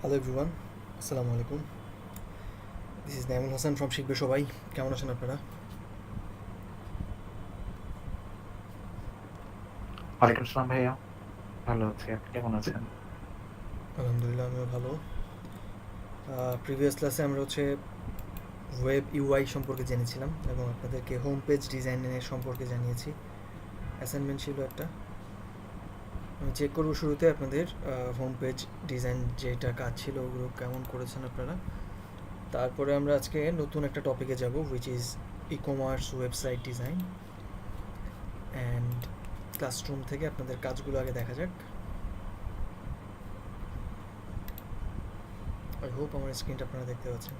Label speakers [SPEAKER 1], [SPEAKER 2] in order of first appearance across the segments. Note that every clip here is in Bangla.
[SPEAKER 1] হ্যালো এভরিওয়ান, আসসালামু আলাইকুম। This is Naimul Hasan from শিখবে সবাই। কেমন আছেন আপনারা?
[SPEAKER 2] ওয়ালাইকুম আসসালাম ভাইয়া। ভালো আছি। আপনি কেমন আছেন?
[SPEAKER 1] আলহামদুলিল্লাহ, আমিও ভালো। প্রিভিয়াস ক্লাসে আমরা ওয়েব ইউআই সম্পর্কে জেনেছিলাম এবং আপনাদেরকে হোম পেজ ডিজাইনের সম্পর্কে জানিয়েছি। অ্যাসাইনমেন্ট ছিল একটা। আমি চেক করবো শুরুতে আপনাদের হোম পেজ ডিজাইন যেটা কাজ ছিল ওগুলো কেমন করেছেন আপনারা। তারপরে আমরা আজকে নতুন একটা টপিকে যাব, which is e commerce website design. And classroom থেকে আপনাদের কাজগুলো আগে দেখা যাক। আই হোপ আমার স্ক্রিনটা আপনারা দেখতে পাচ্ছেন।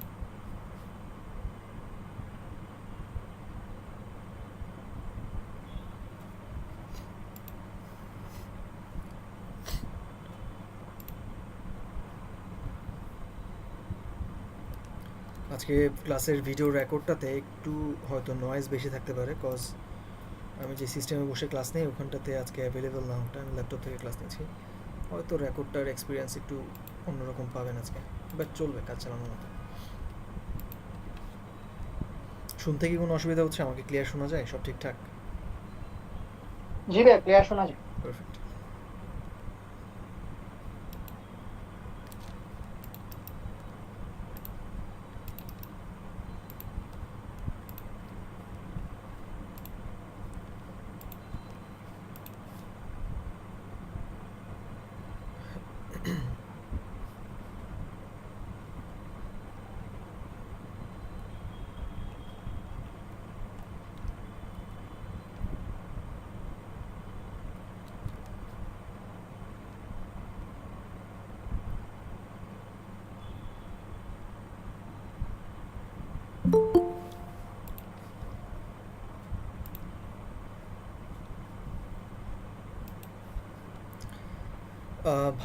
[SPEAKER 1] আজকে ক্লাসের ভিডিও রেকর্ডটাতে একটু হয়তো নয়েজ বেশি থাকতে পারে, কজ আমি যে সিস্টেমে বসে ক্লাস নেই ওখানটাতে আজকে অ্যাভেলেবেল না, ওটা আমি ল্যাপটপ থেকে ক্লাস নিচ্ছি। হয়তো রেকর্ডটার এক্সপিরিয়েন্স একটু অন্যরকম পাবেন আজকে, বাট চলবে, কাজ চালানোর মতো। শুনতে কি কোনো অসুবিধা হচ্ছে? আমাকে ক্লিয়ার শোনা যায়? সব ঠিকঠাক?
[SPEAKER 3] জি ভাইয়া, ক্লিয়ার শোনা যায়।
[SPEAKER 1] পারফেক্ট।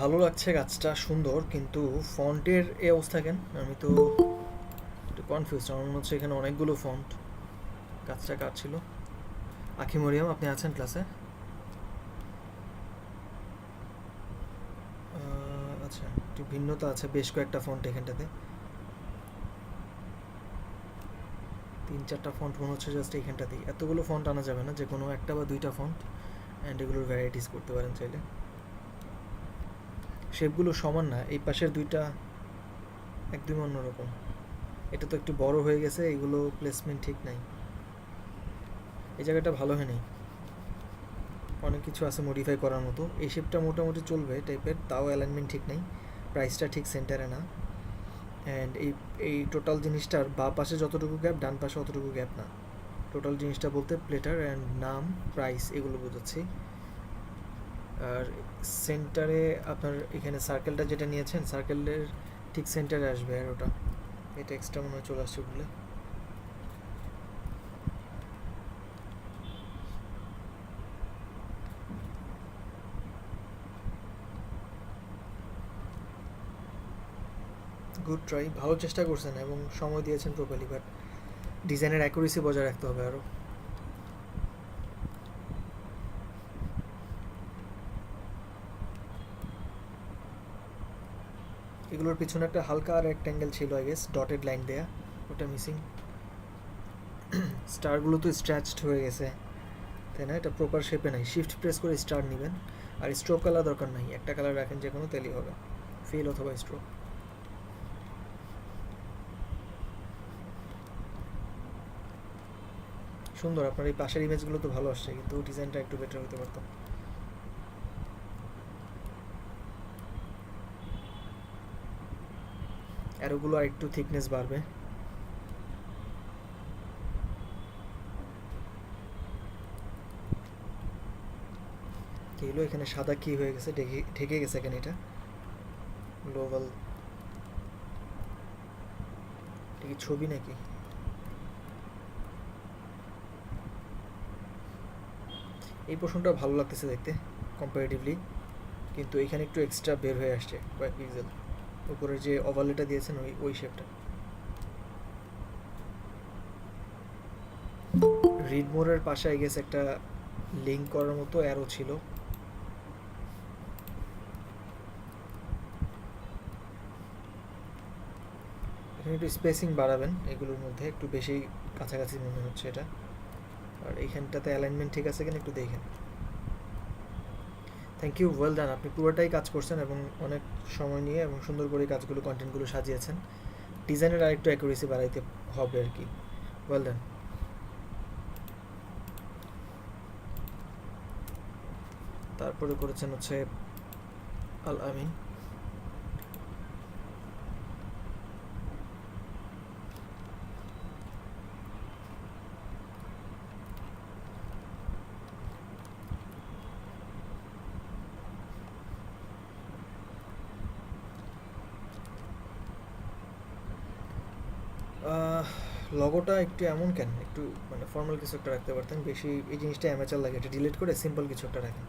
[SPEAKER 1] ভালো লাগছে, কাজটা সুন্দর, কিন্তু ফন্টের এই অবস্থা কেন? আমি তো একটু কনফিউজ। আমার মনে হচ্ছে এখানে অনেকগুলো ফন্ট। কাজটা কার ছিল? আখি মরিয়াম, আপনি আছেন ক্লাসে? আচ্ছা, একটু ভিন্নতা আছে, বেশ কয়েকটা ফন্ট এখানটাতে। 3-4টা ফন্ট মনে হচ্ছে জাস্ট এইখানটাতেই। এতগুলো ফন্ট আনা যাবে না, যে কোনো একটা বা দুইটা ফন্ট, অ্যান্ড এগুলোর ভ্যারাইটিস করতে পারেন চাইলে। শেপগুলো সমান না, এই পাশের দুইটা একদমই অন্যরকম। এটা তো একটু বড় হয়ে গেছে, এগুলো প্লেসমেন্ট ঠিক নাই, এই জায়গাটা ভালো হয় নাই। অনেক কিছু আছে মডিফাই করার মতো। এই শেপটা মোটামুটি চলবে টাইপের, তাও অ্যালাইনমেন্ট ঠিক নাই, প্রাইসটা ঠিক সেন্টারে না। অ্যান্ড এই এই টোটাল জিনিসটার বাঁ পাশে যতটুকু গ্যাপ, ডান পাশে অতটুকু গ্যাপ না। টোটাল জিনিসটা বলতে প্লেটার অ্যান্ড নাম, প্রাইস, এগুলো বোঝাচ্ছি। আর সেন্টারে আপনার এখানে সার্কেলটা যেটা নিয়েছেন, সার্কেলের ঠিক সেন্টারে আসবে আর ওটা, এটা এক্সট্রা মনে হয় চলে আসছে বলে। গুড ট্রাই, ভালো চেষ্টা করছেন এবং সময় দিয়েছেন প্রপারলি, বাট ডিজাইনের অ্যাকুরেসি বজায় রাখতে হবে আরও। এগুলোর পিছনে একটা হালকা আর রেক্ট্যাঙ্গেল ছিল, আই গেস ডটেড লাইন দেয়া, ওটা মিসিং। স্টারগুলো তো স্ট্র্যাচড হয়ে গেছে, তাই না? এটা প্রপার শেপে নাই। শিফট প্রেস করে স্টার নেবেন। আর স্ট্রোক কালার দরকার নাই, একটা কালার রাখেন যে কোনো, তেলই হবে, ফিল অথবা স্ট্রোক। সুন্দর, আপনার এই পাশের ইমেজগুলো তো ভালো আসছে, কিন্তু ডিজাইনটা একটু বেটার হতে পারতো। অ্যারোগুলো আর একটু থিকনেস বাড়বে। এগুলো এখানে সাদা কি হয়ে গেছে, ঢেকে ঢেকে গেছে এখানে, এটা গ্লোবাল, এটা কি ছবি নাকি? এই পোর্শনটা ভালো লাগতেছে দেখতে কম্পারেটিভলি, কিন্তু এখানে একটু এক্সট্রা বের হয়ে আসছে কয়েক পিক্সেল। উপরের যে ওভারলেটা দিয়েছেন ওই ওই শেপটা। রিড মোরের পাশে আই গেছে একটা লিঙ্ক করার মতো অ্যারো ছিল। একটু স্পেসিং বাড়াবেন এগুলোর মধ্যে, একটু বেশি কাছাকাছি মনে হচ্ছে এটা। আর এইখানটাতে অ্যালাইনমেন্ট ঠিক আছে কিনা একটু দেখেন। Thank you, well done. আপনি পুরোটাই কাজ করছেন এবং অনেক সময় নিয়ে এবং সুন্দর করে কাজগুলো কন্টেন্টগুলো সাজিয়েছেন। ডিজাইনের আরেকটু অ্যাকুরেসি বাড়াইতে হবে আর কি। Well done. তারপরে করেছেন হচ্ছে আল আমিন। লগোটা একটু এমন কেন, একটু মানে ফর্মাল কিছু একটা রাখতে পারতেন। বেশি এই জিনিসটা অ্যামেচার লাগে, এটা ডিলিট করে সিম্পল কিছু একটা রাখেন।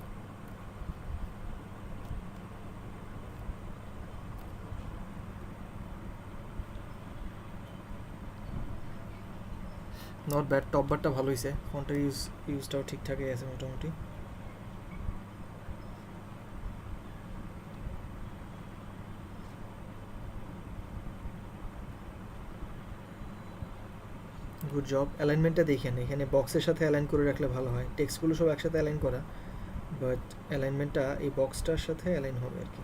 [SPEAKER 1] নট ব্যাড, টপ বারটা ভালো হয়েছে, ফন্টের ইউজটাও ঠিকঠাকই আছে মোটামুটি। Good job. অ্যালাইনমেন্টটা দেখেন, এখানে বক্সের সাথে অ্যালাইন করে রাখলে ভালো হয়। টেক্সটগুলো সব একসাথে অ্যালাইন করা, বাট অ্যালাইনমেন্টটা এই বক্সটার সাথে অ্যালাইন হবে আর কি।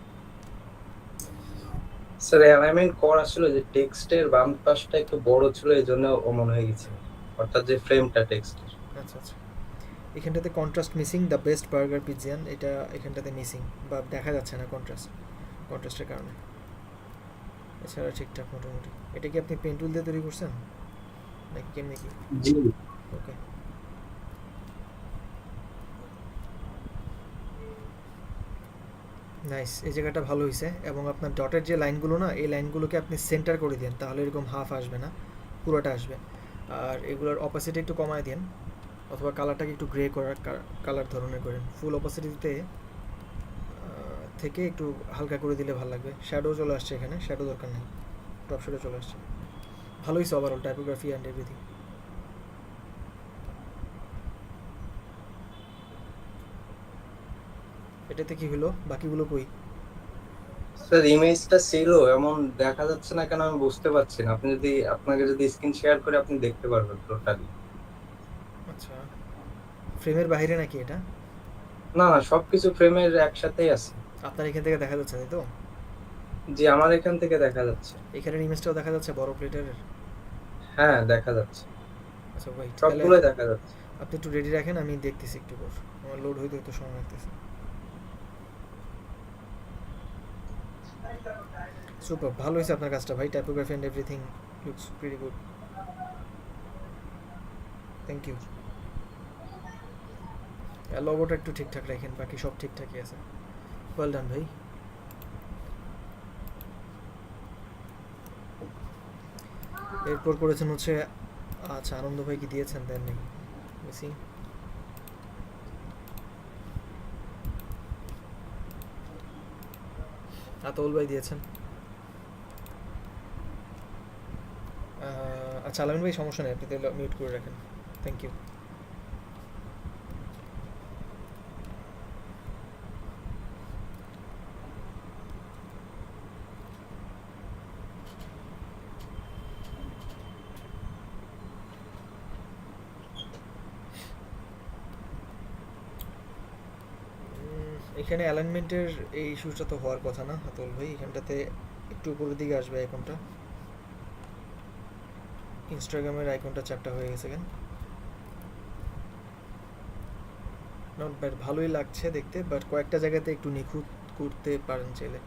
[SPEAKER 3] স্যার অ্যালাইনমেন্ট করা ছিল যে টেক্সটের বাম পাশটা একটু বড় ছিল, এই জন্য অমন হয়ে গেছে, অর্থাৎ যে ফ্রেমটা টেক্সটের।
[SPEAKER 1] আচ্ছা আচ্ছা, এখানটাতে contrast missing, the best burger pigeon, এটা এখানটাতে মিসিং বা দেখা যাচ্ছে না কন্ট্রাস্টের কারণে। এছাড়া ঠিকঠাক মোটামুটি। এটা কি আপনি পেন টুল দিয়ে তৈরি করছেন নাকি কেমনি কি?
[SPEAKER 3] জি
[SPEAKER 1] ওকে, নাইস। এই জায়গাটা ভালো হয়েছে এবং আপনার ডটের যে লাইনগুলো না, এই লাইনগুলোকে আপনি সেন্টার করে দেন, তাহলে এরকম হাফ আসবে না, পুরোটা আসবে। আর এগুলোর অপাসিটি একটু কমায় দেন, অথবা কালারটাকে একটু গ্রে করার কালার ধরনের করেন। ফুল অপাসিটিতে থেকে একটু হালকা করে দিলে ভালো লাগবে। শ্যাডো চলে আসছে এখানে, শ্যাডো দরকার নেই, টপ শ্যাডো চলে আসছে। ভালো হয়েছে ওভারঅল, টাইপোগ্রাফি অ্যান্ড এভরিথিং। এটাতে কি হলো, বাকিগুলো কই?
[SPEAKER 3] স্যার ইমেজটা ছিল এমন দেখা যাচ্ছে না কেন আমি বুঝতে পারছি না। আপনি যদি আপনাকে যদি স্ক্রিন শেয়ার করে আপনি দেখতে পারবেন টোটালি।
[SPEAKER 1] আচ্ছা, ফ্রেমের বাইরে নাকি এটা?
[SPEAKER 3] না না, সবকিছু ফ্রেমের একসাথেই আছে।
[SPEAKER 1] আপনার এখান থেকে দেখা যাচ্ছে তাই তো?
[SPEAKER 3] জি আমার এখান থেকে দেখা যাচ্ছে।
[SPEAKER 1] এখানের ইমেজটাও দেখা যাচ্ছে বড় প্লেটের?
[SPEAKER 3] হ্যাঁ দেখা যাচ্ছে,
[SPEAKER 1] আচ্ছা ওয়েট, তাহলে
[SPEAKER 3] সবগুলোই দেখা যাচ্ছে।
[SPEAKER 1] আপনি একটু রেডি রাখেন, আমি দেখতেছি একটু পর। আমার লোড হইতে হয়তো সময় লাগতেছে। সুপার, ভালো হয়েছে আপনার কাজটা ভাই। Typography and everything looks pretty good. Thank you. লোগোটা একটু ঠিকঠাক রাখেন, বাকি সব ঠিকঠাকই আছে। ওয়েল ডান ভাই। এরপর করেছেন হচ্ছে, আচ্ছা আনন্দ ভাই কি দিয়েছেন দেন নাকি বেশি? আতউল ভাই দিয়েছেন। আচ্ছা আলামিন ভাই সমস্যা নেই, আপনি তাহলে মিউট করে রাখেন। Thank you. এখানে অ্যালাইনমেন্টের এই ইস্যুটা তো হওয়ার কথা না আতউল ভাই। এখানটাতে একটু উপরের দিকে আসবে আইকনটা, ইনস্টাগ্রামের আইকনটা চ্যাপটা হয়ে গেছে কেন? নট ব্যাড, ভালোই লাগছে দেখতে, বাট কয়েকটা জায়গাতে একটু নিখুঁত করতে পারেন চাইলে।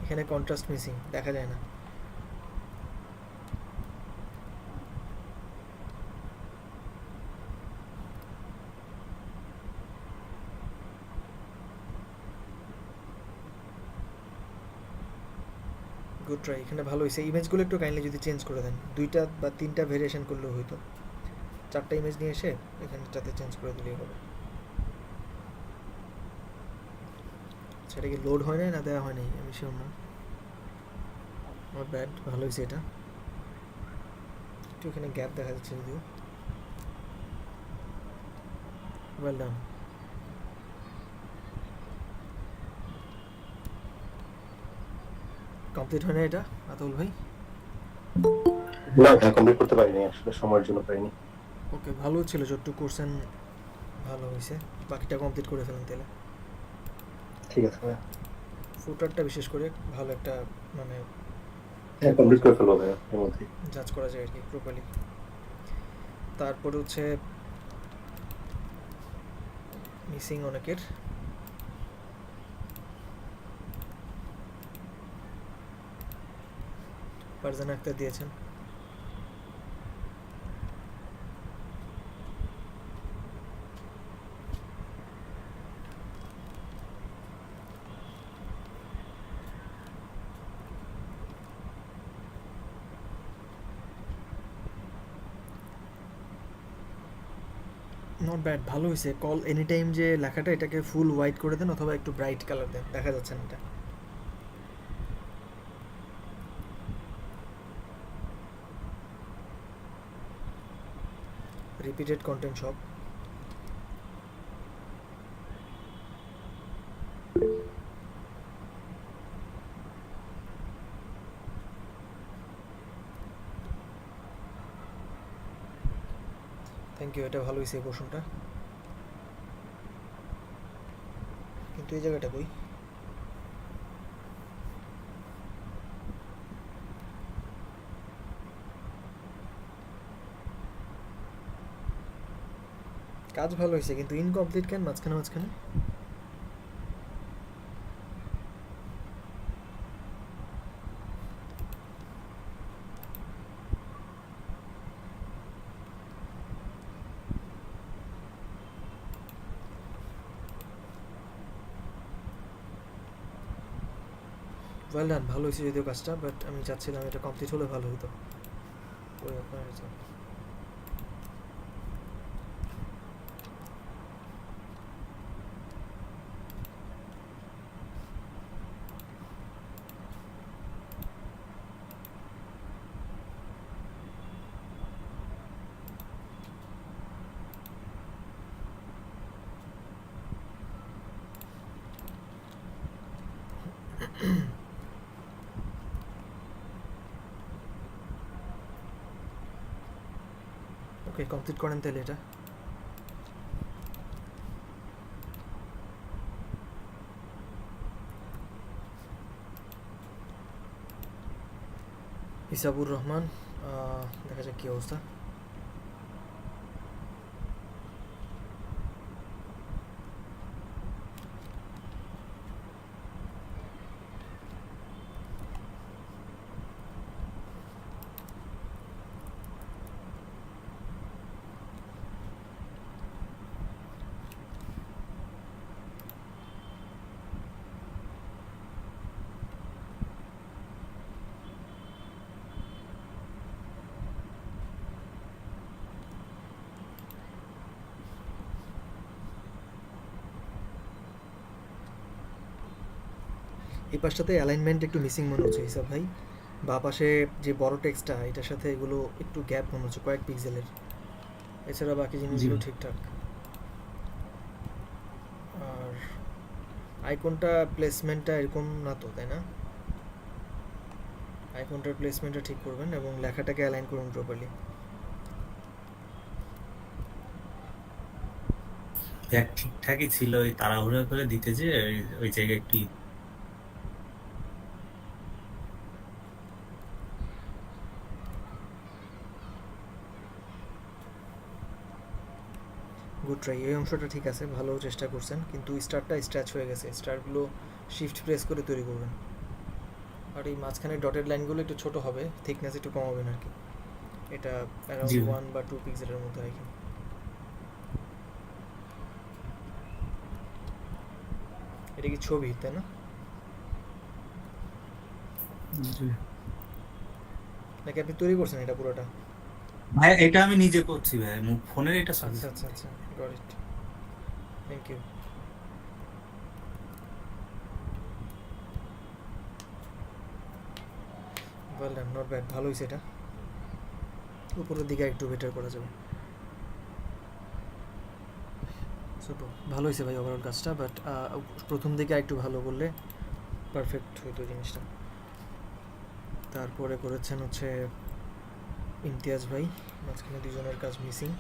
[SPEAKER 1] এখানে কন্ট্রাস্ট মিসিং, দেখা যায় না। গুড ট্রাই, এখানে ভালো হয়েছে। ইমেজগুলো একটু কাইন্ডলি যদি চেঞ্জ করে দেন, 2টা বা 3টা ভেরিয়েশন করলেও হইতো। 4টা ইমেজ নিয়ে এসে এখানটাতে চেঞ্জ করে দিলেই হবে। সেটা কি লোড হয় নাই না দেওয়া হয় নাই আমি শিওর না। নট ব্যাড, ভালো হয়েছে এটা। একটু এখানে গ্যাপ দেখা যাচ্ছে যদিও। Well done. কমপ্লিট হয় না এটা আতুল ভাই?
[SPEAKER 4] না ভাই, কমপ্লিট করতে পারিনি, আসলে সময়ের জন্য পারিনি।
[SPEAKER 1] ওকে, ভালো ছিল যতটুকু করছেন, ভালো হয়েছে। বাকিটা কমপ্লিট করে ফেলেন তাহলে।
[SPEAKER 4] ঠিক আছে ভাই,
[SPEAKER 1] ফুটারটা বিশেষ করে ভালো একটা মানে
[SPEAKER 4] হ্যাঁ কমপ্লিট করে ফেলবো ভাই এর মধ্যে।
[SPEAKER 1] জাজ করা যায় আর কি প্রপারলি। তারপরে হচ্ছে মিসিং অনেকের। ফারজানা আক্তার দিয়েছেন। নট ব্যাড, ভালো হয়েছে। কল এনি টাইম যে লেখাটা, এটাকে ফুল হোয়াইট করে দেন অথবা একটু ব্রাইট কালার দেন, দেখা যাচ্ছে না এটা। রিপিটেড কন্টেন্ট সব। থ্যাংক ইউ, এটা ভালো হয়েছে এই পোর্শনটা। কিন্তু এই জায়গাটা কই? কাজ ভালো হয়েছে কিন্তু ইনকমপ্লিট কেন মাঝখানে মাঝখানে? ওয়েল ডান, ভালো হয়েছে যদিও কাজটা, বাট আমি চাচ্ছিলাম এটা কমপ্লিট হলে ভালো হতো। ওই আপনার ওকে, কমপ্লিট করেন তাহলে এটা। হিসাবুর রহমান, দেখা যাক কী অবস্থা। এই পাশটাতে অ্যালাইনমেন্ট একটু মিসিং মনে হচ্ছে হিসাব ভাই। বা পাশে যে বড় টেক্সটটা, এটার সাথে এগুলো একটু গ্যাপ মনে হচ্ছে কয়েক পিক্সেলের। এছাড়া বাকি জিনিসগুলো ঠিকঠাক। আর আইকনটা প্লেসমেন্টটা এরকম না তো, তাই না? আইকনটার প্লেসমেন্টটা ঠিক করবেন এবং লেখাটাকে অ্যালাইন করুন প্রপারলি।
[SPEAKER 5] দেখ ঠিকঠাকই ছিল, ওই তাড়াহুড়া করে দিতে যে ওই জায়গায় একটু
[SPEAKER 1] গুড ট্রাই, এই অংশটা ঠিক আছে, ভালো চেষ্টা করছেন, কিন্তু স্টারটা স্ট্র্যাচ হয়ে গেছে। স্টারগুলো শিফট প্রেস করে তৈরি করবেন। আর এই মাঝখানে ডটেড লাইনগুলো একটু ছোট হবে, থিকনেস একটু কমাবেন আর কি। এটা
[SPEAKER 5] জি
[SPEAKER 1] অ্যারাউন্ড
[SPEAKER 5] ভাই।
[SPEAKER 1] 1 বা 2 পিক্সেলের মধ্যে রাখেন। এটা কি ছবি, তাই না? নাকি আপনি তৈরি করছেন এটা পুরোটা?
[SPEAKER 5] ভাই এটা আমি নিজে করছি ভাই, ফোনের এটা ছবি।
[SPEAKER 1] আচ্ছা আচ্ছা আচ্ছা, got it, thank you. Well done, not bad, ভালো হয়েছে এটা। উপরের দিকে একটু বেটার করা যাবে। ছোট ভালো হয়েছে ভাই ওভারঅল কাজটা, বাট প্রথম দিকে একটু ভালো করলে পারফেক্ট হইতো জিনিসটা। তারপরে করেছেন হচ্ছে ইমতিয়াজ ভাই, মাঝখানে দুজনের কাজ মিসিং।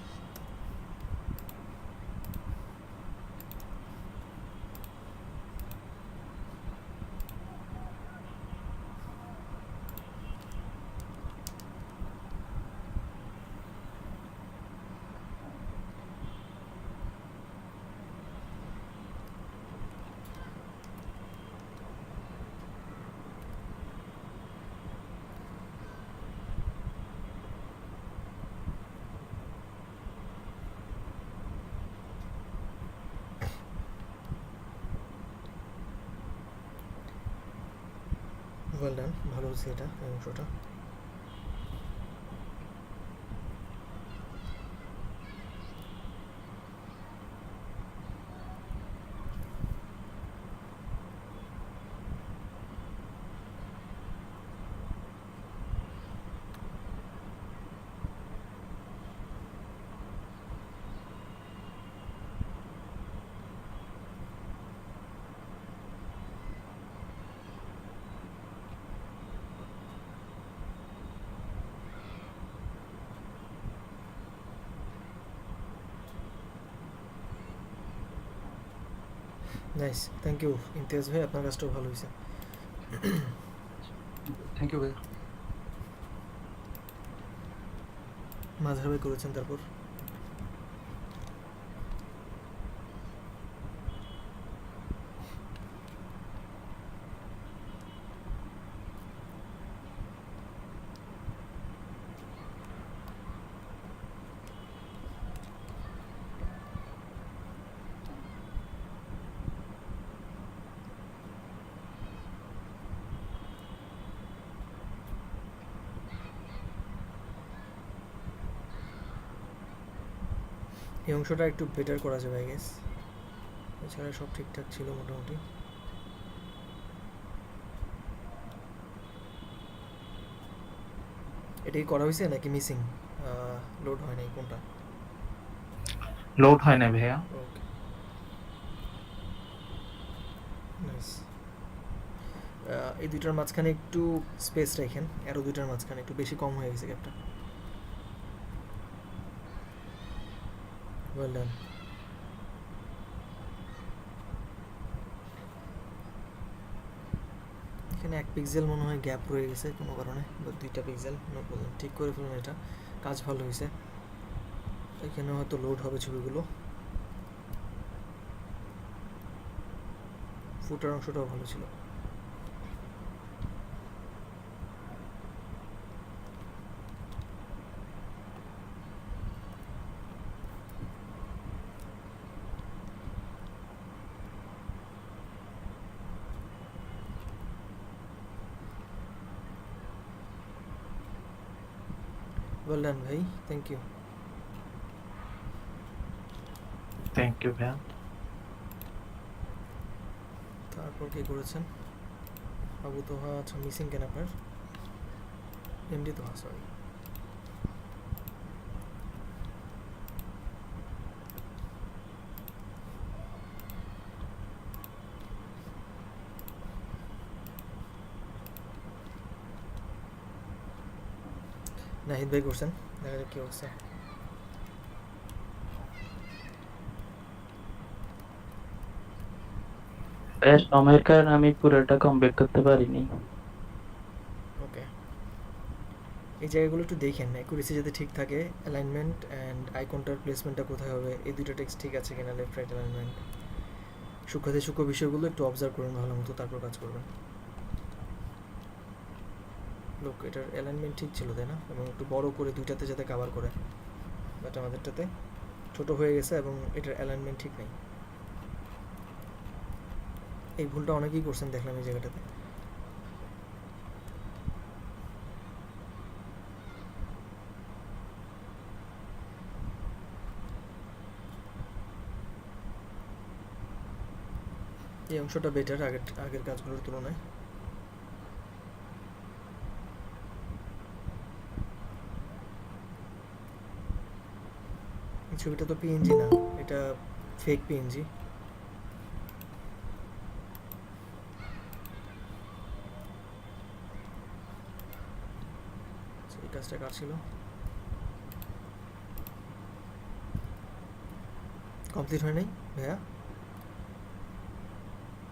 [SPEAKER 1] ওয়েল ডান, ভালো হচ্ছে এটা এই অংশটা। নাইস, থ্যাংক ইউ ইমতিয়াজ ভাই, আপনার কাজটাও ভালো হয়েছে।
[SPEAKER 6] থ্যাংক ইউ ভাই।
[SPEAKER 1] মাঝার ভাই করেছেন তারপর। এই অংশটা একটু বেটার করা যাবে আই গেস, এছাড়া সব ঠিকঠাক ছিল মোটামুটি। এটাই করা হয়েছে নাকি মিসিং, লোড হয় নাই কোনটা?
[SPEAKER 2] লোড হয় না ভাইয়া।
[SPEAKER 1] ওকে, নাইস। এই দুইটার মাঝখানে একটু স্পেস রাখেন, আরও দুইটার মাঝখানে একটু বেশি কম হয়ে গেছে গ্যাপটা। Well done. এখানে 1 পিক্সেল মনে হয় গ্যাপ রয়ে গেছে কোনো কারণে, বা 2টা পিক্সেল, নো প্রবলেম, ঠিক করে ফেলুন এটা, কাজ ভালো হয়েছে। এখানে হয়তো লোড হবে ছবিগুলো। ফুটার অংশটাও ভালো ছিল। ওয়েল ডান ভাই, থ্যাংক ইউ।
[SPEAKER 2] থ্যাংক ইউ ভাইয়া।
[SPEAKER 1] তারপর কি করেছেন? আবু তোহা, আচ্ছা মিসিং কেন আপনার? MD Toha, sorry. নাহিদ ভাই করছেন, দেখা যাক কি অবস্থা।
[SPEAKER 7] সময়ের কারণে আমি পুরোটা কমপ্লিট করতে পারিনি।
[SPEAKER 1] ওকে, এই জায়গাগুলো একটু দেখেন, অ্যাকুরেসি যাতে ঠিক থাকে, অ্যালাইনমেন্ট অ্যান্ড আইকনটার প্লেসমেন্টটা কোথায় হবে, এই দুটো টেক্সট ঠিক আছে কিনা, লেফট রাইট অ্যালাইনমেন্ট, সূক্ষ্মাতি সূক্ষ্ম বিষয়গুলো একটু অবজার্ভ করুন ভালো মতো, তারপর কাজ করবেন। লোক এটার অ্যালাইনমেন্ট ঠিক ছিল তাই না, এবং একটু বড় করে দুইটাতে যাতে কভার করে, বাট আমাদেরটাতে ছোট হয়ে গেছে এবং এটার অ্যালাইনমেন্ট ঠিক নেই। এই ভুলটা অনেকেই করছেন দেখলাম এই জায়গাটাতে। এই অংশটা বেটার আগের কাজগুলোর তুলনায়। এই ছবিটা তো পিএনজি না, এটা ফেক পিএনজি। কাজটা কার ছিল? কমপ্লিট হয় নাই ভাইয়া?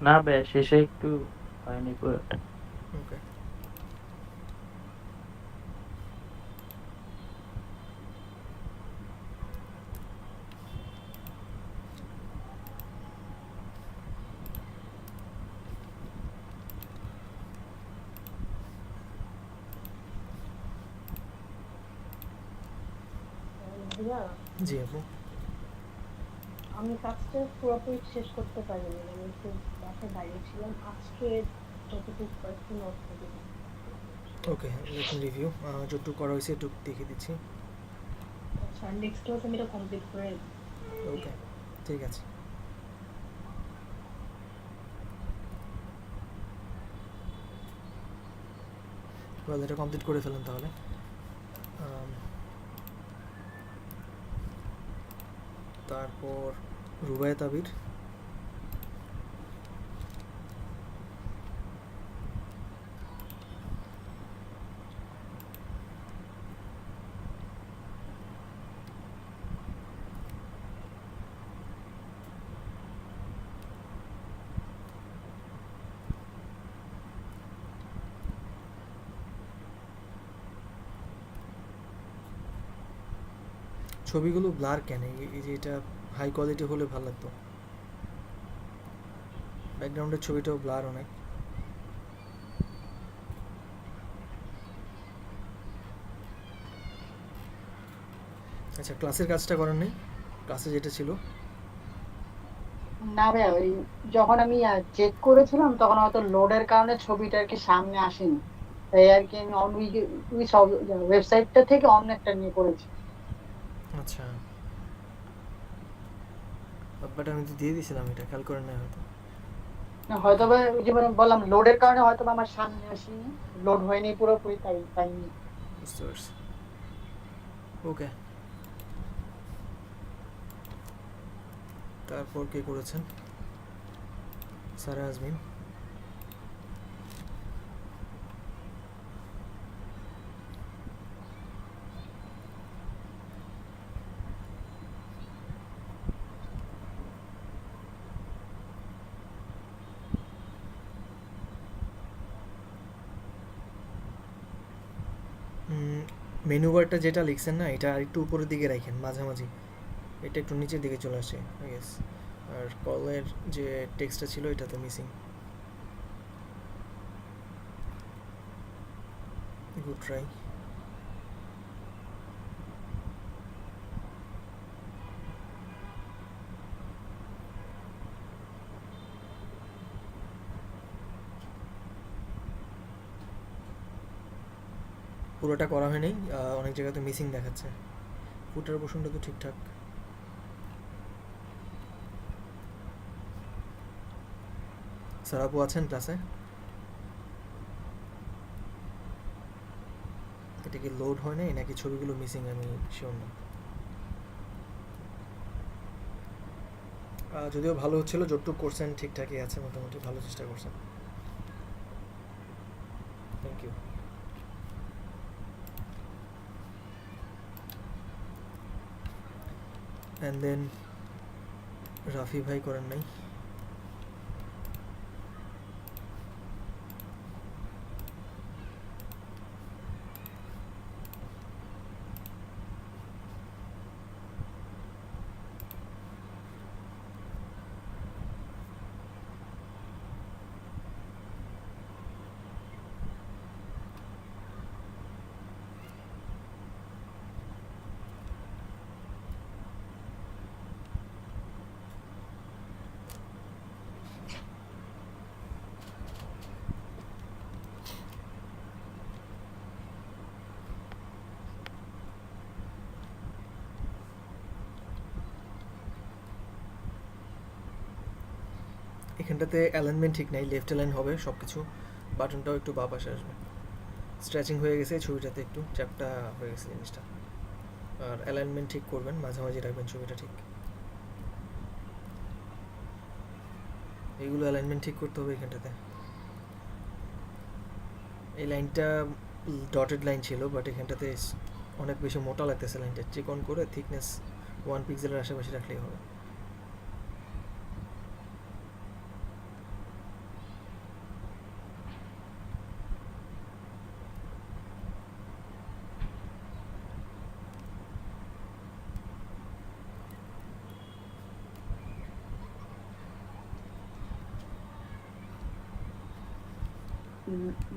[SPEAKER 7] না ভাইয়া, শেষে একটু হয়নি পুরোটা।
[SPEAKER 1] ওকে।
[SPEAKER 6] ভাইয়া,
[SPEAKER 1] জি আপু।
[SPEAKER 6] আমি কাজটা পুরোপুরি শেষ করতে পারিনি, আমি একটু বাসায় বাইরে ছিলাম। আজকে যতটুকু পারছি নোট করে দিলাম।
[SPEAKER 1] ওকে, লেট মি রিভিউ। যতটুকু করা হয়েছে একটু দেখিয়ে দিচ্ছি।
[SPEAKER 6] আচ্ছা, নেক্সট ক্লাস আমি এটা কমপ্লিট করে
[SPEAKER 1] ওকে, ঠিক আছে। ওয়েল, এটা কমপ্লিট করে ফেলেন তাহলে। তারপর রুবায়েত আবির। ছবিগুলো ব্লার কেন? এই যে এটা হাই কোয়ালিটি হলে ভালো লাগতো। ব্যাকগ্রাউন্ডের ছবিটাও ব্লার অনেক। আচ্ছা, ক্লাসের কাজটা করেন নাই? ক্লাসে যেটা ছিল।
[SPEAKER 8] না ভাইয়া, ওই যখন আমি চেক করেছিলাম তখন হয়তো লোডের কারণে ছবিটা আর কি সামনে আসেনি, তাই আর কি আমি অন ওই সব ওয়েবসাইটটা থেকে অন্য একটা নিয়ে করেছি।
[SPEAKER 1] আচ্ছা, বাট আমি তো দিয়ে দিয়েছিলাম, এটা খেয়াল করেন না হয়তো।
[SPEAKER 8] না, হয়তো বা ওই যে বললাম লোডের কারণে হয়তো বা আমার সামনে আসেনি, লোড হয়নি পুরোপুরি, তাই পাইনি।
[SPEAKER 1] বুঝতে পারছি। ওকে, তারপর কে করেছেন? সারা আজমিন। মেনু বারটা যেটা লিখছেন না, এটা আর একটু উপরের দিকে রাখেন মাঝামাঝি। এটা একটু নিচের দিকে চলে আসে, ইয়েস। আর কলের যে টেক্সটটা ছিল এটা তো মিসিং। Good try. পুরোটা করা হয়নি, অনেক জায়গাতে মিসিং দেখাচ্ছে। ফুটার পোর্শনটা তো ঠিকঠাক। স্যার আপু আছেন ক্লাসে? এটা কি লোড হয় নাই নাকি ছবিগুলো মিসিং, আমি শিওর না। যদিও ভালো হচ্ছিল, যতটুকু করছেন ঠিকঠাকই আছে, মোটামুটি ভালো চেষ্টা করছেন। Thank you. And then Rafi ভাই করেন নাই। এখানটাতে অ্যালাইনমেন্ট ঠিক নাই, লেফট অ্যালাইন হবে সব কিছু। বাটনটাও একটু বাঁ পাশে আসবে। স্ট্রেচিং হয়ে গেছে ছবিটাতে, একটু চ্যাপটা হয়ে গেছে জিনিসটা। আর অ্যালাইনমেন্ট ঠিক করবেন, মাঝামাঝি রাখবেন ছবিটা ঠিক। এইগুলো অ্যালাইনমেন্ট ঠিক করতে হবে এখানটাতে। এই লাইনটা ডটেড লাইন ছিল, বাট এখানটাতে অনেক বেশি মোটা লাগতেছে লাইনটা। চিকন করে থিকনেস 1 পিক্সেলের আশেপাশে রাখলেই হবে।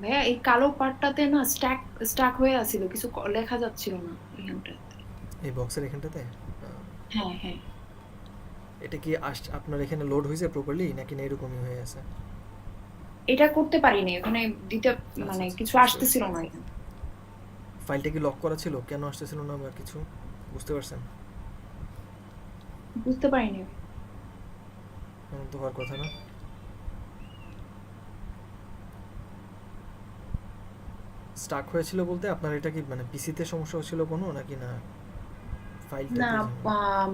[SPEAKER 9] ভাইয়া এই কালো পার্টটাতে না স্টাক হয়ে আছিল, কিছু লেখা যাচ্ছিল না এখানটাতে।
[SPEAKER 1] এই বক্সের এখানটাতে
[SPEAKER 9] হ্যাঁ হ্যাঁ,
[SPEAKER 1] এটা কি আপনার এখানে লোড হয়েছে প্রপারলি নাকি না এরকমই হয়ে আছে?
[SPEAKER 9] এটা করতে পারিনি ওখানে দিতে, মানে
[SPEAKER 1] আচ্ছা,
[SPEAKER 9] কিছু
[SPEAKER 1] বুঝতে
[SPEAKER 9] আসতেছিল না এখানে।
[SPEAKER 1] ফাইলটা কি লক করা ছিল? কেন আসতেছিল না বা কিছু বুঝতে পারছেন?
[SPEAKER 9] বুঝতে পারিনি।
[SPEAKER 1] এমন তো হওয়ার কথা না। স্টাক হয়েছিল বলতে আপনার এটা কি মানে পিসিতে সমস্যা হচ্ছিল কোনো নাকি না
[SPEAKER 9] না
[SPEAKER 1] ফাইলটাতে?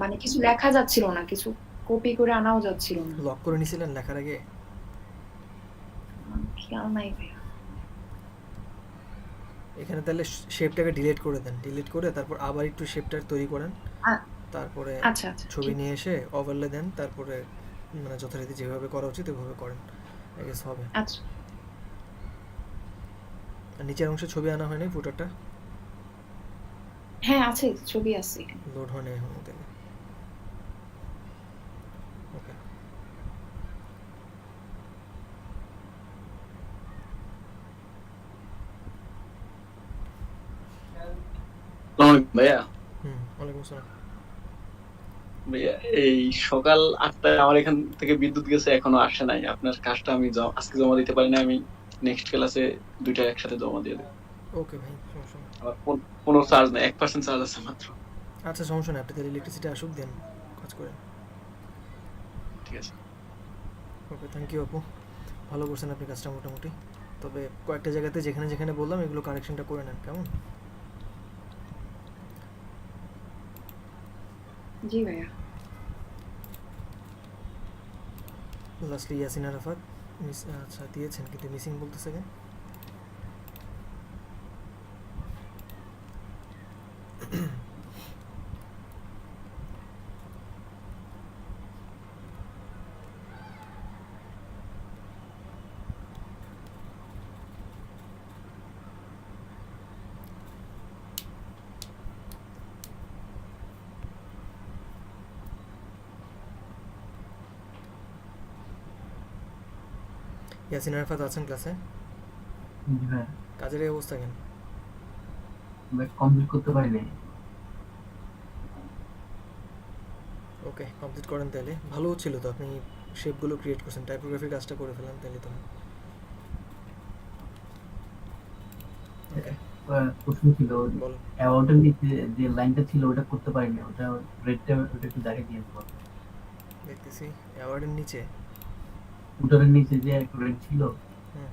[SPEAKER 9] মানে কিছু লেখা যাচ্ছিল না, কিছু কপি করে আনাও যাচ্ছিল না।
[SPEAKER 1] লক করে নিছিলেন লেখার আগে?
[SPEAKER 9] খেয়াল নাই ভাইয়া।
[SPEAKER 1] এখানে তাহলে শেপটাকে ডিলিট করে দেন, ডিলিট করে তারপর আবার একটু শেপটা তৈরি করেন, তারপরে
[SPEAKER 9] আচ্ছা আচ্ছা,
[SPEAKER 1] ছবি নিয়ে এসে ওভারলে দেন, তারপরে মানে যথারীতি যেভাবে করা উচিত ওইভাবে করেন, আই গেস হবে।
[SPEAKER 9] আচ্ছা।
[SPEAKER 1] আর নিচের অংশে ছবি আনা হয়নি ফুটারটা?
[SPEAKER 9] হ্যাঁ আছে, ছবি আছে।
[SPEAKER 1] লোড হয় না এখন তাহলে। ওকে,
[SPEAKER 10] ভাইয়া
[SPEAKER 1] ওয়ালাইকুম আসসালাম।
[SPEAKER 10] ভাইয়া এই সকাল 8টায় আমার এখান থেকে বিদ্যুৎ গেছে, এখনো আসে নাই। আপনার কাজটা আমি আজকে জমা দিতে পারি না, আমি নেক্সট ক্লাসে দুইটা একসাথে জমা দিয়ে দেবো।
[SPEAKER 1] ওকে ভাই, সমস্যা নেই।
[SPEAKER 10] আমার কোনো চার্জ নাই, 1% চার্জ আছে মাত্র।
[SPEAKER 1] আচ্ছা সমস্যা নেই, আপনি তাহলে ইলেকট্রিসিটি আসুক দেন কাজ করেন।
[SPEAKER 10] ঠিক আছে।
[SPEAKER 1] ওকে, থ্যাংক ইউ আপু, ভালো করছেন আপনি কাজটা মোটামুটি। তবে কয়েকটা জায়গাতে যেখানে যেখানে বললাম এগুলো কারেকশনটা করে নেন, কেমন?
[SPEAKER 9] জি ভাইয়া।
[SPEAKER 1] লাস্টলি ইয়াসিন আরাফাত আচ্ছা দিয়েছেন কিন্তু মিসিং বলতেছে কেন? ইয়াসিন আরাফাত আছেন ক্লাসে?
[SPEAKER 7] জি ভাই,
[SPEAKER 1] কাজের এই অবস্থা কেন?
[SPEAKER 7] কমপ্লিট করতে পারি নাই।
[SPEAKER 1] ওকে, কমপ্লিট করেন তাহলে। ভালো ছিল তো, আপনি শেপগুলো ক্রিয়েট করছেন, টাইপোগ্রাফির কাজটা করে ফেলেন তাহলে তো। ওকে,
[SPEAKER 7] প্রশ্ন ছিল
[SPEAKER 1] বল।
[SPEAKER 7] অ্যাওয়ার্ডের নিচে যে লাইনটা ছিল ওটা করতে পারিনি, ওটা রেডটা ওটা একটু দেখাই দিয়ে দেবো।
[SPEAKER 1] দেখতেছি অ্যাওয়ার্ডের নিচে
[SPEAKER 7] ফুটারের নিচে যে একটা রেড ছিল,
[SPEAKER 1] হুম,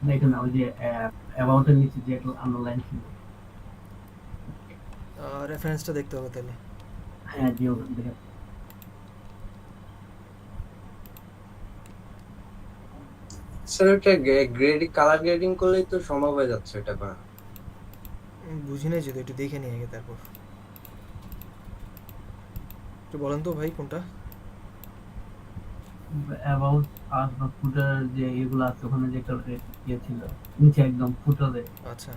[SPEAKER 7] না এটা না, ওই যে অ্যামাউন্টের নিচে যে একটা আন্ডারলাইন ছিল।
[SPEAKER 1] রেফারেন্সটা দেখতে হবে তাহলে।
[SPEAKER 7] হ্যাঁ জিও দেখে।
[SPEAKER 3] স্যার ওটা কালার গ্রেডিং করলেই তো সম্ভব হয়ে যাচ্ছে এটা করা।
[SPEAKER 1] বুঝি নাই যদি, একটু দেখে নিয়ে আগে তারপর একটু বলেন তো ভাই কোনটা?
[SPEAKER 7] অ্যাবাউট আর বা ফুটার যে এগুলো আছে ওখানে যে একটা ইয়ে ছিল নিচে একদম ফুটারে।
[SPEAKER 1] আচ্ছা,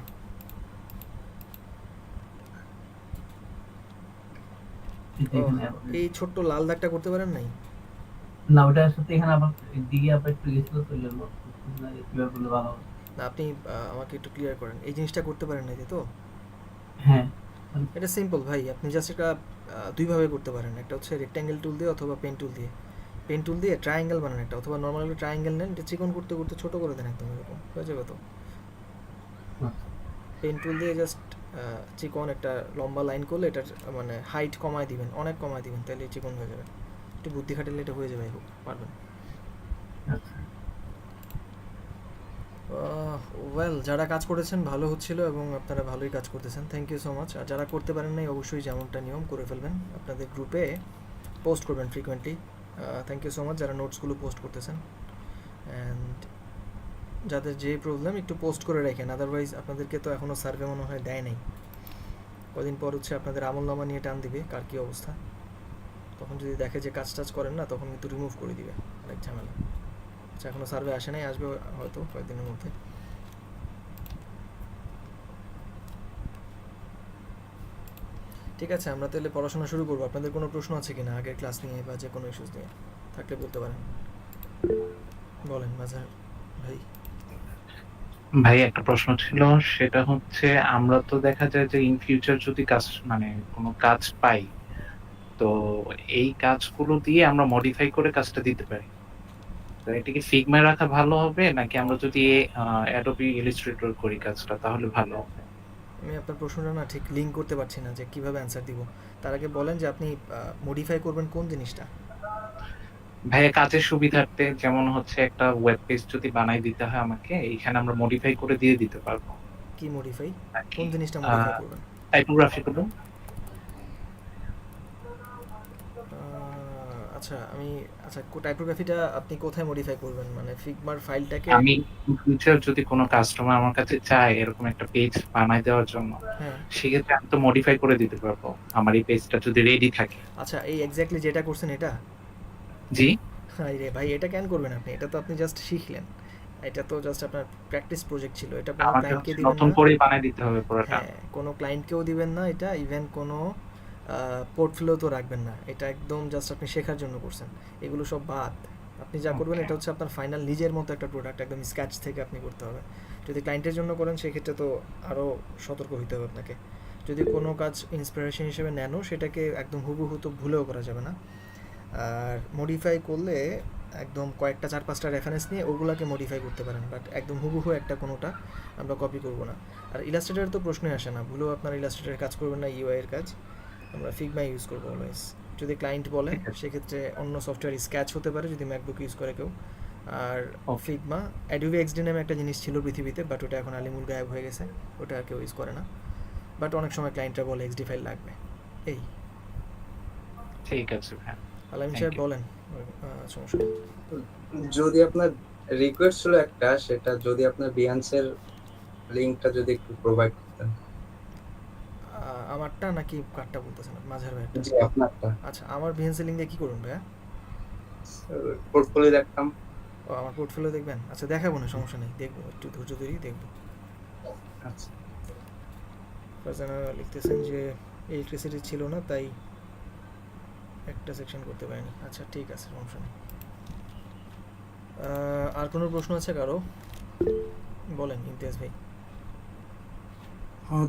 [SPEAKER 1] এই ছোট্ট লাল দাগটা করতে পারেন নাই?
[SPEAKER 7] না ওটার সাথে এখানে আবার দিকে আবার একটু গেছিল তো, এই জন্য কিভাবে করলে ভালো হবে।
[SPEAKER 1] না আপনি আমাকে একটু ক্লিয়ার করেন, এই জিনিসটা করতে পারেন নাই তো?
[SPEAKER 7] হ্যাঁ
[SPEAKER 1] এটা সিম্পল ভাই, আপনি জাস্ট এটা দুইভাবে করতে পারেন। একটা হচ্ছে রেক্ট্যাঙ্গেল টুল দিয়ে অথবা পেন টুল দিয়ে। পেন টুল দিয়ে ট্রায়াঙ্গেল বানান একটা, অথবা নর্মালি ট্রায়াঙ্গেল নেন, এটা চিকন করতে করতে ছোটো করে দেন একদম, এরকম হয়ে যাবে তো। পেন টুল দিয়ে জাস্ট চিকন একটা লম্বা লাইন করলে এটার মানে হাইট কমায় দিবেন, অনেক কমায় দিবেন, তাহলে চিকন হয়ে যাবে। একটু বুদ্ধি খাটালে এটা হয়ে যাবে, পারবেন। ওয়েল, যারা কাজ করেছেন ভালো হচ্ছিল এবং আপনারা ভালোই কাজ করতেছেন, থ্যাংক ইউ সো মাচ। আর যারা করতে পারেন নাই অবশ্যই যেমনটা নিয়ম করে ফেলবেন, আপনাদের গ্রুপে পোস্ট করবেন frequently, thank you so much যারা নোটসগুলো পোস্ট করতেছেন। অ্যান্ড যাদের যে প্রবলেম একটু পোস্ট করে রাখেন, আদারওয়াইজ আপনাদেরকে তো এখনও সার্ভে মনে হয় দেয় নাই। কদিন পর হচ্ছে আপনাদের আমলনামা নিয়ে টান দিবে কার কী অবস্থা, তখন যদি দেখে যে কাজ টাজ করেন না তখন কিন্তু রিমুভ করে দিবে, অনেক ঝামেলা। আচ্ছা এখনও সার্ভে আসে নাই, আসবে হয়তো কয়েকদিনের মধ্যে। ঠিক আছে, আমরা তাহলে পড়াশোনা শুরু করবো। আপনাদের কোনো প্রশ্ন আছে কিনা আগের ক্লাস নিয়ে বা যে কোনো ইস্যুস নিয়ে থাকলে বলতে পারেন। বলেন মাজার ভাই।
[SPEAKER 2] ভাই একটা প্রশ্ন ছিল, সেটা হচ্ছে আমরা তো দেখা যায় যে ইন ফিউচার যদি কাজ মানে কোনো কাজ পাই, তো এই কাজগুলো দিয়ে আমরা মডিফাই করে কাজটা দিতে পারি। তো এটা কি ফিগমায় রাখা ভালো হবে নাকি আমরা যদি অ্যাডোবি ইলাস্ট্রেটর করি কাজটা তাহলে ভালো হবে?
[SPEAKER 1] আমি আপনার প্রশ্নটা না ঠিক লিঙ্ক করতে পারছি না যে কিভাবে অ্যান্সার দিব। তার আগে বলেন যে আপনি মডিফাই করবেন কোন জিনিসটা।
[SPEAKER 2] ভাইয়া কাজের সুবিধার্থে যেমন হচ্ছে একটা ওয়েব পেজ যদি বানাই দিতে হয় আমাকে, এইখানে আমরা মডিফাই করে দিয়ে দিতে পারবো।
[SPEAKER 1] কি মডিফাই, কোন জিনিসটা মডিফাই করবেন?
[SPEAKER 2] টাইপোগ্রাফি গুলো।
[SPEAKER 1] আচ্ছা টাইপোগ্রাফিটা আপনি কোথায় মডিফাই করবেন, মানে ফিগমার ফাইলটাকে?
[SPEAKER 2] আমি ইন ফিউচার যদি কোনো কাস্টমার আমার কাছে চায় এরকম একটা পেজ বানাই দেওয়ার জন্য,
[SPEAKER 1] হ্যাঁ
[SPEAKER 2] সেক্ষেত্রে আমি তো মডিফাই করে দিতে পারবো আমার এই পেজটা যদি রেডি থাকে।
[SPEAKER 1] আচ্ছা এই এক্স্যাক্টলি যেটা করছেন এটা?
[SPEAKER 2] জি।
[SPEAKER 1] রে ভাই এটা কেন করবেন আপনি? এটা তো আপনি জাস্ট শিখলেন, এটা তো জাস্ট আপনার প্র্যাকটিস প্রজেক্ট ছিল। এটা কোনো
[SPEAKER 2] আমাকে
[SPEAKER 1] ক্লায়েন্টকে
[SPEAKER 2] হচ্ছে
[SPEAKER 1] দিবেন
[SPEAKER 2] নতুন
[SPEAKER 1] না।
[SPEAKER 2] করে বানাই দিতে হবে পুরোটা।
[SPEAKER 1] হ্যাঁ, কোনো ক্লায়েন্টকেও দিবেন না এটা, ইভেন কোনো পোর্টফোলিও তো রাখবেন না। এটা একদম জাস্ট আপনি শেখার জন্য করছেন। এগুলো সব বাদ। আপনি যা করবেন
[SPEAKER 2] Okay.
[SPEAKER 1] এটা হচ্ছে আপনার ফাইনাল নিজের মতো একটা প্রোডাক্ট, একদম স্ক্র্যাচ থেকে আপনি করতে হবে। যদি ক্লায়েন্টের জন্য করেন সেক্ষেত্রে তো আরও সতর্ক হতে হবে আপনাকে। যদি কোনো কাজ ইন্সপিরেশন হিসেবে নেনও সেটাকে একদম হুবহু তো ভুলেও করা যাবে না। আর মডিফাই করলে একদম কয়েকটা 4-5টা রেফারেন্স নিয়ে ওগুলাকে মডিফাই করতে পারেন, বাট একদম হুবহু একটা কোনোটা আমরা কপি করব না। আর ইলাস্ট্রেটর তো প্রশ্নই আসে না, ভুলেও আপনার ইলাস্ট্রেটরের কাজ করবেন না, ইউআই এর কাজ। আমরা ফিগমা ইউজ করবো অলওয়েজ। যদি ক্লায়েন্ট বলে
[SPEAKER 2] ঠিক আছে।
[SPEAKER 1] সেক্ষেত্রে অন্য সফটওয়্যার স্ক্যাচ হতে পারে যদি ম্যাকবুক ইউজ করে কেউ। আর
[SPEAKER 2] Okay.
[SPEAKER 1] ফিগমা অ্যাডোবি এক্সডি নামে একটা জিনিস ছিল পৃথিবীতে, বাট ওটা এখন আলিমুল গায়েব হয়ে গেছে, ওটা আর কেউ ইউজ করে না। বাট অনেক সময় ক্লায়েন্টরা বলে এক্সডি ফাইল লাগবে। এই
[SPEAKER 2] ঠিক আছে ভাই।
[SPEAKER 1] আলামিন
[SPEAKER 2] Thank
[SPEAKER 1] সাহেব
[SPEAKER 2] you.
[SPEAKER 1] বলেন, সমস্যা নেই।
[SPEAKER 3] যদি আপনার রিকোয়েস্ট ছিল একটা, সেটা যদি আপনার বিহান্সের লিংকটা যদি একটু প্রোভাইড করতেন।
[SPEAKER 1] আমারটা নাকি কারটা বলতেছেন মাঝার ভাইয়েরটা?
[SPEAKER 3] জি আপনারটা।
[SPEAKER 1] আচ্ছা আমার বিহেন্সি লিঙ্ক দিয়ে কী করুন ভাইয়া?
[SPEAKER 3] পোর্টফোলিও দেখতাম।
[SPEAKER 1] ও আমার পোর্টফোলিও দেখবেন? আচ্ছা দেখাবো না, সমস্যা নেই, দেখবো, একটু ধৈর্য ধরেই দেখবো।
[SPEAKER 3] আচ্ছা
[SPEAKER 1] ফারজানা লিখতেছেন যে ইলেকট্রিসিটি ছিল না তাই একটা সেকশন করতে পারিনি। আচ্ছা ঠিক আছে, সমস্যা নেই। আর কোনো প্রশ্ন আছে কারো? বলেন ইমতিয়াজ ভাই।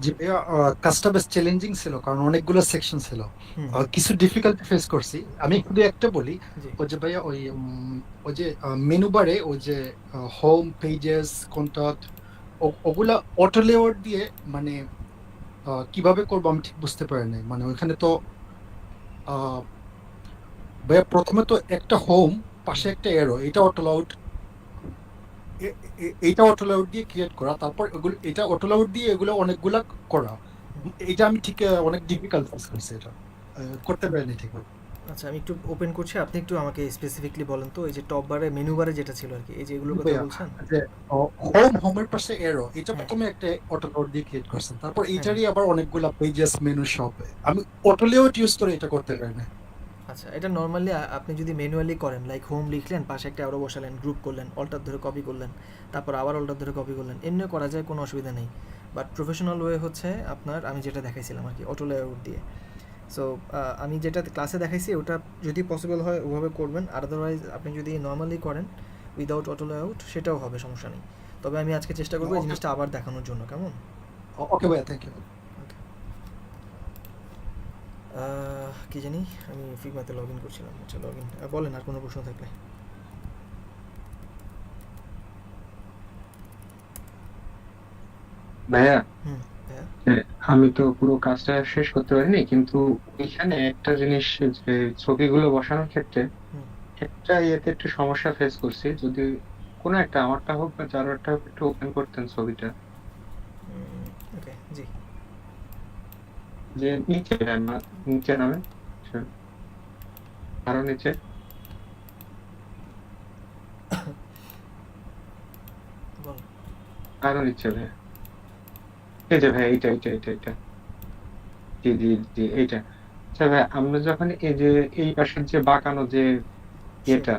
[SPEAKER 11] জি ভাইয়া, কাজটা বেশ চ্যালেঞ্জিং ছিল কারণ অনেকগুলো সেকশন ছিল,
[SPEAKER 1] হুম
[SPEAKER 11] কিছু ডিফিকাল্টি ফেস করছি। আমি শুধু একটা বলি,
[SPEAKER 1] জি
[SPEAKER 11] ওই যে ভাইয়া ওই যে মেনু বারে ওই যে হোম পেজেস কন্টাক্ট ওগুলা অটো লেআউট দিয়ে মানে কিভাবে করবো আমি ঠিক বুঝতে পারি নাই। মানে ওইখানে তো আহ, ভাইয়া প্রথমে তো একটা হোম, পাশে একটা এরো, এটা অটো লেআউট, এইটা অটো লেআউট দিয়ে ক্রিয়েট করা, তারপর এগুলো এটা অটো লেআউট দিয়ে এগুলো অনেকগুলা করা। এটা আমি ঠিক অনেক ডিফিকাল্ট ফেস করছি, এটা করতে পারিনি ঠিক।
[SPEAKER 1] আচ্ছা আমি একটু ওপেন করছি, আপনি একটু আমাকে স্পেসিফিকলি বলেন তো, এই যে টপ বারে মেনু বারে যেটা ছিল আর কি, এই যে এগুলোর কথা বলছেন?
[SPEAKER 11] যে হোমের পাশে এরো, এটা
[SPEAKER 1] হ্যাঁ।
[SPEAKER 11] প্রথমে একটা অটো লেআউট দিয়ে ক্রিয়েট করছেন, তারপর
[SPEAKER 1] হ্যাঁ।
[SPEAKER 11] এইটারই আবার অনেকগুলা পেজেস মেনু সব আমি অটো লেআউট ইউজ করে এটা করতে পারি না।
[SPEAKER 1] আচ্ছা এটা নর্মালি আপনি যদি ম্যানুয়ালি করেন, লাইক হোম লিখলেন, পাশে একটা আরও বসালেন, গ্রুপ করলেন, অল্টার ধরে কপি করলেন, তারপর আবার অল্টার ধরে কপি করলেন, এমনিও করা যায়, কোনো অসুবিধা নেই। বাট প্রফেশনাল ওয়ে হচ্ছে আপনার, আমি যেটা দেখাইছিলাম আর কি, অটো লেআউট দিয়ে। সো আমি যেটা ক্লাসে দেখাইছি ওটা যদি পসিবল হয় ওভাবে করবেন, আদারওয়াইজ আপনি যদি নর্মালি করেন উইদাউট অটো লেআউট সেটাও হবে, সমস্যা নেই। তবে আমি আজকে চেষ্টা করবো এই জিনিসটা আবার দেখানোর জন্য, কেমন?
[SPEAKER 11] ওকে ভাইয়া, থ্যাংক ইউ।
[SPEAKER 1] কি জানি আমি ফিগমাতে লগ ইন করছিলাম। আচ্ছা লগ ইন, বলেন আর কোনো প্রশ্ন থাকলে।
[SPEAKER 12] ভাইয়া,
[SPEAKER 1] হুম হ্যাঁ
[SPEAKER 12] আমি তো পুরো কাজটা শেষ করতে পারিনি, কিন্তু এখানে একটা জিনিস, যে ছবিগুলো বসানোর ক্ষেত্রে
[SPEAKER 1] হুম
[SPEAKER 12] একটা ইয়েতে একটু সমস্যা ফেস করছি। যদি কোনো একটা, আমারটা হোক বা যারটা হোক, একটু ওপেন করতেন ছবিটা,
[SPEAKER 1] ওকে জি।
[SPEAKER 12] যে নিচে নিচে নামে, আরো নিচে। আরো নিচে ভাই, এই যে ভাই এইটা জি জি জি এইটা। আচ্ছা ভাই, আমরা যখন এই যে এই পাশের যে বাঁকানো যে
[SPEAKER 1] শেপ,
[SPEAKER 12] এটা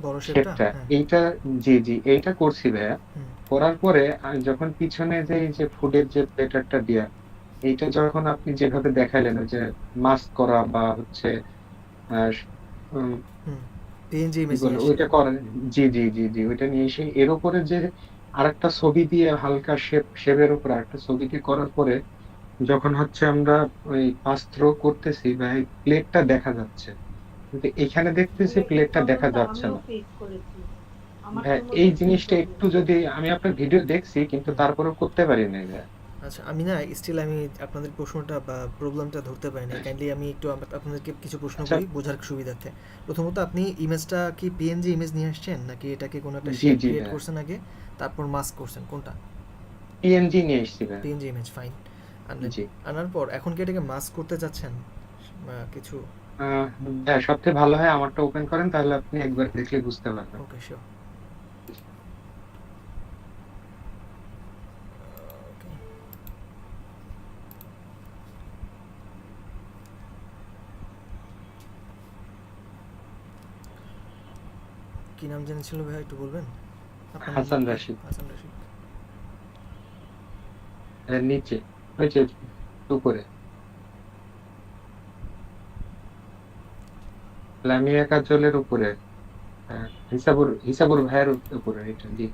[SPEAKER 1] বড় শেপটা,
[SPEAKER 12] শেপটা,
[SPEAKER 1] হ্যাঁ।
[SPEAKER 12] এইটা জি জি এইটা করছি ভাইয়া।
[SPEAKER 1] হুম
[SPEAKER 12] করার পরে আমি যখন পিছনে যে এই যে ফুডের যে প্লেটারটা দিয়া, এইটা যখন আপনি যেভাবে দেখাইলেন ওই যে মাস্ক করা বা হচ্ছে আহ, উম,
[SPEAKER 1] হুম পিএনজি
[SPEAKER 12] কি
[SPEAKER 1] ইমেজ
[SPEAKER 12] বলে
[SPEAKER 1] নিয়ে আসি।
[SPEAKER 12] ওইটা করেন, জি জি জি জি ওইটা নিয়ে এসে এর উপরে যে আরেকটা ছবি দিয়ে হালকা শেপের উপর আরেকটা ছবি দিয়ে করার পরে যখন হচ্ছে আমরা ওই পাস থ্রো করতেছি ভাই, প্লেটটা দেখা যাচ্ছে, কিন্তু এখানে দেখতেছি
[SPEAKER 6] এই
[SPEAKER 12] প্লেটটা দেখা
[SPEAKER 6] প্রবলেমটা
[SPEAKER 12] যাচ্ছে
[SPEAKER 6] আমিও
[SPEAKER 12] না।
[SPEAKER 6] ফেস করেছি, আমার
[SPEAKER 12] ভাই
[SPEAKER 6] তো
[SPEAKER 12] এই
[SPEAKER 6] একই
[SPEAKER 12] জিনিসটা
[SPEAKER 6] প্রবলেম।
[SPEAKER 12] একটু যদি, আমি আপনার ভিডিও দেখছি কিন্তু
[SPEAKER 1] হুম।
[SPEAKER 12] তারপরেও করতে পারি না ভাই।
[SPEAKER 1] আচ্ছা, আমি না স্টিল আমি আপনাদের প্রশ্নটা বা প্রবলেমটা ধরতে পারিনি। কাইন্ডলি আমি একটু আপনাদেরকে কিছু প্রশ্ন
[SPEAKER 12] আচ্ছা
[SPEAKER 1] করি বোঝার সুবিধার্থে। প্রথমত আপনি ইমেজটা কি পিএনজি ইমেজ নিয়ে আসছেন, নাকি এটাকে কোনো একটা
[SPEAKER 12] জি
[SPEAKER 1] শেপ
[SPEAKER 12] জি
[SPEAKER 1] ক্রিয়েট
[SPEAKER 12] ভাই,
[SPEAKER 1] করছেন আগে, তারপর মাস্ক করছেন, কোনটা?
[SPEAKER 12] পিএনজি নিয়ে এসছি ভাই।
[SPEAKER 1] PNG image, fine. আনলেন,
[SPEAKER 12] জি
[SPEAKER 1] আনার পর এখন কি এটাকে মাস্ক করতে চাচ্ছেন বা কিছু?
[SPEAKER 12] আহ, হ্যাঁ সবচেয়ে ভালো হয় আমারটা ওপেন করেন, তাহলে আপনি একবার দেখলে বুঝতে পারবেন।
[SPEAKER 1] ওকে, শিওর। ওকে, কি নাম জেনেছিল ভাই, একটু বলবেন আপনার
[SPEAKER 12] হাসান
[SPEAKER 1] নামটা?
[SPEAKER 12] রাশিদ।
[SPEAKER 1] হাসান রশিদ।
[SPEAKER 12] এর নিচে ওই যে উপরে লামিয়া কাজলের উপরে, হিসাবুর ভাইয়ের উপরে এটা জি।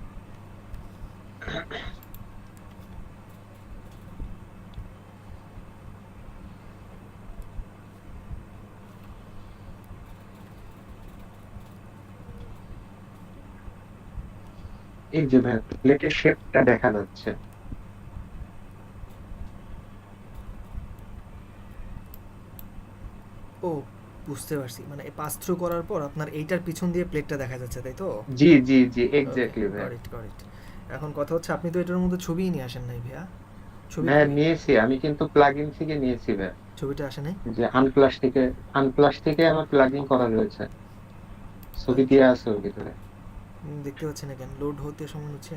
[SPEAKER 12] এই যে ভাই প্লেটের শেপটা দেখা যাচ্ছে।
[SPEAKER 1] ও, বুঝতে পারছি, মানে পাস থ্রু করার পর আপনার এইটার পিছন দিয়ে প্লেটটা দেখা যাচ্ছে, তাই তো?
[SPEAKER 12] জি জি জি
[SPEAKER 1] ওকে,
[SPEAKER 12] এক্স্যাক্টলি ভাই।
[SPEAKER 1] Got it, got it. এখন কথা হচ্ছে, আপনি তো এটার মধ্যে ছবিই নিয়ে আসেন নাই ভাইয়া। ছবি
[SPEAKER 12] ভাই
[SPEAKER 1] কই?
[SPEAKER 12] নিয়েছি আমি, কিন্তু প্লাগইন থেকে নিয়েছি ভাই।
[SPEAKER 1] ছবিটা আসে নাই?
[SPEAKER 12] যে আনপ্লাস থেকে আমার প্লাগইন করা রয়েছে, ছবি
[SPEAKER 1] আচ্ছা,
[SPEAKER 12] দিয়ে আছে ওর ভিতরে।
[SPEAKER 1] দেখতে পাচ্ছি না কেন, লোড হতে সময় হচ্ছে।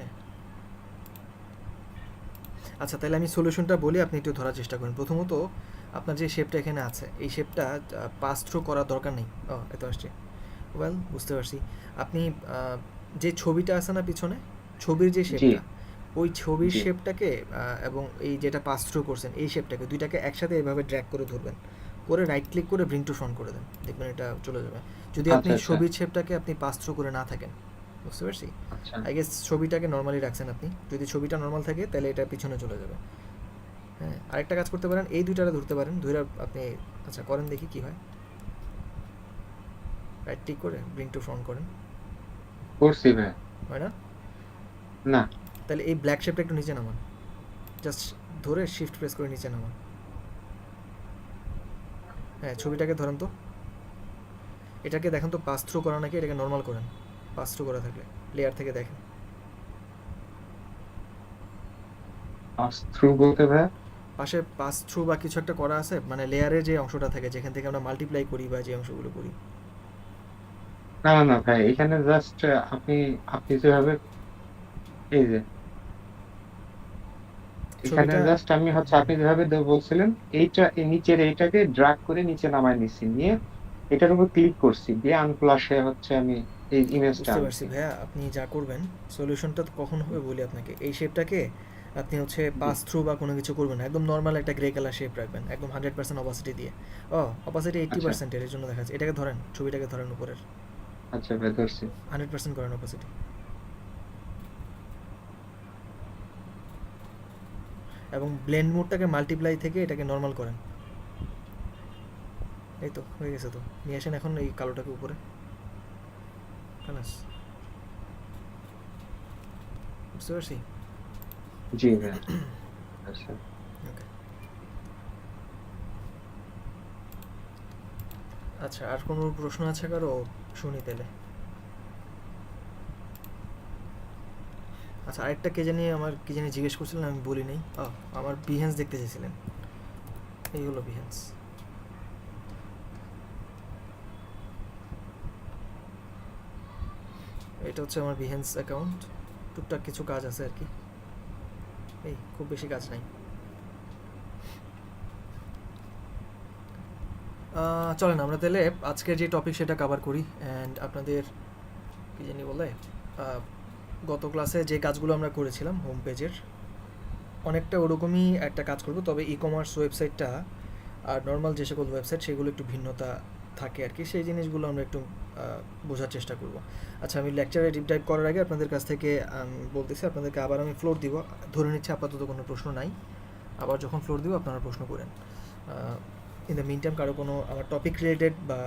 [SPEAKER 1] আচ্ছা, তাহলে আমি সলিউশনটা বলি, আপনি একটু ধরার চেষ্টা করেন। প্রথমত, আপনার যে শেপটা এখানে আছে, এই শেপটা পাস থ্রু করার দরকার নেই। ও, এত আসছে, ওয়েল, বুঝতে পারছি। আপনি যে ছবিটা আছে না পিছনে, ছবির যে
[SPEAKER 12] জি
[SPEAKER 1] শেপটা, ওই ছবির
[SPEAKER 12] জি
[SPEAKER 1] শেপটাকে এবং এই যেটা পাস থ্রু করছেন এই শেপটাকে, দুইটাকে একসাথে এভাবে ড্র্যাগ করে ধরবেন, করে রাইট ক্লিক করে ব্রিং টু ফ্রন্ট করে দেন, দেখবেন এটা চলে যাবে। যদি আপনি
[SPEAKER 12] আচ্ছা আচ্ছা
[SPEAKER 1] ছবির শেপটাকে আপনি পাস থ্রু করে না থাকেন, বুঝতে পারছি।
[SPEAKER 12] আচ্ছা
[SPEAKER 1] আই গেস ছবিটাকে নর্মালি রাখছেন আপনি, যদি ছবিটা নর্মাল থাকে তাহলে এটা পিছনে চলে যাবে। হ্যাঁ, আরেকটা কাজ করতে পারেন, এই দুইটারে ধরতে পারেন, ধরে আপনি, আচ্ছা করেন দেখি কি হয়। রাইট ক্লিক করে ব্রিং টু ফ্রন্ট করেন,
[SPEAKER 12] করছি ভাই।
[SPEAKER 1] হয় না?
[SPEAKER 12] না
[SPEAKER 1] তাহলে এই ব্ল্যাক শেপটা একটু নিচে নামান, জাস্ট ধরে শিফট প্রেস করে নিচে নামান। হ্যাঁ, ছবিটাকে ধরেন তো, এটাকে দেখেন তো পাস থ্রু করা নাকি, এটাকে নর্মাল করেন। পাস থ্রু করা থাকলে লেয়ার থেকে দেখেন।
[SPEAKER 12] পাস থ্রু বলতে ভাই?
[SPEAKER 1] পাশে পাস থ্রু বা কিছু একটা করা আছে, মানে লেয়ারের যে অংশটা থাকে যেখান থেকে আমরা মাল্টিপ্লাই করি বা যে অংশগুলো করি।
[SPEAKER 12] না না না ভাই, এখানে জাস্ট আপনি আপনি যেভাবে এই যে এখানে
[SPEAKER 1] ছবিটা,
[SPEAKER 12] জাস্ট আমি হচ্ছে আপনি যেভাবে বলছিলেন, এইটা এই নিচের এইটাকে ড্রাগ করে নিচে নামায় নিচ্ছি, নিয়ে এটার উপর ক্লিক করছি, দিয়ে আনপ্লাসে হচ্ছে আমি এই ইমেজটা
[SPEAKER 1] বুঝতে পারছি
[SPEAKER 12] আনছি।
[SPEAKER 1] ভাইয়া। আপনি যা করবেন, সলিউশনটা কখন হবে বলি আপনাকে। এই শেপটাকে আপনি হচ্ছে
[SPEAKER 12] জি
[SPEAKER 1] পাস থ্রু বা কোনো কিছু করবেন না, একদম নর্মাল একটা গ্রে কালার শেপ রাখবেন, একদম 100% অপাসিটি দিয়ে। ও, অপাসিটি
[SPEAKER 12] আচ্ছা
[SPEAKER 1] 80% এর জন্য দেখাচ্ছে। এটাকে ধরেন, ছবিটাকে ধরেন উপরের,
[SPEAKER 12] আচ্ছা ভাই ধরছি।
[SPEAKER 1] 100% করেন অপাসিটি, এবং ব্লেন্ড মোডটাকে মাল্টিপ্লাই থেকে এটাকে নর্মাল করেন। এই তো হয়ে গেছে, তো নিয়ে আসেন এখন এই কালোটাকে উপরে, খালাস। বুঝতে পারছি।
[SPEAKER 12] জি ভাই আচ্ছা।
[SPEAKER 1] ওকে, আচ্ছা, আর কোনো প্রশ্ন আছে কারো? শুনি তাহলে। আচ্ছা, আরেকটা কে জানি আমার কি জানি জিজ্ঞেস করছিলেন, আমি বলি নাই। আমার বিহেন্স দেখতে চেয়েছিলেন, এই হলো বিহেন্স। এটা হচ্ছে আমার বিহেন্স অ্যাকাউন্ট, টুকটাক কিছু কাজ আছে আর কি। এই খুব বেশি কাজ নাই। চলেন আমরা তাহলে আজকের যে টপিক সেটা কভার করি। অ্যান্ড আপনাদের কী জানি বলে, গত ক্লাসে যে কাজগুলো আমরা করেছিলাম হোম পেজের অনেকটা ওরকমই একটা কাজ করব, তবে ই কমার্স ওয়েবসাইটটা আর নর্মাল যে সকল ওয়েবসাইট সেগুলো একটু ভিন্নতা থাকে আর কি, সেই জিনিসগুলো আমরা একটু বোঝার চেষ্টা করব। আচ্ছা, আমি লেকচারে ডিপ ডাইভ করার আগে আপনাদের কাছ থেকে বলতেছি, আপনাদেরকে আবার আমি ফ্লোর দিব, ধরে নিচ্ছি আপাতত কোনো প্রশ্ন নাই, আবার যখন ফ্লোর দিব আপনারা প্রশ্ন করেন। ইন দ্য মিন টাইম কারো কোনো আমার টপিক রিলেটেড বা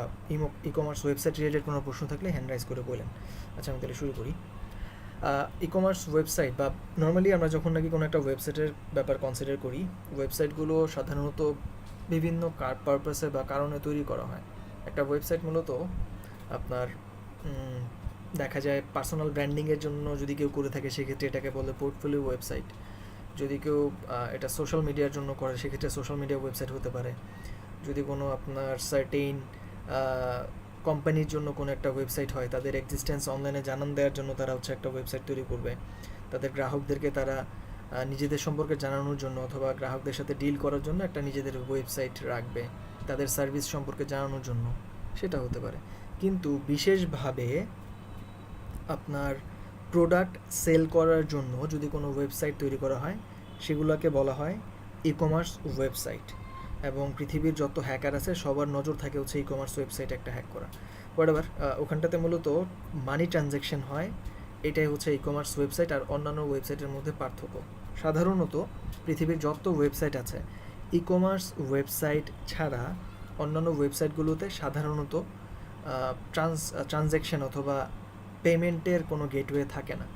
[SPEAKER 1] ই কমার্স ওয়েবসাইট রিলেটেড কোনো প্রশ্ন থাকলে হ্যান্ড রাইজ করে বলেন। আচ্ছা, আমি তাহলে শুরু করি। ই কমার্স ওয়েবসাইট বা নর্মালি আমরা যখন নাকি কোনো একটা ওয়েবসাইটের ব্যাপার কনসিডার করি, ওয়েবসাইটগুলো সাধারণত বিভিন্ন পারপাসে বা কারণে তৈরি করা হয়। একটা ওয়েবসাইট মূলত আপনার দেখা যায় পার্সোনাল ব্র্যান্ডিংয়ের জন্য যদি কেউ করে থাকে সেক্ষেত্রে এটাকে বলে পোর্টফোলিও ওয়েবসাইট। যদি কেউ এটা সোশ্যাল মিডিয়ার জন্য করে সেক্ষেত্রে সোশ্যাল মিডিয়া ওয়েবসাইট হতে পারে। যদি কোনো আপনার সার্টেইন কোম্পানির জন্য কোনো একটা ওয়েবসাইট হয়, তাদের এক্সিস্টেন্স অনলাইনে জানান দেওয়ার জন্য তারা হচ্ছে একটা ওয়েবসাইট তৈরি করবে। তাদের গ্রাহকদেরকে তারা নিজেদের সম্পর্কে জানানোর জন্য অথবা গ্রাহকদের সাথে ডিল করার জন্য একটা নিজেদের ওয়েবসাইট রাখবে, তাদের সার্ভিস সম্পর্কে জানানোর জন্য, সেটা হতে পারে। কিন্তু বিশেষভাবে আপনার প্রোডাক্ট সেল করার জন্য যদি কোনো ওয়েবসাইট তৈরি করা হয় সেগুলোকে বলা হয় ই কমার্স ওয়েবসাইট। এবং পৃথিবীর যত হ্যাকার আছে সবার নজর থাকে হচ্ছে ই কমার্স ওয়েবসাইট একটা হ্যাক করা। হোয়াটএভার, ওখানটাতে মূলত মানি ট্রানজ্যাকশন হয়, এটাই হচ্ছে ই কমার্স ওয়েবসাইট আর অন্যান্য ওয়েবসাইটের মধ্যে পার্থক্য। সাধারণত পৃথিবীর যত ওয়েবসাইট আছে ই কমার্স ওয়েবসাইট ছাড়া অন্যান্য ওয়েবসাইটগুলোতে সাধারণত ট্রানজ্যাকশন অথবা পেমেন্টের কোনো গেটওয়ে থাকে না,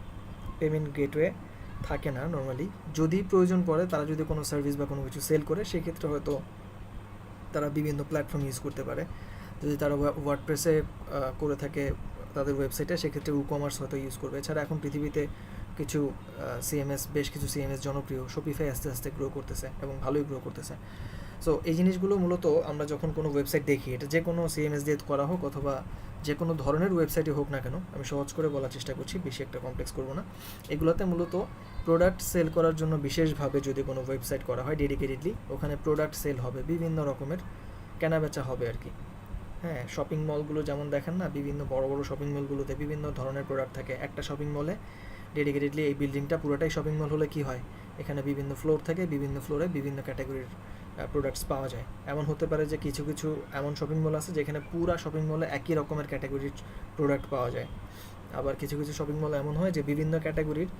[SPEAKER 1] পেমেন্ট গেটওয়ে থাকে না নর্মালি। যদি প্রয়োজন পড়ে, তারা যদি কোনো সার্ভিস বা কোনো কিছু সেল করে সেক্ষেত্রে হয়তো তারা বিভিন্ন প্ল্যাটফর্ম ইউজ করতে পারে। যদি তারা ওয়ার্ডপ্রেসে করে থাকে তাদের ওয়েবসাইটে সেক্ষেত্রে ই কমার্স হয়তো ইউজ করবে। এছাড়া এখন পৃথিবীতে কিছু সিএমএস, বেশ কিছু সিএমএস জনপ্রিয়, শপিফাই আস্তে আস্তে গ্রো করতেছে এবং ভালোই গ্রো করতেছে। সো এই জিনিসগুলো মূলত আমরা যখন কোনো ওয়েবসাইট দেখি, এটা যে কোনো সিএমএস দিয়ে করা হোক অথবা যে কোনো ধরনের ওয়েবসাইটই হোক না কেন, আমি সহজ করে বলার চেষ্টা করছি, বেশি একটা কমপ্লেক্স করবো না। এগুলোতে মূলত প্রোডাক্ট সেল করার জন্য বিশেষভাবে যদি কোনো ওয়েবসাইট করা হয় ডেডিকেটেডলি, ওখানে প্রোডাক্ট সেল হবে, বিভিন্ন রকমের কেনাবেচা হবে আর কি। হ্যাঁ, শপিং মলগুলো যেমন দেখেন না, বিভিন্ন বড় বড় শপিং মলগুলোতে বিভিন্ন ধরনের প্রোডাক্ট থাকে। একটা শপিং মলে ডেডিকেটেডলি এই বিল্ডিংটা পুরোটাই শপিং মল হলে কি হয়, এখানে বিভিন্ন ফ্লোর থাকে, বিভিন্ন ফ্লোরে বিভিন্ন ক্যাটাগরির প্রোডাক্টস পাওয়া যায়। এমন হতে পারে যে কিছু কিছু এমন শপিং মল আছে যেখানে পুরা শপিং মলে একই রকমের ক্যাটাগরির প্রোডাক্ট পাওয়া যায়। আবার কিছু কিছু শপিং মল এমন হয় যে বিভিন্ন ক্যাটাগরির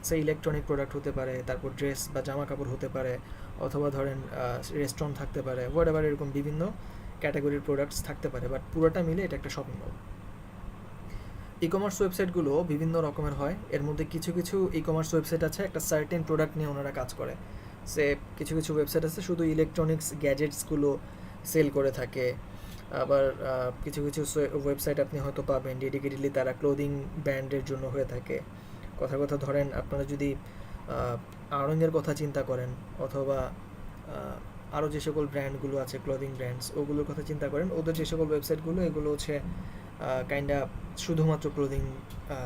[SPEAKER 1] সেই ইলেকট্রনিক প্রোডাক্ট হতে পারে, তারপর ড্রেস বা জামা কাপড় হতে পারে, অথবা ধরেন রেস্টুরেন্ট থাকতে পারে, হোয়াটএভার, এরকম বিভিন্ন ক্যাটাগরির প্রোডাক্টস থাকতে পারে, বাট পুরোটা মিলে এটা একটা শপিং মল। ই কমার্স ওয়েবসাইটগুলো বিভিন্ন রকমের হয়। এর মধ্যে কিছু কিছু ই কমার্স ওয়েবসাইট আছে একটা সার্টেন প্রোডাক্ট নিয়ে ওনারা কাজ করে। সে কিছু কিছু ওয়েবসাইট আছে শুধু ইলেকট্রনিক্স গ্যাজেটসগুলো সেল করে থাকে। আবার কিছু কিছু ওয়েবসাইট আপনি হয়তো পাবেন ডেডিকেটেডলি তারা ক্লোদিং ব্র্যান্ডের জন্য হয়ে থাকে। কথা ধরেন আপনারা যদি আড়ংয়ের কথা চিন্তা করেন অথবা আরও যে সকল ব্র্যান্ডগুলো আছে ক্লোদিং ব্র্যান্ডস, ওগুলোর কথা চিন্তা করেন, ওদের যে সকল ওয়েবসাইটগুলো এগুলো হচ্ছে কাইন্ডা শুধুমাত্র ক্লোদিং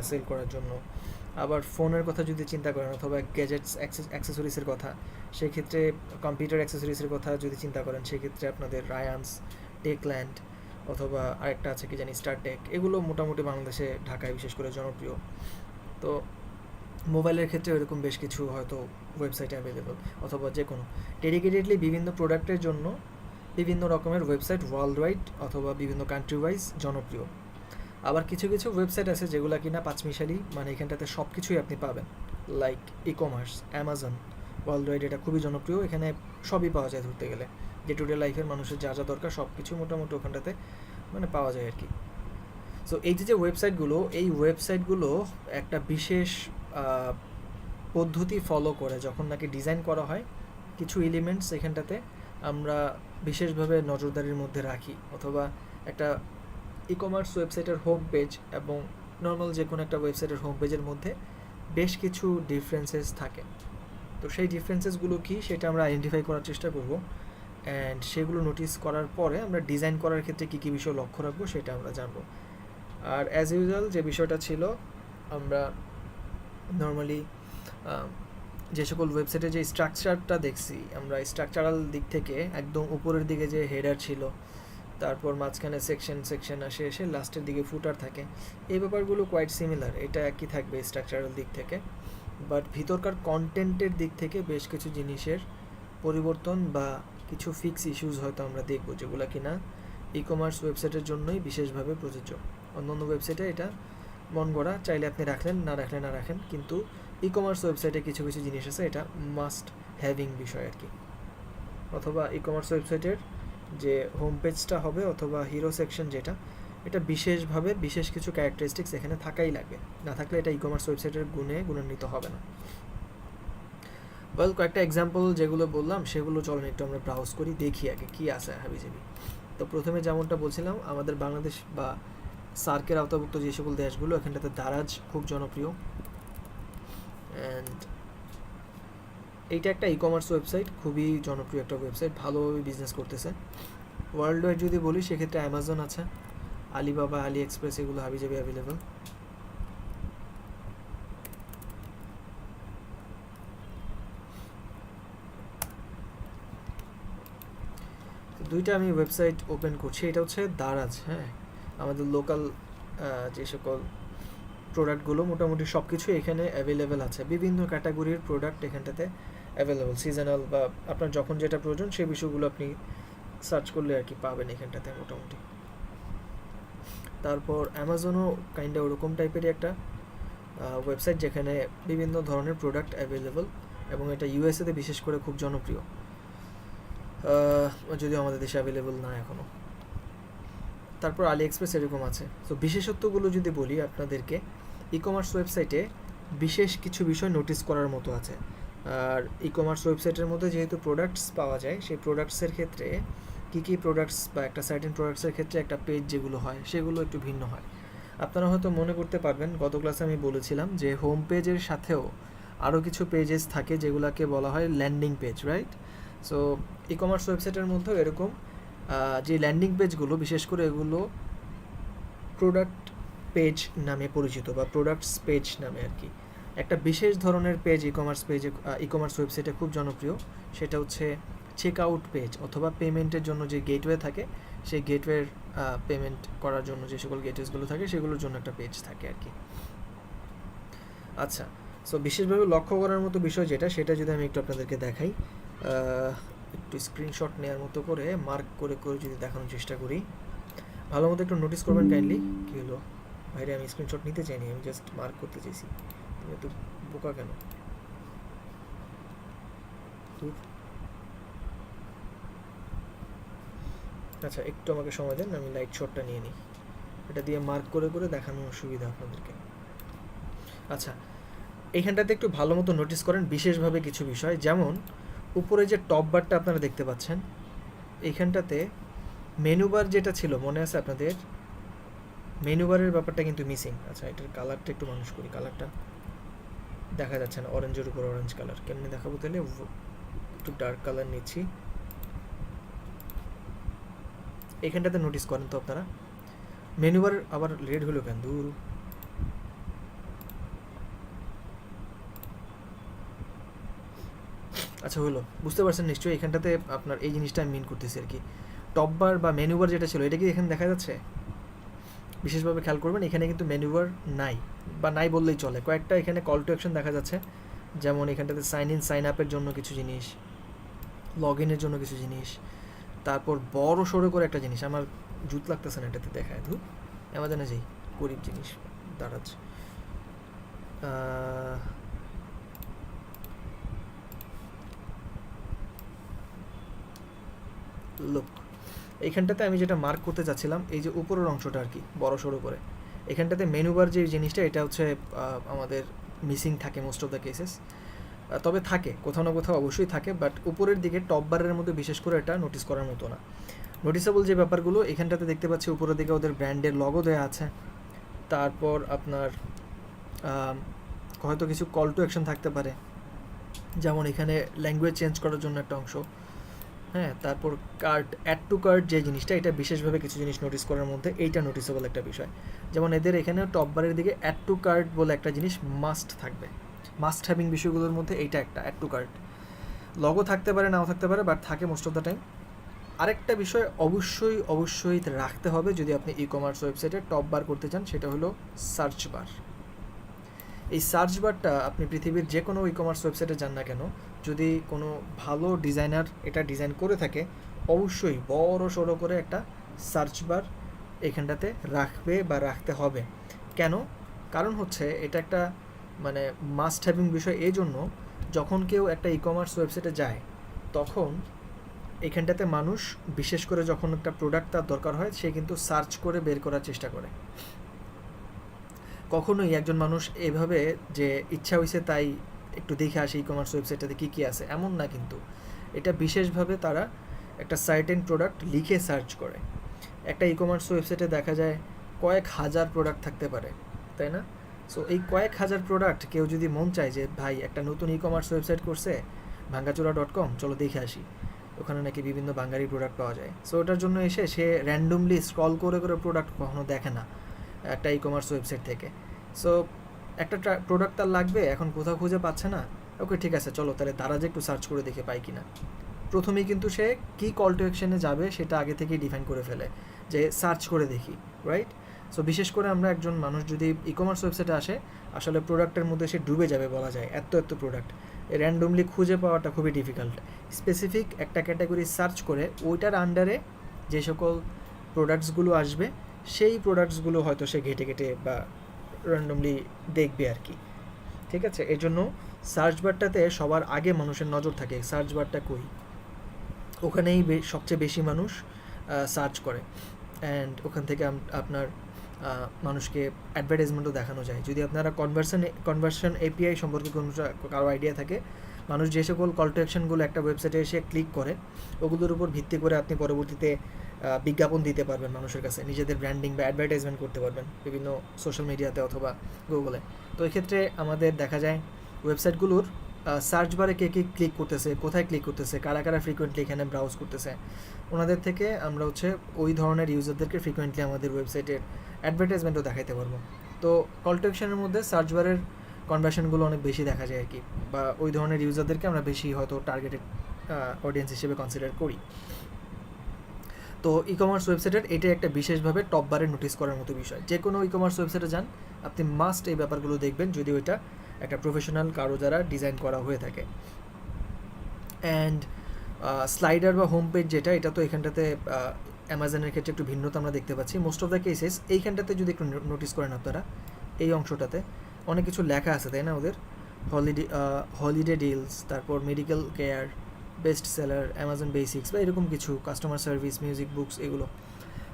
[SPEAKER 1] সেল করার জন্য। আবার ফোনের কথা যদি চিন্তা করেন অথবা গ্যাজেটস অ্যাক্সেসরিজের কথা, সেক্ষেত্রে কম্পিউটার অ্যাক্সেসরিজের কথা যদি চিন্তা করেন সেক্ষেত্রে আপনাদের রায়ান্স, টেকল্যান্ড অথবা আরেকটা আছে কি জানি স্টারটেক, এগুলো মোটামুটি বাংলাদেশে ঢাকায় বিশেষ করে জনপ্রিয়। তো মোবাইলের ক্ষেত্রে এরকম বেশ কিছু হয়তো ওয়েবসাইট অ্যাভেলেবল, অথবা যে কোনো ডেডিকেটেডলি বিভিন্ন প্রোডাক্টের জন্য বিভিন্ন রকমের ওয়েবসাইট ওয়ার্ল্ড ওয়াইড অথবা বিভিন্ন কান্ট্রি ওয়াইজ জনপ্রিয়। আবার কিছু কিছু ওয়েবসাইট আছে যেগুলো কিনা পাঁচমিশালি, মানে এখানটাতে সব কিছুই আপনি পাবেন, like e commerce, Amazon world wide, এটা খুবই জনপ্রিয়। এখানে সবই পাওয়া যায়, ধরতে গেলে ডে টু ডে লাইফের মানুষের যা যা দরকার সব কিছু মোটামুটি ওখানটাতে মানে পাওয়া যায় আর কি। সো এই যে ওয়েবসাইটগুলো, এই ওয়েবসাইটগুলো একটা বিশেষ পদ্ধতি ফলো করে যখন নাকি ডিজাইন করা হয়, কিছু এলিমেন্টস এখানটাতে আমরা বিশেষভাবে নজরদারির মধ্যে রাখি। অথবা একটা ই কমার্স ওয়েবসাইটের হোম পেজ এবং নর্মাল যে কোনো একটা ওয়েবসাইটের হোম পেজের মধ্যে বেশ কিছু ডিফারেন্সেস থাকে। তো সেই ডিফারেন্সেসগুলো কী সেটা আমরা আইডেন্টিফাই করার চেষ্টা করব, অ্যান্ড সেগুলো নোটিস করার পরে আমরা ডিজাইন করার ক্ষেত্রে কী কী বিষয় লক্ষ্য রাখবো সেটা আমরা জানবো। আর অ্যাজ ইউজুয়াল যে বিষয়টা ছিল, আমরা নর্মালি যে সকল ওয়েবসাইটে যে স্ট্রাকচারটা দেখছি আমরা, স্ট্রাকচারাল দিক থেকে একদম উপরের দিকে যে হেডার ছিল, তারপর মাঝখানে সেকশন এসে লাস্টের দিকে ফুটার থাকে, এই ব্যাপারগুলো কোয়াইট সিমিলার, এটা একই থাকবে স্ট্রাকচারাল দিক থেকে। বাট ভিতরকার কন্টেন্টের দিক থেকে বেশ কিছু জিনিসের পরিবর্তন বা কিছু ফিক্স ইস্যুস হয়তো আমরা দেখব, যেগুলো কিনা ই কমার্স ওয়েবসাইটের জন্যই বিশেষভাবে প্রযোজ্য। অন্যান্য ওয়েবসাইটে এটা মন গড়া, চাইলে আপনি রাখলেন, না রাখেন, কিন্তু ই কমার্স ওয়েবসাইটে কিছু কিছু জিনিস আছে এটা মাস্ট হ্যাভিং বিষয় আর কি। অথবা ই কমার্স ওয়েবসাইটের যে হোম পেজটা হবে অথবা হিরো সেকশন যেটা, এটা বিশেষভাবে বিশেষ কিছু ক্যারেক্টারিস্টিক্স এখানে থাকাই লাগবে, না থাকলে এটা ই কমার্স ওয়েবসাইটের গুণান্বিত হবে না। ওয়েল, কয়েকটা এক্সাম্পল যেগুলো বললাম সেগুলো চলেন একটু আমরা ব্রাউজ করি, দেখি আগে কী আছে হাবিজাবি। তো প্রথমে যেমনটা বলছিলাম, আমাদের বাংলাদেশ বা সার্কের আওতাভুক্ত যে সকল দেশগুলো, এখানটাতে দারাজ খুব জনপ্রিয়। অ্যান্ড এইটা একটা ই কমার্স ওয়েবসাইট, খুবই জনপ্রিয় একটা ওয়েবসাইট, ভালোভাবে বিজনেস করতেছে। ওয়ার্ল্ড ওয়াইড যদি বলি সেক্ষেত্রে অ্যামাজন আছে, আলিবাবা, আলি এক্সপ্রেস, এগুলো হাবিজাবি অ্যাভেলেবল। দুইটা আমি ওয়েবসাইট ওপেন করছি, এটা হচ্ছে দারাজ। হ্যাঁ, আমাদের লোকাল যে সকল প্রোডাক্টগুলো মোটামুটি সব কিছু এখানে অ্যাভেলেবেল আছে, বিভিন্ন ক্যাটাগরির প্রোডাক্ট এখানটাতে অ্যাভেলেবেল, সিজনাল বা আপনার যখন যেটা প্রয়োজন সেই বিষয়গুলো আপনি সার্চ করলে আর কি পাবেন এখানটাতে মোটামুটি। তারপর অ্যামাজনও কাইন্ডা ওরকম টাইপেরই একটা ওয়েবসাইট যেখানে বিভিন্ন ধরনের প্রোডাক্ট অ্যাভেলেবল, এবং এটা ইউএসএতে বিশেষ করে খুব জনপ্রিয়, যদিও আমাদের দেশে অ্যাভেলেবল না এখনও। তারপর আলি এক্সপ্রেস এরকম আছে। তো বিশেষত্বগুলো যদি বলি আপনাদেরকে, ই কমার্স ওয়েবসাইটে বিশেষ কিছু বিষয় নোটিস করার মতো আছে। আর ই কমার্স ওয়েবসাইটের মধ্যে যেহেতু প্রোডাক্টস পাওয়া যায়, সেই প্রোডাক্টসের ক্ষেত্রে কী প্রোডাক্টস বা একটা সার্টেন প্রোডাক্টসের ক্ষেত্রে একটা পেজ যেগুলো হয় সেগুলো একটু ভিন্ন হয়। আপনারা হয়তো মনে করতে পারবেন, গত ক্লাসে আমি বলেছিলাম যে হোম পেজের সাথেও আরও কিছু পেজেস থাকে যেগুলোকে বলা হয় landing page, right? So e commerce ওয়েবসাইটের মধ্যেও এরকম যে ল্যান্ডিং পেজগুলো, বিশেষ করে এগুলো প্রোডাক্ট পেজ নামে পরিচিত বা প্রোডাক্টস পেজ নামে আর কি। একটা বিশেষ ধরনের পেজ ই কমার্স ওয়েবসাইটে খুব জনপ্রিয়, সেটা হচ্ছে চেক আউট পেজ অথবা পেমেন্টের জন্য যে গেটওয়ে থাকে, সেই গেটওয়ের পেমেন্ট করার জন্য যে সকল গেটওয়েসগুলো থাকে সেগুলোর জন্য একটা পেজ থাকে আর কি। আচ্ছা, সো বিশেষভাবে লক্ষ্য করার মতো বিষয় যেটা, সেটা যদি আমি একটু আপনাদেরকে দেখাই, একটু স্ক্রিনশট নেওয়ার মতো করে মার্ক করে করে যদি দেখানোর চেষ্টা করি, ভালো মতো একটু নোটিস করবেন কাইন্ডলি। কী হলো ভাইরে, আমি স্ক্রিনশট নিতে চাইনি, আমি জাস্ট মার্ক করতে চাইছি। তুমি একটু বোকা কেন? আচ্ছা, একটু আমাকে সময় দেন, আমি লাইট শটটা নিয়ে নিই, এটা দিয়ে মার্ক করে করে দেখানোর সুবিধা আপনাদেরকে। আচ্ছা, এইখানটাতে একটু ভালো মতো নোটিস করেন বিশেষভাবে কিছু বিষয়, যেমন উপরে যে টপ বারটা আপনারা দেখতে পাচ্ছেন, এইখানটাতে মেনু বার যেটা ছিল মনে আছে আপনাদের, মেনু বারের ব্যাপারটা কিন্তু মিসিং। আচ্ছা, এটার কালারটা একটু মানুষ করি, কালারটা দেখা যাচ্ছে না, অরেঞ্জের উপর অরেঞ্জ কালার কেমনি দেখাবো, তাহলে একটু ডার্ক কালার নিচ্ছি। এখানটাতে নোটিস করেন তো আপনারা, মেনু বার আবার রেড হলো কেন? দূর, আচ্ছা হলো, বুঝতে পারছেন নিশ্চয়ই। এখানটাতে আপনার এই জিনিসটা আমি মিন করতেছি আর কি, টপ বার বা মেনু বার যেটা ছিল, এটা কি এখানে দেখা যাচ্ছে? বিশেষভাবে খেয়াল করবেন, এখানে কিন্তু মেনু বার নাই, বা নাই বললেই চলে। কয়েকটা এখানে কল টু অ্যাকশন দেখা যাচ্ছে, যেমন এখানটাতে সাইন ইন সাইন আপের জন্য কিছু জিনিস, লগ ইনের জন্য কিছু জিনিস, তারপর বড় সড়ো করে একটা জিনিস, আমার জুত লাগতেছে না এটাতে দেখায়, ধু অ্যামাজনে যাই, গরিব জিনিস দাঁড়াচ্ছে। লুক, এইখানটাতে আমি যেটা মার্ক করতে চাচ্ছিলাম, এই যে উপরের অংশটা আর কি বড় সড়ো করে, এখানটাতে মেনু বার যে জিনিসটা, এটা হচ্ছে আমাদের মিসিং থাকে মোস্ট অফ দ্য কেসেস, তবে থাকে কোথাও না কোথাও অবশ্যই থাকে, বাট উপরের দিকে টপ বারের মধ্যে বিশেষ করে এটা নোটিস করার মতো না। নোটিসেবল যে ব্যাপারগুলো এখানটাতে দেখতে পাচ্ছি, উপরের দিকে ওদের ব্র্যান্ডের লগো দেওয়া আছে, তারপর আপনার হয়তো কিছু কল টু অ্যাকশন থাকতে পারে, যেমন এখানে ল্যাঙ্গুয়েজ চেঞ্জ করার জন্য একটা অংশ, হ্যাঁ, তারপর কার্ট, অ্যাড টু কার্ট যে জিনিসটা, এটা বিশেষভাবে কিছু জিনিস নোটিস করার মধ্যে এইটা নোটিসেবল একটা বিষয়। যেমন এদের এখানে টপ বারের দিকে অ্যাড টু কার্ট বলে একটা জিনিস মাস্ট থাকবে, মাস্ট হ্যাভিং বিষয়গুলোর মধ্যে এইটা একটা, অ্যাড টু কার্ট। লগো থাকতে পারে, নাও থাকতে পারে, বাট থাকে মোস্ট অফ দ্য টাইম। আরেকটা বিষয় অবশ্যই রাখতে হবে যদি আপনি ই কমার্স ওয়েবসাইটে টপ বার করতে চান, সেটা হলো সার্চ বার। এই সার্চ বারটা আপনি পৃথিবীর যে কোনো ই কমার্স ওয়েবসাইটে যান না কেন, যদি কোনো ভালো ডিজাইনার এটা ডিজাইন করে থাকে, অবশ্যই বড় সড়ো করে একটা সার্চ বার এখানটাতে রাখবে বা রাখতে হবে। কেন? কারণ হচ্ছে এটা একটা মানে মাস্ট হ্যাভিং বিষয় এই জন্য, যখন কেউ একটা ই কমার্স ওয়েবসাইটে যায় তখন এখানটাতে মানুষ বিশেষ করে যখন একটা প্রোডাক্ট তার দরকার হয় সে কিন্তু সার্চ করে বের করার চেষ্টা করে। কখনোই একজন মানুষ এভাবে যে ইচ্ছা হয়েছে তাই একটু দেখে আসে ই কমার্স ওয়েবসাইটটাতে কী কী আছে, এমন না কিন্তু। এটা বিশেষভাবে তারা একটা সার্টেন প্রোডাক্ট লিখে সার্চ করে। একটা ই কমার্স ওয়েবসাইটে দেখা যায় কয়েক হাজার প্রোডাক্ট থাকতে পারে, তাই না? সো এই কয়েক হাজার প্রোডাক্ট কেউ যদি মন চায় যে ভাই একটা নতুন ই কমার্স ওয়েবসাইট করছে ভাঙ্গাচোরা.com, চলো দেখে আসি, ওখানে নাকি বিভিন্ন বাঙালি প্রোডাক্ট পাওয়া যায়। সো ওটার জন্য এসে সে র্যান্ডমলি স্ক্রল করে প্রোডাক্ট কখনো দেখে না একটা ই কমার্স ওয়েবসাইট থেকে। সো একটা প্রোডাক্ট তার লাগবে, এখন কোথাও খুঁজে পাচ্ছে না, ওকে ঠিক আছে চলো তাহলে দারাজে একটু সার্চ করে দেখে পাই কিনা। প্রথমেই কিন্তু সে কী কল টু অ্যাকশনে যাবে সেটা আগে থেকেই ডিফাইন করে ফেলে যে সার্চ করে দেখি, রাইট? সো বিশেষ করে আমরা একজন মানুষ যদি ই কমার্স ওয়েবসাইটে আসে, আসলে প্রোডাক্টের মধ্যে সে ডুবে যাবে বলা যায়, এত প্রোডাক্ট র্যান্ডমলি খুঁজে পাওয়াটা খুবই ডিফিকাল্ট। স্পেসিফিক একটা ক্যাটাগরি সার্চ করে ওইটার আন্ডারে যে সকল প্রোডাক্টসগুলো আসবে সেই প্রোডাক্টসগুলো হয়তো সে ঘেটে বা র্যান্ডমলি দেখবে আর কি, ঠিক আছে? এর জন্য সার্চ বারটাতে সবার আগে মানুষের নজর থাকে সার্চ বারটা কই, ওখানেই সবচেয়ে বেশি মানুষ সার্চ করে, অ্যান্ড ওখান থেকে আপনার মানুষকে অ্যাডভার্টাইজমেন্টও দেখানো যায়। যদি আপনারা কনভার্সন এপিআই সম্পর্কে কোনো কারো আইডিয়া থাকে, মানুষ যে সকল কল টু অ্যাকশনগুলো একটা ওয়েবসাইটে এসে ক্লিক করে ওগুলোর উপর ভিত্তি করে আপনি পরবর্তীতে বিজ্ঞাপন দিতে পারবেন মানুষের কাছে, নিজেদের ব্র্যান্ডিং বা অ্যাডভার্টাইজমেন্ট করতে পারবেন বিভিন্ন সোশ্যাল মিডিয়াতে অথবা গুগলে। তো এক্ষেত্রে আমাদের দেখা যায় ওয়েবসাইটগুলোর সার্চ বারে কে কে ক্লিক করতেছে, কোথায় ক্লিক করতেছে, কারা কারা ফ্রিকোয়েন্টলি এখানে ব্রাউজ করতেছে, ওনাদের থেকে আমরা হচ্ছে ওই ধরনের ইউজারদেরকে ফ্রিকোয়েন্টলি আমাদের ওয়েবসাইটের অ্যাডভার্টাইজমেন্টও দেখাইতে পারবো। তো কল টু অ্যাকশনের মধ্যে সার্চ বারের কনভার্সনগুলো অনেক বেশি দেখা যায় আর কি, বা ওই ধরনের ইউজারদেরকে আমরা বেশি হয়তো টার্গেটেড অডিয়েন্স হিসেবে কনসিডার করি। তো ই কমার্স ওয়েবসাইটের এটাই একটা বিশেষভাবে টপ বারে নোটিস করার মতো বিষয়। যে কোনো ই কমার্স ওয়েবসাইটে যান আপনি মাস্ট এই ব্যাপারগুলো দেখবেন, যদি ওইটা একটা প্রফেশনাল কারো দ্বারা ডিজাইন করা হয়ে থাকে। অ্যান্ড স্লাইডার বা হোম পেজ যেটা, এটা তো এখানটাতে অ্যামাজনের ক্ষেত্রে একটু ভিন্নতা আমরা দেখতে পাচ্ছি। মোস্ট অফ দ্য কেসেস এইখানটাতে যদি একটু নোটিস করেন আপনারা, এই অংশটাতে অনেক কিছু লেখা আছে, তাই না? ওদের হলিডে ডিলস, তারপর medical care, best seller, Amazon basics বা এরকম কিছু, কাস্টমার সার্ভিস, মিউজিক, বুকস, এগুলো।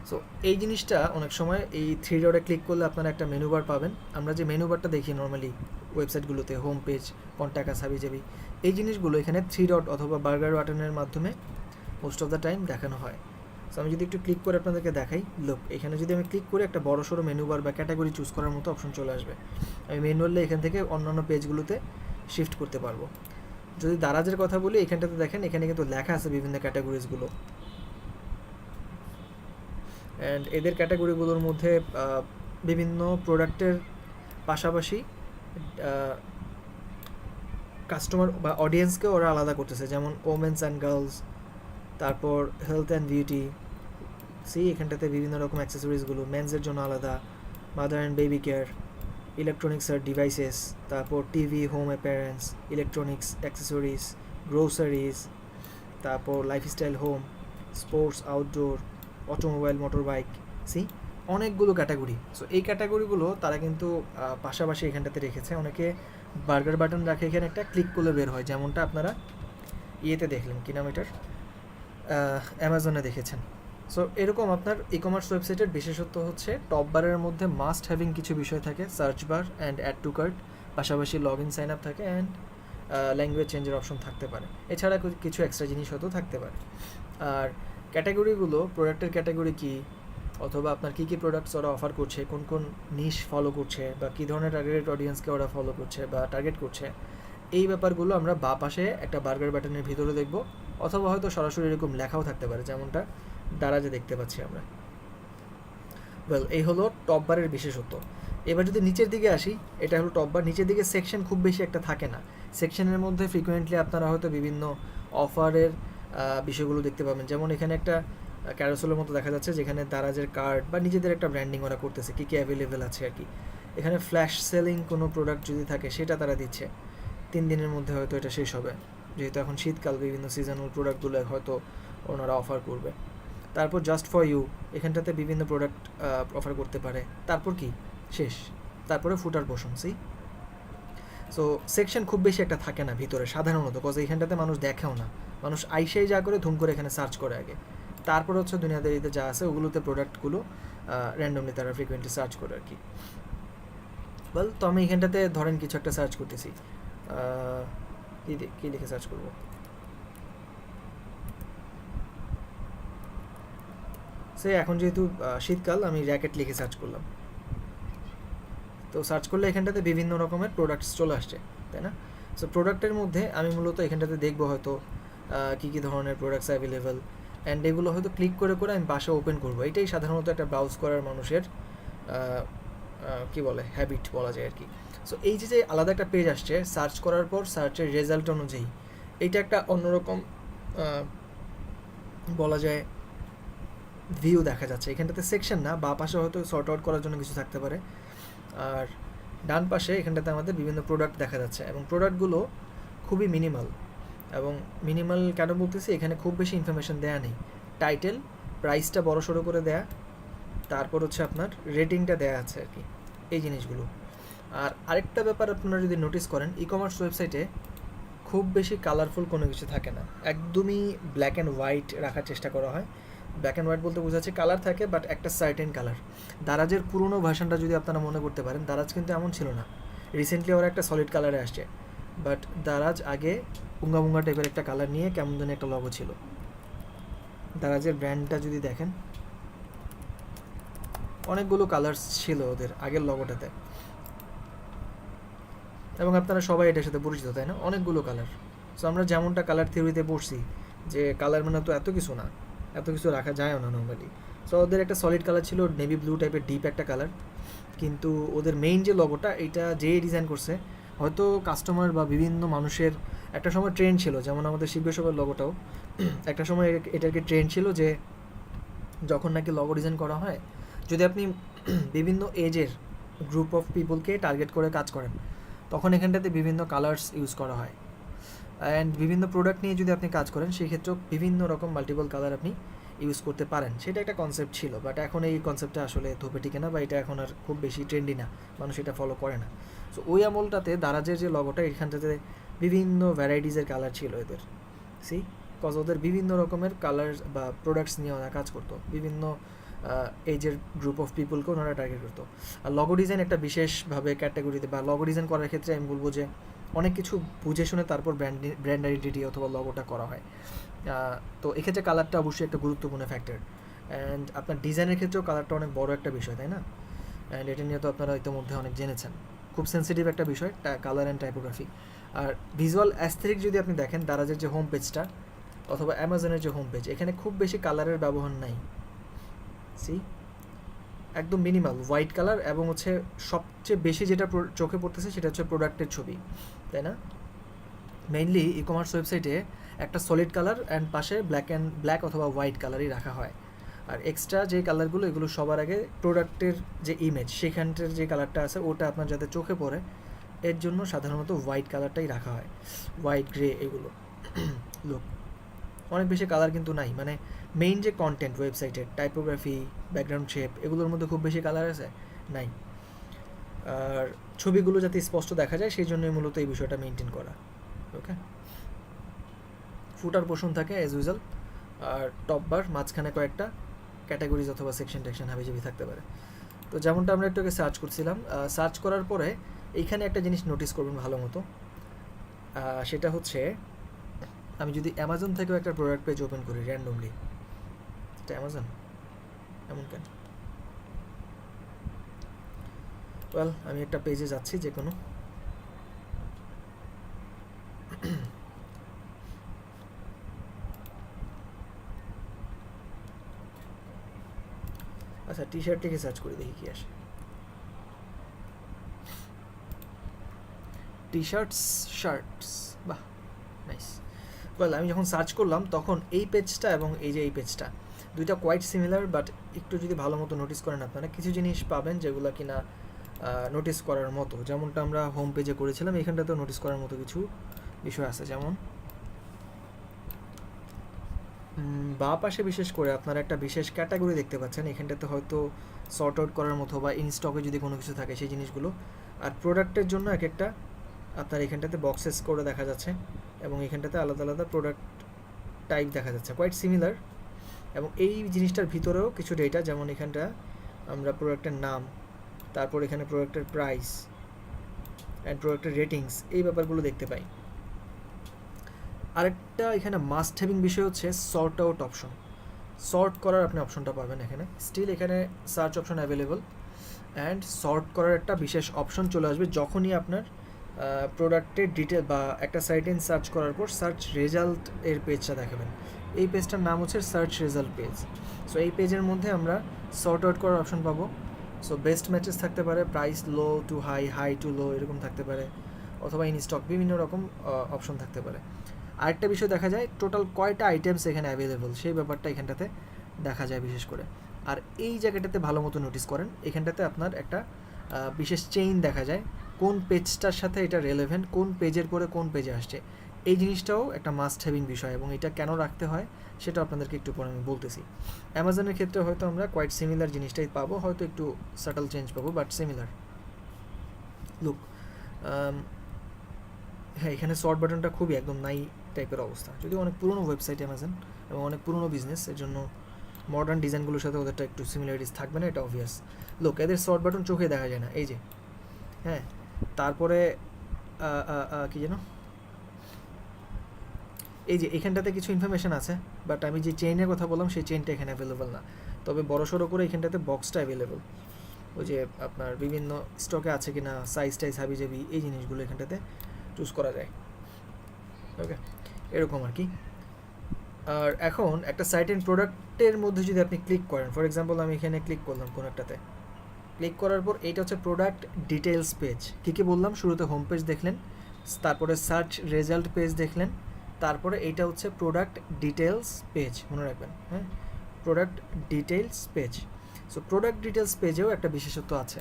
[SPEAKER 1] সো এই জিনিসটা অনেক সময় এই 3 ডটে ক্লিক করলে আপনারা একটা মেনু বার পাবেন। আমরা যে মেনু বারটা দেখি নর্মালি ওয়েবসাইটগুলোতে, হোম পেজ, কন্ট্যাক্ট আস, হাবিজাবি, এই জিনিসগুলো এখানে 3 ডট অথবা বার্গার বাটনের মাধ্যমে মোস্ট অফ দ্য টাইম দেখানো হয়। সো আমি যদি একটু ক্লিক করে আপনাদেরকে দেখাই, লোক এখানে যদি আমি ক্লিক করে একটা বড় সড়ো মেনু বার বা ক্যাটাগরি চুজ করার মতো অপশন চলে আসবে। আমি ম্যানুয়ালি এখান থেকে অন্যান্য পেজগুলোতে শিফট করতে পারবো। যদি দারাজের কথা বলি, এখানটাতে দেখেন এখানে কিন্তু লেখা আছে বিভিন্ন ক্যাটাগরিজগুলো, অ্যান্ড এদের ক্যাটাগরিগুলোর মধ্যে বিভিন্ন প্রোডাক্টের পাশাপাশি কাস্টমার বা অডিয়েন্সকে ওরা আলাদা করতেছে, যেমন ওমেন্স অ্যান্ড গার্লস, তারপর হেলথ অ্যান্ড বিউটি, এখানটাতে বিভিন্ন রকম অ্যাক্সেসরিজগুলো, মেন্সের জন্য আলাদা, mother and baby care, electronics আর ডিভাইসেস, তারপর TV, home appearance, electronics, accessories, groceries, তারপর lifestyle, home, sports, outdoor, automobile, motor bike, অনেকগুলো ক্যাটাগরি। সো এই ক্যাটাগরিগুলো তারা কিন্তু পাশাপাশি এখানটাতে রেখেছে। অনেকে বার্গার বাটন রাখে এখানে একটা, ক্লিক করলে বের হয়, যেমনটা আপনারা ইয়েতে দেখলেন, কি নাম এটার, অ্যামাজনে দেখেছেন। সো এরকম আপনার ই কমার্স ওয়েবসাইটের বিশেষত্ব হচ্ছে টপ বারের মধ্যে মাস্ট হ্যাভিং কিছু বিষয় থাকে, search bar and add to cart, পাশাপাশি লগ ইন সাইন আপ থাকে, অ্যান্ড ল্যাঙ্গুয়েজ চেঞ্জের অপশন থাকতে পারে। এছাড়া কিছু এক্সট্রা জিনিস হয়তো থাকতে পারে। আর ক্যাটাগরিগুলো, প্রোডাক্টের ক্যাটাগরি কী, অথবা আপনার কী কী প্রোডাক্টস ওরা অফার করছে, কোন কোন নিশ ফলো করছে, বা কী ধরনের টার্গেটেড অডিয়েন্সকে ওরা ফলো করছে বা টার্গেট করছে, এই ব্যাপারগুলো আমরা বাঁ পাশে একটা বার্গার বাটনের ভিতরে দেখব, অথবা হয়তো সরাসরি এরকম লেখাও থাকতে পারে, যেমনটা দারাজে দেখতে পাচ্ছি আমরা। ওয়েল, এই হলো টপ বারের বিশেষত্ব। এবার যদি নিচের দিকে আসি, এটা হলো টপ বার। নিচের দিকে সেকশন খুব বেশি একটা থাকে না। সেকশনের মধ্যে ফ্রিকোয়েন্টলি আপনারা হয়তো বিভিন্ন অফারের বিষয়গুলো দেখতে পাবেন। যেমন এখানে একটা ক্যারোসেলের মতো দেখা যাচ্ছে, যেখানে দারাজের কার্ড বা নিজেদের একটা ব্র্যান্ডিং ওরা করতেছে, কী কী অ্যাভেলেবেল আছে আর কি। এখানে ফ্ল্যাশ সেলিং কোনো প্রোডাক্ট যদি থাকে সেটা তারা দিচ্ছে। 3 দিনের মধ্যে হয়তো এটা শেষ হবে, যেহেতু এখন শীতকাল, বিভিন্ন সিজনাল প্রোডাক্টগুলো হয়তো ওনারা অফার করবে। তারপর জাস্ট ফর ইউ, এখানটাতে বিভিন্ন প্রোডাক্ট অফার করতে পারে। তারপর কি শেষ, তারপরে ফুটার পোষণ। সো সেকশন খুব বেশি একটা থাকে না ভিতরে সাধারণত, কজ এইখানটাতে মানুষ দেখেও না। মানুষ আইসেই যা করে ধুম করে এখানে সার্চ করে আগে, তারপর হচ্ছে দুনিয়াদারিতে যা আছে ওগুলোতে প্রোডাক্টগুলো র্যান্ডমলি তারা ফ্রিকোয়েন্টলি সার্চ করে আর কি। বল, তো আমি এখানটাতে ধরেন কিছু একটা সার্চ করতেছি, কী লিখে সার্চ করবো? সে এখন যেহেতু শীতকাল, আমি র্যাকেট লিখে সার্চ করলাম। তো সার্চ করলে এখানটাতে বিভিন্ন রকমের প্রোডাক্টস চলে আসছে, তাই না? সো প্রোডাক্টের মধ্যে আমি মূলত এখানটাতে দেখবো হয়তো কী কী ধরনের প্রোডাক্টস অ্যাভেলেবেল, অ্যান্ড এগুলো হয়তো ক্লিক করে করে আমি পাশে ওপেন করবো। এটাই সাধারণত একটা ব্রাউজ করার মানুষের কী বলে হ্যাবিট বলা যায় আর কি। সো এই যে আলাদা একটা পেজ আসছে সার্চ করার পর, সার্চের রেজাল্ট অনুযায়ী এইটা একটা অন্যরকম বলা যায় ভিউ দেখা যাচ্ছে। এখানটাতে সেকশন না, বা পাশে হয়তো সর্ট আউট করার জন্য কিছু থাকতে পারে, আর ডান পাশে এখানটাতে আমাদের বিভিন্ন প্রোডাক্ট দেখা যাচ্ছে, এবং প্রোডাক্টগুলো খুবই মিনিমাল। এবং মিনিমাল কেন বলতেছি, এখানে খুব বেশি ইনফরমেশন দেয়া নেই। টাইটেল, প্রাইসটা বড় সড়ো করে দেয়া, তারপর হচ্ছে আপনার রেটিংটা দেয়া আছে আর কি, এই জিনিসগুলো। আর আরেকটা ব্যাপার আপনারা যদি নোটিস করেন, ই কমার্স ওয়েবসাইটে খুব বেশি কালারফুল কোনো কিছু থাকে না, একদমই ব্ল্যাক অ্যান্ড হোয়াইট রাখার চেষ্টা করা হয়। ব্ল্যাক অ্যান্ড হোয়াইট বলতে বোঝাচ্ছে কালার থাকে, বাট একটা সার্টেন কালার। দারাজের পুরনো ভার্সনটা যদি আপনারা মনে করতে পারেন, দারাজ কিন্তু এমন ছিল না। রিসেন্টলি ওরা একটা সলিড কালারে আসছে, বাট দারাজ আগে বুঙ্গা বুঙ্গা টাইপের একটা কালার নিয়ে কেমন যেন একটা লগো ছিল। দারাজের ব্র্যান্ডটা যদি দেখেন, অনেকগুলো কালার্স ছিল ওদের আগের লগোটাতে, এবং আপনারা সবাই এটার সাথে পরিচিত, তাই না? অনেকগুলো কালার। সো আমরা যেমনটা কালার থিওরিতে পড়ছি যে কালার মানে তো এত কিছু না, এত কিছু রাখা যায়ও না নর্মালি। সো ওদের একটা সলিড কালার ছিল, নেভি ব্লু টাইপের ডিপ একটা কালার, কিন্তু ওদের মেইন যে লগোটা, এটা যে ডিজাইন করছে, হয়তো কাস্টমার বা বিভিন্ন মানুষের একটা সময় ট্রেন্ড ছিল, যেমন আমাদের শিবশবের লগোটাও একটা সময় এটাকে ট্রেন্ড ছিল যে যখন নাকি লগো ডিজাইন করা হয়, যদি আপনি বিভিন্ন এজের গ্রুপ অফ পিপলকে টার্গেট করে কাজ করেন, তখন এখানটাতে বিভিন্ন কালার্স ইউজ করা হয়। অ্যান্ড বিভিন্ন প্রোডাক্ট নিয়ে যদি আপনি কাজ করেন, সেই ক্ষেত্রেও বিভিন্ন রকম মাল্টিপল কালার আপনি ইউজ করতে পারেন। সেটা একটা কনসেপ্ট ছিল, বাট এখন এই কনসেপ্টটা আসলে ধোপে টিকে না, বা এটা এখন আর খুব বেশি ট্রেন্ডি না, মানুষ এটা ফলো করে না। সো ওই আমলটাতে দারাজের যে লগোটা, এখানটাতে বিভিন্ন ভ্যারাইটিসের কালার ছিল এদের। কজ ওদের বিভিন্ন রকমের কালার বা প্রোডাক্টস নিয়ে ওরা কাজ করতো, বিভিন্ন এজের গ্রুপ অফ পিপলকে ওনারা টার্গেট করতো। আর লগো ডিজাইন একটা বিশেষভাবে ক্যাটাগরিতে, বা লগো ডিজাইন করার ক্ষেত্রে আমি বলবো যে অনেক কিছু বুঝে শুনে তারপর ব্র্যান্ড আইডেন্টিটি অথবা লগোটা করা হয়। তো এক্ষেত্রে কালারটা অবশ্যই একটা গুরুত্বপূর্ণ ফ্যাক্টর, অ্যান্ড আপনার ডিজাইনের ক্ষেত্রেও কালারটা অনেক বড় একটা বিষয়, তাই না? অ্যান্ড এটা নিয়ে তো আপনারা ইতিমধ্যে অনেক জেনেছেন, খুব সেন্সিটিভ একটা বিষয় কালার অ্যান্ড টাইপোগ্রাফি। আর ভিজুয়াল অ্যাস্থেটিক যদি আপনি দেখেন, দারাজের যে হোম পেজটা অথবা অ্যামাজনের যে হোম পেজ, এখানে খুব বেশি কালারের ব্যবহার নাই। একদম মিনিমাল হোয়াইট কালার, এবং হচ্ছে সবচেয়ে বেশি যেটা চোখে পড়তেছে সেটা হচ্ছে প্রোডাক্টের ছবি, তাই না? মেইনলি ই কমার্স ওয়েবসাইটে একটা সলিড কালার অ্যান্ড পাশে ব্ল্যাক অথবা হোয়াইট কালারই রাখা হয়। আর এক্সট্রা যে কালারগুলো, এগুলো সবার আগে প্রোডাক্টের যে ইমেজ, সেখানটার যে কালারটা আছে ওটা আপনার যাতে চোখে পড়ে, এর জন্য সাধারণত হোয়াইট কালারটাই রাখা হয়, হোয়াইট গ্রে এগুলো। লোক অনেক বেশি কালার কিন্তু নাই, মানে মেইন যে কন্টেন্ট ওয়েবসাইটের টাইপোগ্রাফি, ব্যাকগ্রাউন্ড শেপ, এগুলোর মধ্যে খুব বেশি কালার আছে নাই। আর ছবিগুলো যাতে স্পষ্ট দেখা যায়, সেই জন্যই মূলত এই বিষয়টা মেনটেন করা। ওকে, ফুটার পোর্শন থাকে অ্যাজ ইউজুয়াল, আর টপ বার, মাঝখানে কয়েকটা ক্যাটাগরিজ অথবা সেকশন হাবিজাবি থাকতে পারে। তো যেমনটা আমরা একটু আগে সার্চ করছিলাম, সার্চ করার পরে এইখানে একটা জিনিস নোটিস করবেন ভালো মতো, সেটা হচ্ছে আমি যদি অ্যামাজন থেকেও একটা প্রোডাক্ট পেজ ওপেন করি র্যান্ডমলি, এটা অ্যামাজন এমন কেন? ওয়েল, আমি একটা পেজে যাচ্ছি যে কোনো, আচ্ছা টি শার্ট থেকে সার্চ করে দেখি কি আসে। টি শার্টস শার্টস, বাহ নাইস। ওয়েল আমি যখন সার্চ করলাম তখন এই পেজটা এবং এই যে এই পেজটা দুইটা কোয়াইট সিমিলার, বাট একটু যদি ভালো মতো নোটিস করেন আপনারা কিছু জিনিস পাবেন যেগুলো কিনা নোটিস করার মতো, যেমনটা আমরা হোম পেজে করেছিলাম এখানটাতেও নোটিস করার মতো কিছু বিষয় আছে। যেমন বাঁ পাশে বিশেষ করে আপনারা একটা বিশেষ ক্যাটাগরি দেখতে পাচ্ছেন, এখানটাতে হয়তো সর্ট আউট করার মতো বা ইন স্টকে যদি কোনো কিছু থাকে সেই জিনিসগুলো, আর প্রোডাক্টের জন্য এক একটা আপনার এখানটাতে বক্সেস করে দেখা যাচ্ছে এবং এখানটাতে আলাদা আলাদা প্রোডাক্ট টাইপ দেখা যাচ্ছে কোয়াইট সিমিলার। এবং এই জিনিসটার ভিতরেও কিছু ডেটা, যেমন এখানটা আমরা প্রোডাক্টের নাম, তারপর এখানে প্রোডাক্টের প্রাইস অ্যান্ড প্রোডাক্টের রেটিংস, এই ব্যাপারগুলো দেখতে পাই। আরেকটা এখানে মাস্ট হ্যাভিং বিষয় হচ্ছে সর্ট আউট অপশন। সর্ট করার আপনি অপশনটা পাবেন এখানে, স্টিল এখানে search option available and sort করার একটা বিশেষ অপশন চলে আসবে যখনই আপনার প্রোডাক্টের ডিটেল বা একটা সাইটে সার্চ করার পর সার্চ রেজাল্ট এর পেজটা দেখাবেন। এই পেজটার নাম হচ্ছে সার্চ রেজাল্ট পেজ। সো এই পেজের মধ্যে আমরা সর্ট আউট করার অপশন পাবো। সো বেস্ট ম্যাচেস থাকতে পারে, price low to high, high to low এরকম থাকতে পারে, অথবা ইন স্টক, বিভিন্ন রকম অপশন থাকতে পারে। আরেকটা বিষয় দেখা যায় টোটাল কয়টা আইটেমস এখানে অ্যাভেলেবল সেই ব্যাপারটা এখানটাতে দেখা যায় বিশেষ করে। আর এই জায়গাটাতে ভালো মতো নোটিস করেন, এখানটাতে আপনার একটা বিশেষ চেইন দেখা যায়, কোন পেজটার সাথে এটা রেলেভেন্ট, কোন পেজের পরে কোন পেজে আসছে। এই জিনিসটাও একটা মাস্ট হ্যাভিং বিষয় এবং এটা কেন রাখতে হয় সেটা আপনাদেরকে একটু পরে আমি বলতেছি। অ্যামাজনের ক্ষেত্রে হয়তো আমরা কোয়াইট সিমিলার জিনিসটাই পাবো, হয়তো একটু সাটল চেঞ্জ পাবো, বাট সিমিলার লুক। হ্যাঁ, এখানে শর্ট বাটনটা খুবই একদম নাই টাইপের অবস্থা, যদিও অনেক পুরনো ওয়েবসাইট অ্যামাজন এবং অনেক পুরনো বিজনেস, এর জন্য মডার্ন ডিজাইনগুলোর সাথে ওদেরটা একটু সিমিলারিটিস থাকবে না, এটা অবভিয়াস। লোক এদের শর্ট বাটন চোখে দেখা যায় না, এই যে। হ্যাঁ, তারপরে কি যেন, এই যে এখানটাতে কিছু ইনফরমেশান আছে, বাট আমি যে চেইনের কথা বললাম সেই চেইনটা এখানে অ্যাভেলেবল না, তবে বড়সড় করে এখানটাতে বক্সটা অ্যাভেলেবল। ওই যে আপনার বিভিন্ন স্টকে আছে কিনা, সাইজ টাইজ হাবি জাবি, এই জিনিসগুলো এখানটাতে চুজ করা যায়। ওকে, এরকম আর কি। আর এখন একটা সাইট অ্যান্ড প্রোডাক্টের মধ্যে যদি আপনি ক্লিক করেন, ফর এক্সাম্পল আমি এখানে ক্লিক করলাম কোনো একটাতে, ক্লিক করার পর এইটা হচ্ছে প্রোডাক্ট ডিটেলস পেজ। কী কী বললাম, শুরুতে হোম পেজ দেখলেন, তারপরে সার্চ রেজাল্ট পেজ দেখলেন, তারপরে এইটা হচ্ছে প্রোডাক্ট ডিটেলস পেজ, মনে রাখবেন। হ্যাঁ, product details page. So product details পেজেও একটা বিশেষত্ব আছে।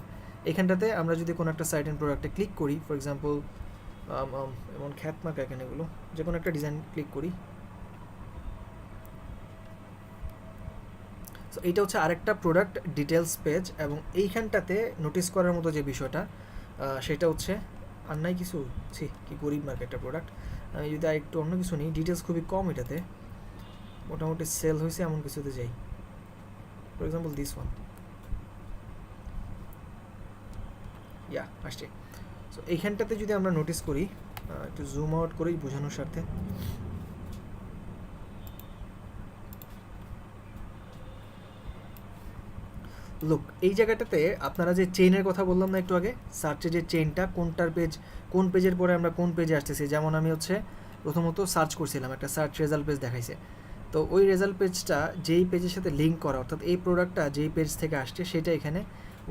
[SPEAKER 1] এখানটাতে আমরা যদি কোনো একটা সাইট অ্যান্ড প্রোডাক্টে ক্লিক করি, ফর এক্সাম্পল এমন খ্যাতমাক এখানে এগুলো, যে কোনো একটা ডিজাইন ক্লিক করি, সো এইটা হচ্ছে আরেকটা প্রোডাক্ট ডিটেলস পেজ। এবং এইখানটাতে নোটিস করার মতো যে বিষয়টা সেটা হচ্ছে, আর নাই কিছু, কি গরিব মার্কেট একটা প্রোডাক্ট। আমি যদি একটু অন্য কিছু নিই, ডিটেলস খুবই কম এটাতে, মোটামুটি সেল হয়েছে এমন কিছুতে যাই, ফর এক্সাম্পল দিস ওয়ান, ইয়া আসছে। সো এইখানটাতে যদি আমরা নোটিস করি, একটু জুম আউট করেই বোঝানোর স্বার্থে, লুক এই জায়গাটাতে আপনারা যে চেইনের কথা বললাম না একটু আগে, সার্চে যে চেইনটা, কোনটার পেজ, কোন পেজের পরে আমরা কোন পেজে আসতেছি, যেমন আমি হচ্ছে প্রথমত সার্চ করছিলাম, একটা সার্চ রেজাল্ট পেজ দেখাইছে, তো ওই রেজাল্ট পেজটা যেই পেজের সাথে লিঙ্ক করা, অর্থাৎ এই প্রোডাক্টটা যেই পেজ থেকে আসছে সেটা এখানে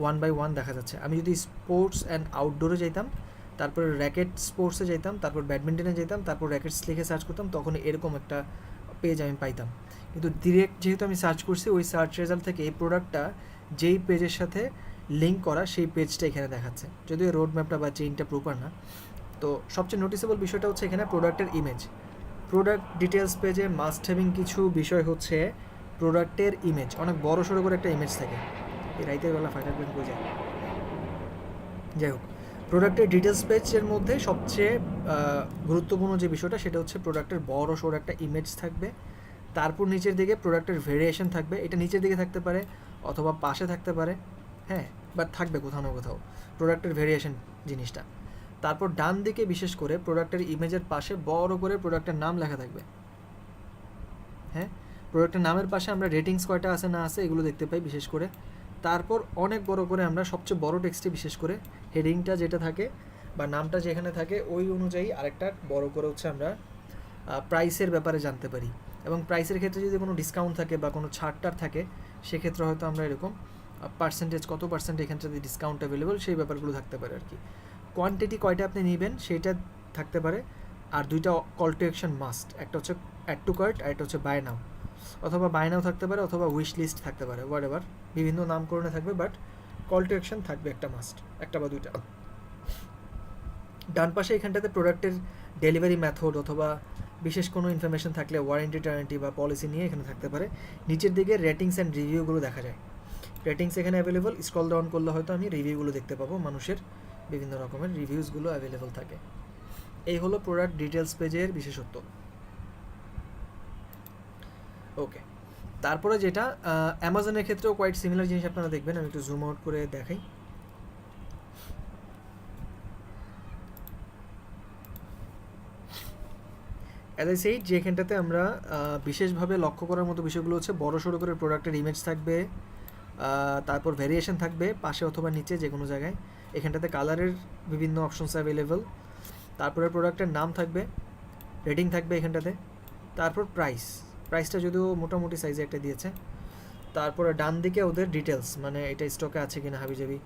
[SPEAKER 1] 1 by 1 দেখা যাচ্ছে। আমি যদি স্পোর্টস অ্যান্ড আউটডোরে যাইতাম, তারপরে র্যাকেট স্পোর্টসে যাইতাম, তারপর ব্যাডমিন্টনে যেতাম, তারপর র্যাকেটস লিখে সার্চ করতাম, তখন এরকম একটা পেজ আমি পাইতাম। কিন্তু ডিরেক্ট যেহেতু আমি সার্চ করছি, ওই সার্চ রেজাল্ট থেকে এই প্রোডাক্টটা যেই পেজের সাথে লিঙ্ক করা সেই পেজটা এখানে দেখাচ্ছে, যদিও রোড ম্যাপটা বা চেইনটা প্রপার না। তো সবচেয়ে নোটিসেবল বিষয়টা হচ্ছে এখানে প্রোডাক্টের ইমেজ। প্রোডাক্ট ডিটেলস পেজে মাস্ট হ্যাভিং কিছু বিষয় হচ্ছে প্রোডাক্টের ইমেজ, অনেক বড় সড়ো করে একটা ইমেজ থাকে। এই রাইতের বেলা ফাইটার প্লেন করে যায়, যাই হোক। প্রোডাক্টের ডিটেলস পেজের মধ্যে সবচেয়ে গুরুত্বপূর্ণ যে বিষয়টা সেটা হচ্ছে প্রোডাক্টের বড় সড়ো একটা ইমেজ থাকবে, তারপর নিচের দিকে প্রোডাক্টের ভেরিয়েশন থাকবে, এটা নিচের দিকে থাকতে পারে অথবা পাশে থাকতে পারে, হ্যাঁ, বাট থাকবে কোথাও না কোথাও প্রোডাক্টের ভেরিয়েশন জিনিসটা। তারপর ডান দিকে বিশেষ করে প্রোডাক্টের ইমেজের পাশে বড় করে প্রোডাক্টের নাম লেখা থাকবে। হ্যাঁ, প্রোডাক্টের নামের পাশে আমরা রেটিংস কয়টা আছে না আছে এগুলো দেখতে পাই বিশেষ করে। তারপর অনেক বড় করে আমরা সবচেয়ে বড় টেক্সটে বিশেষ করে হেডিংটা যেটা থাকে বা নামটা যেখানে থাকে ওই অনুযায়ী আরেকটা বড় করে হচ্ছে আমরা প্রাইসের ব্যাপারে জানতে পারি। এবং প্রাইসের ক্ষেত্রে যদি কোনো ডিসকাউন্ট থাকে বা কোনো ছাড়টার থাকে সেক্ষেত্রে হয়তো আমরা এরকম পার্সেন্টেজ, কত পার্সেন্ট এখান থেকে ডিসকাউন্ট অ্যাভেলেবল সেই ব্যাপারগুলো থাকতে পারে আর কি। কোয়ান্টিটি কয়টা আপনি নেবেন সেটা থাকতে পারে, আর দুইটা কল টু অ্যাকশন মাস্ট, একটা হচ্ছে অ্যাড টু কার্ট আর একটা হচ্ছে বাই নাও, অথবা বাই নাও থাকতে পারে অথবা উইশ লিস্ট থাকতে পারে, হোয়াট এভার, বিভিন্ন নামকরণে থাকবে, বাট কল টু অ্যাকশন থাকবে একটা মাস্ট, একটা বা দুইটা। ডান পাশে এখানটাতে প্রোডাক্টের ডেলিভারি মেথড অথবা বিশেষ কোনো ইনফরমেশন থাকলে ওয়ারেন্টি ট্যারেন্টি বা পলিসি নিয়ে এখানে থাকতে পারে। নিচের দিকে রেটিংস অ্যান্ড রিভিউগুলো দেখা যায়, রেটিংস এখানে অ্যাভেলেবল, স্ক্রল ডাউন করলে হয়তো আমি রিভিউগুলো দেখতে পাবো, মানুষের বিভিন্ন রকমের রিভিউসগুলো অ্যাভেলেবল থাকে। এই হলো প্রোডাক্ট ডিটেলস পেজের বিশেষত্ব। ওকে, তারপরে যেটা অ্যামাজনের ক্ষেত্রেও কোয়াইট সিমিলার জিনিস আপনারা দেখবেন, আমি একটু জুম আউট করে দেখাই। অ্যাজ আই সেইড, যেখানটাতে আমরা বিশেষভাবে লক্ষ্য করার মতো বিষয়গুলো হচ্ছে বড় সড়ো করে প্রোডাক্টের ইমেজ থাকবে, তারপর ভ্যারিয়েশন থাকবে পাশে অথবা নিচে যে কোনো জায়গায়, এখানটাতে কালারের বিভিন্ন অপশনস অ্যাভেলেবল, তারপরে প্রোডাক্টের নাম থাকবে, রেটিং থাকবে এখানটাতে, তারপর প্রাইসটা যদিও মোটামুটি সাইজে একটা দিয়েছে, তারপরে ডান দিকে ওদের ডিটেলস, মানে এটা স্টকে আছে কিনা হাবিজাবি।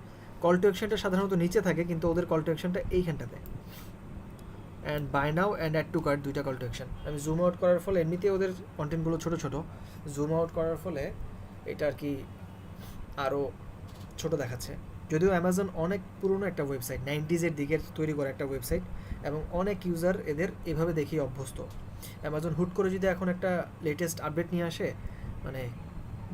[SPEAKER 1] কল টু অ্যাকশনটা সাধারণত নিচে থাকে, কিন্তু ওদের কল টু অ্যাকশনটা এইখানটাতে, and buy now and add to cart, দুইটা কল টু অ্যাকশন। আমি জুম আউট করার ফলে, এমনিতে ওদের কন্টেন্টগুলো ছোটো ছোটো, জুম আউট করার ফলে এটা আর কি আরও ছোটো দেখাচ্ছে। যদিও অ্যামাজন অনেক পুরনো একটা ওয়েবসাইট, 90s দিকের তৈরি করা একটা ওয়েবসাইট, এবং অনেক ইউজার এদের এভাবে দেখেই অভ্যস্ত। অ্যামাজন হুট করে যদি এখন একটা লেটেস্ট আপডেট নিয়ে আসে, মানে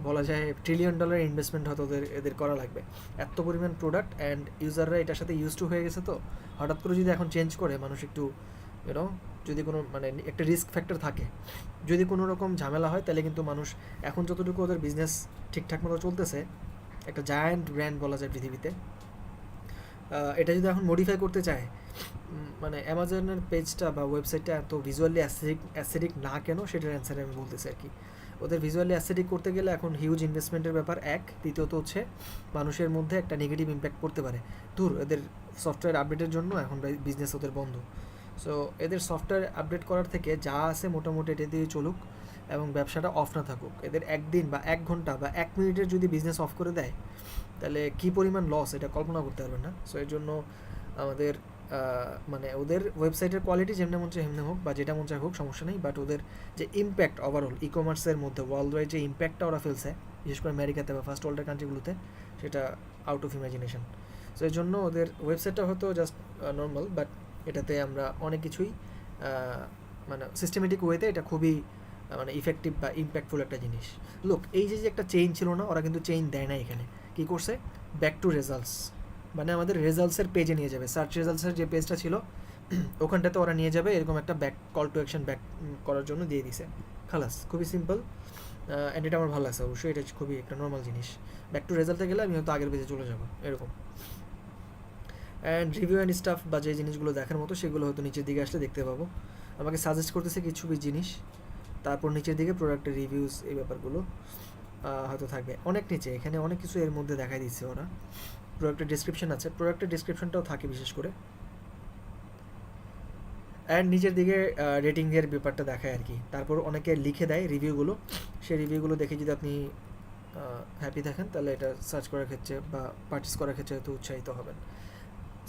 [SPEAKER 1] বলা যায় $1 ট্রিলিয়ন ইনভেস্টমেন্ট হয়তো এদের করা লাগবে, এত পরিমাণ প্রোডাক্ট অ্যান্ড ইউজাররা এটার সাথে ইউজ টু হয়ে গেছে। তো হঠাৎ করে যদি এখন চেঞ্জ করে মানুষ একটু ইউনো, যদি কোনো মানে একটা রিস্ক ফ্যাক্টর থাকে, যদি কোনো রকম ঝামেলা হয়, তাহলে কিন্তু মানুষ এখন যতটুকু ওদের বিজনেস ঠিকঠাক মতো চলতেছে, একটা জায়ান্ট ব্র্যান্ড বলা যায় পৃথিবীতে, এটা যদি এখন মডিফাই করতে চায়, মানে অ্যামাজনের পেজটা বা ওয়েবসাইটটা এত ভিজুয়ালি অ্যাসথেটিক না কেন, সেটার অ্যান্সারে আমি বলতেছি আর কি। ওদের ভিজুয়ালি অ্যাসথেটিক করতে গেলে এখন হিউজ ইনভেস্টমেন্টের ব্যাপার এক, দ্বিতীয়ত হচ্ছে মানুষের মধ্যে একটা নেগেটিভ ইম্প্যাক্ট করতে পারে। দূর, এদের সফটওয়্যার আপডেটের জন্য এখন বিজনেস ওদের বন্ধ। সো এদের সফটওয়্যার আপডেট করার থেকে যা আছে মোটামুটি এটা দিয়ে চলুক এবং ব্যবসাটা অফ না থাকুক। এদের একদিন বা 1 ঘন্টা বা 1 মিনিটের যদি বিজনেস অফ করে দেয়, তাহলে কী পরিমাণ লস এটা কল্পনা করতে পারবেন না। সো এর জন্য আমাদের মানে ওদের ওয়েবসাইটের কোয়ালিটি যেমন মন চায় হেমনে হোক বা যেটা মন চায় হোক, সমস্যা নেই, বাট ওদের যে ইম্প্যাক্ট ওভারঅল ই কমার্সের মধ্যে ওয়ার্ল্ড ওয়াইড যে ইম্প্যাক্টটা ওরা ফেলছে, বিশেষ করে আমেরিকাতে বা ফার্স্ট ওয়ার্ল্ডের কান্ট্রিগুলোতে, সেটা আউট অফ ইমাজিনেশন। সো এর জন্য ওদের ওয়েবসাইটটা হয়তো জাস্ট নর্মাল, বাট এটাতে আমরা অনেক কিছুই মানে সিস্টেমেটিক ওয়েতে এটা খুবই মানে ইফেক্টিভ বা ইম্প্যাক্টফুল একটা জিনিস। লোক, এই যে একটা চেইন ছিল না, ওরা কিন্তু চেইন দেয় না এখানে। কী করছে, ব্যাক টু রেজাল্টস, মানে আমাদের রেজাল্টসের পেজে নিয়ে যাবে। সার্চ রেজাল্টসের যে পেজটা ছিল ওখানটাতে ওরা নিয়ে যাবে, এরকম একটা back call to action back করার জন্য দিয়ে দিছে, খালাস। খুবই সিম্পল, অ্যান্ড এটা আমার ভালো লাগছে অবশ্যই, এটা খুবই একটা নর্মাল জিনিস। ব্যাক টু রেজাল্টে গেলে আমি হয়তো আগের পেজে চলে যাবো এরকম। অ্যান্ড রিভিউ অ্যান্ড স্টাফ বা যে জিনিসগুলো দেখার মতো সেগুলো হয়তো নিচের দিকে আসলে দেখতে পাবো। আমাকে সাজেস্ট করতেছে কিছু জিনিস, তারপর নিচের দিকে প্রোডাক্টের রিভিউস, এই ব্যাপারগুলো হয়তো থাকবে অনেক নিচে। এখানে অনেক কিছু এর মধ্যে দেখাই দিচ্ছে ওরা। প্রোডাক্টের ডিসক্রিপশন আছে, প্রোডাক্টের ডিসক্রিপশনটাও থাকে বিশেষ করে, অ্যান্ড নিচের দিকে রেটিংয়ের ব্যাপারটা দেখায় আর কি। তারপর অনেকে লিখে দেয় রিভিউগুলো, সেই রিভিউগুলো দেখে যদি আপনি হ্যাপি থাকেন, তাহলে এটা সার্চ করার ক্ষেত্রে বা পারচেস করার ক্ষেত্রে হয়তো উৎসাহিত হবেন।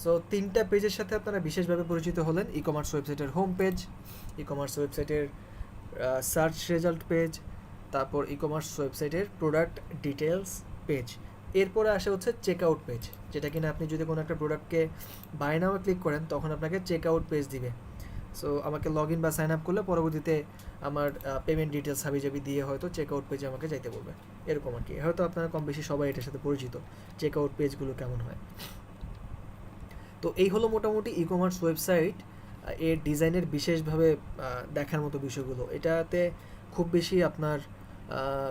[SPEAKER 1] সো 3টা পেজের সাথে আপনারা বিশেষভাবে পরিচিত হলেন। ই কমার্স ওয়েবসাইটের হোম পেজ, ই কমার্স ওয়েবসাইটের সার্চ রেজাল্ট পেজ, তারপর ই কমার্স ওয়েবসাইটের প্রোডাক্ট ডিটেলস পেজ। এরপরে আসে হচ্ছে চেক আউট পেজ, যেটা কিনা আপনি যদি কোনো একটা প্রোডাক্টকে বাই নাও ক্লিক করেন, তখন আপনাকে চেক আউট পেজ দিবে। সো আমাকে লগ ইন বা সাইন আপ করলে পরবর্তীতে আমার পেমেন্ট ডিটেলস হাবিজাবি দিয়ে হয়তো চেক আউট পেজে আমাকে যাইতে বলবে, এরকম আর কি। হয়তো আপনারা কম বেশি সবাই এটার সাথে পরিচিত, চেক আউট পেজগুলো কেমন হয়। তো এই হলো মোটামুটি ই কমার্স ওয়েবসাইট, এর ডিজাইনের বিশেষভাবে দেখার মতো বিষয়গুলো। এটাতে খুব বেশি আপনার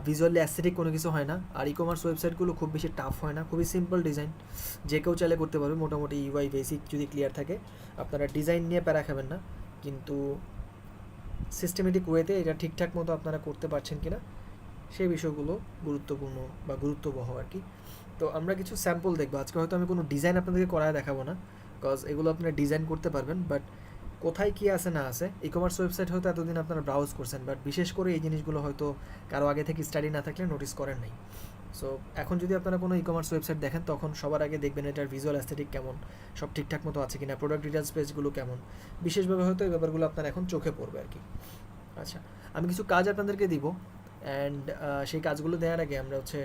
[SPEAKER 1] ভিজুয়ালি অ্যাস্থেটিক কোনো কিছু হয় না, আর ই কমার্স ওয়েবসাইটগুলো খুব বেশি টাফ হয় না, খুবই সিম্পল ডিজাইন, যে কেউ চাইলে করতে পারবে। মোটামুটি ইউআই বেসিক যদি ক্লিয়ার থাকে, আপনারা ডিজাইন নিয়ে প্যারা খাবেন না, কিন্তু সিস্টেমেটিক ওয়েতে এটা ঠিকঠাক মতো আপনারা করতে পারছেন কিনা সেই বিষয়গুলো গুরুত্বপূর্ণ বা গুরুত্ববহ আর কি। তো আমরা কিছু স্যাম্পল দেখবো আজকে। হয়তো আমি কোনো ডিজাইন আপনাদেরকে করায় দেখাবো না, বিকজ এগুলো আপনারা ডিজাইন করতে পারবেন, বাট কোথায় কী আছে না আছে, ই কমার্স ওয়েবসাইট হয়তো এতদিন আপনারা ব্রাউজ করছেন, বাট বিশেষ করে এই জিনিসগুলো হয়তো কারো আগে থেকে স্টাডি না থাকলে নোটিস করেন নাই। সো এখন যদি আপনারা কোনো ই কমার্স ওয়েবসাইট দেখেন তখন সবার আগে দেখবেন এটার ভিজুয়াল অ্যাস্থেটিক কেমন, সব ঠিকঠাক মতো আছে কিনা, প্রোডাক্ট ডিটেলস পেজগুলো কেমন, বিশেষভাবে হয়তো এই ব্যাপারগুলো আপনার এখন চোখে পড়বে আর কি। আচ্ছা, আমি কিছু কাজ আপনাদেরকে দিব, অ্যান্ড সেই কাজগুলো দেওয়ার আগে আমরা হচ্ছে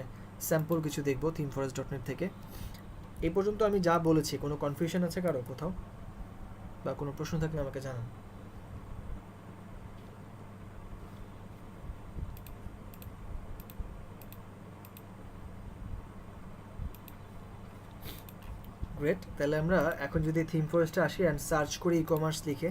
[SPEAKER 1] স্যাম্পল কিছু দেখবো themeforest.net থেকে। এই পর্যন্ত আমি যা বলেছি কোনো কনফিউশন আছে কারো কোথাও, বা কোনো প্রশ্ন থাকলে আমাকে জানান। গ্রেট, তাহলে আমরা এখন যদি থিম ফরেস্টে আসি অ্যান্ড সার্চ করি ই কমার্স লিখে,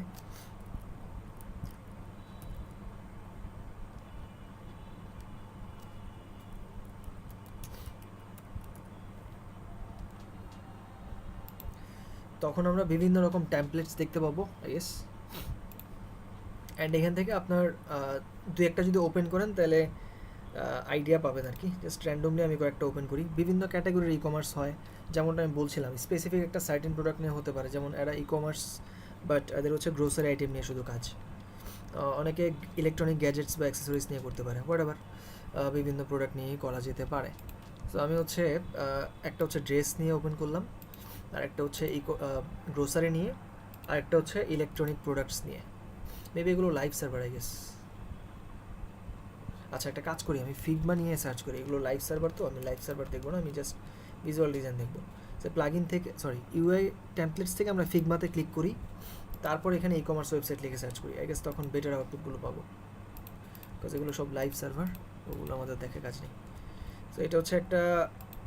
[SPEAKER 1] তখন আমরা বিভিন্ন রকম ট্যাম্পলেটস দেখতে পাবো আই গেস। অ্যান্ড এখান থেকে আপনার দু একটা যদি ওপেন করেন তাহলে আইডিয়া পাবেন আর কি। জাস্ট র্যান্ডমলি আমি কয়েকটা ওপেন করি। বিভিন্ন ক্যাটাগরির ই কমার্স হয়, যেমনটা আমি বলছিলাম স্পেসিফিক একটা সার্টেন প্রোডাক্ট নিয়ে হতে পারে, যেমন এরা ই কমার্স বাট এদের হচ্ছে গ্রোসারি আইটেম নিয়ে শুধু কাজ। অনেকে ইলেকট্রনিক গ্যাজেটস বা অ্যাক্সেসরিজ নিয়ে করতে পারে, হোয়াটএভার, বিভিন্ন প্রোডাক্ট নিয়েই করা যেতে পারে। সো আমি হচ্ছে একটা হচ্ছে ড্রেস নিয়ে ওপেন করলাম, আর একটা হচ্ছে গ্রোসারি নিয়ে, আর একটা হচ্ছে ইলেকট্রনিক প্রোডাক্টস নিয়ে। মেবি এগুলো লাইভ সার্ভার আই গেস। আচ্ছা, একটা কাজ করি, আমি ফিগমা নিয়ে সার্চ করি। এগুলো লাইভ সার্ভার, তো আমি লাইভ সার্ভার দেখবো না, আমি জাস্ট ভিজুয়াল ডিজাইন দেখবো। সে প্লাগইন থেকে ইউআই টেমপ্লেটস থেকে আমরা ফিগমাতে ক্লিক করি, তারপর এখানে ই কমার্স ওয়েবসাইট লিখে সার্চ করি। আই গেস তখন বেটার আউটপুটগুলো পাবো, বিকজ এগুলো সব লাইভ সার্ভার, ওগুলো আমাদের দেখে কাজ নেই। সো এটা হচ্ছে একটা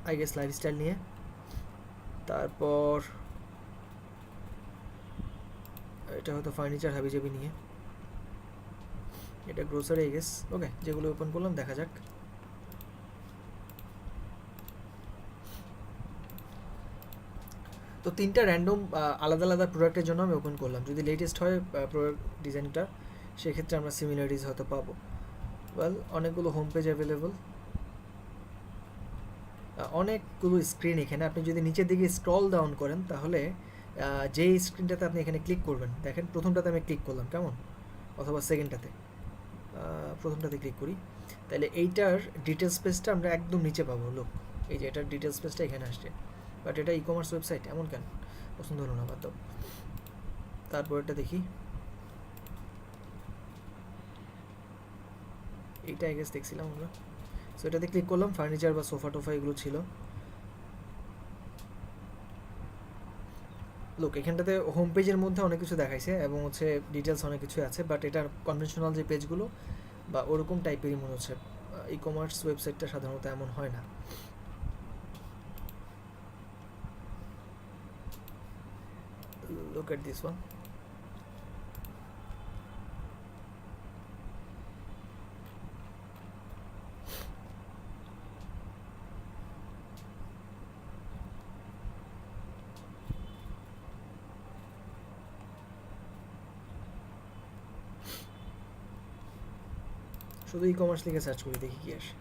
[SPEAKER 1] আই গেস লাইফস্টাইল নিয়ে। তারপর এটা হয়তো ফার্নিচার হাবিজাবি নিয়ে, এটা গ্রোসারি আই গেস। ওকে, যেগুলো ওপেন করলাম দেখা যাক। তো তিনটা র্যান্ডম আলাদা আলাদা প্রোডাক্টের জন্য আমি ওপেন করলাম। যদি লেটেস্ট হয় প্রোডাক্ট ডিজাইনটা, সেক্ষেত্রে আমরা সিমিলারিটিস হয়তো পাবো। ওয়েল, অনেকগুলো হোম পেজ অ্যাভেলেবল, অনেকগুলো স্ক্রিন এখানে। আপনি যদি নিচের দিকে স্ক্রল ডাউন করেন তাহলে যেই স্ক্রিনটাতে আপনি এখানে ক্লিক করবেন, দেখেন প্রথমটাতে আমি ক্লিক করলাম, কেমন, অথবা সেকেন্ডটাতে, প্রথমটাতে ক্লিক করি, তাহলে এইটার ডিটেলস পেজটা আমরা একদম নিচে পাবো। লোক, এই যে এটার ডিটেলস পেজটা এখানে আসছে, বাট এটা ই কমার্স ওয়েবসাইট, এমন কেন? পছন্দ হলো না, বাদ দাও। তারপর এটা দেখি, এইটা আই গেস দেখছিলাম আমরা। সো এটাতে ক্লিক করলাম, ফার্নিচার বা সোফা টোফা এগুলো ছিল। লোক, এখানটাতে হোম পেজের মধ্যে অনেক কিছু দেখাইছে এবং হচ্ছে ডিটেলস অনেক কিছু আছে, বাট এটার কনভেনশনাল যে পেজগুলো বা ওরকম টাইপেরই মনে হচ্ছে। ই কমার্স ওয়েবসাইটটা সাধারণত এমন হয় না। Look at this one. শুধু ই কমার্স লিখে সার্চ করি, দেখি কি আসে।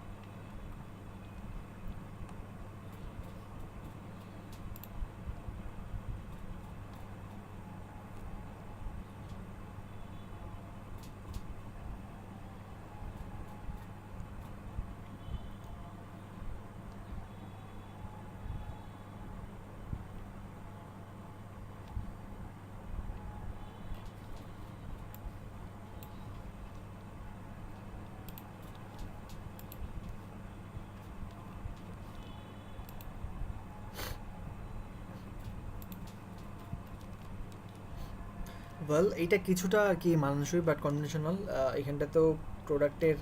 [SPEAKER 1] ওয়েল, এইটা কিছুটা আর কি মানানসই বাট কনভেনশনাল। এখানটাতেও প্রোডাক্টের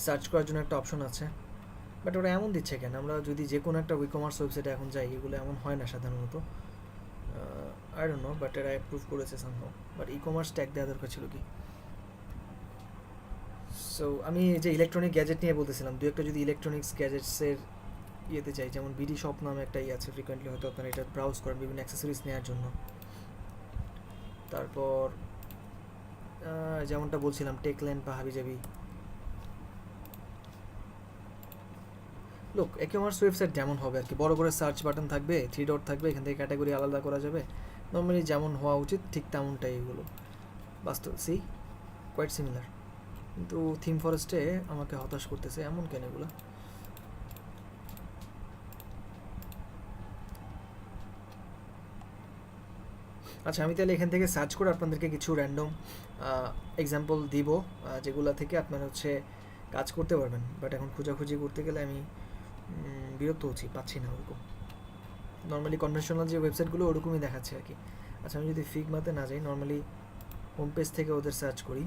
[SPEAKER 1] সার্চ করার জন্য একটা অপশন আছে, বাট ওরা এমন দিচ্ছে কেন? আমরা যদি যে কোনো একটা ই কমার্স ওয়েবসাইটে এখন যাই, এগুলো এমন হয় না সাধারণত। আই ডোন্ট নো, বাট এরা অ্যাপ্রুভ করেছে somehow. But e commerce tag দেওয়া দরকার ছিল কি? সো আমি যে ইলেকট্রনিক গ্যাজেট নিয়ে বলতেছিলাম, দু একটা যদি ইলেকট্রনিক্স গ্যাজেটসের ইয়েতে যাই, যেমন বিডি শপ নামে একটা ইয়ে আছে, ফ্রিকোয়েন্টলি হয়তো আপনারা এটা ব্রাউজ করেন বিভিন্ন অ্যাক্সেসরিজ নেওয়ার জন্য। তারপর যেমনটা বলছিলাম টেকল্যান্ড বা হাবিজাবি। লোক, ই কমার্স ওয়েবসাইট যেমন হবে আর কি, বড় করে সার্চ বাটন থাকবে, 3 ডট থাকবে, এখান থেকে ক্যাটাগরি আলাদা করা যাবে, নর্মালি যেমন হওয়া উচিত ঠিক তেমনটাই এগুলো। বাস্তব সি কোয়াইট সিমিলার, কিন্তু থিম ফরেস্টে আমাকে হতাশ করতেছে, এমন কেন এগুলো? আচ্ছা, আমি তাহলে এখান থেকে সার্চ করে আপনাদেরকে কিছু র্যান্ডম এক্সাম্পল দিব, যেগুলো থেকে আপনারা হচ্ছে কাজ করতে পারবেন। বাট এখন খোঁজাখুঁজি করতে গেলে আমি বিরক্ত হচ্ছি, পাচ্ছি না ওরকম। নর্মালি কনভেনশনাল যে ওয়েবসাইটগুলো ওরকমই দেখাচ্ছে আর কি। আচ্ছা, আমি যদি ফিগমাতে না যাই, নর্মালি হোম পেজ থেকে ওদের সার্চ করি,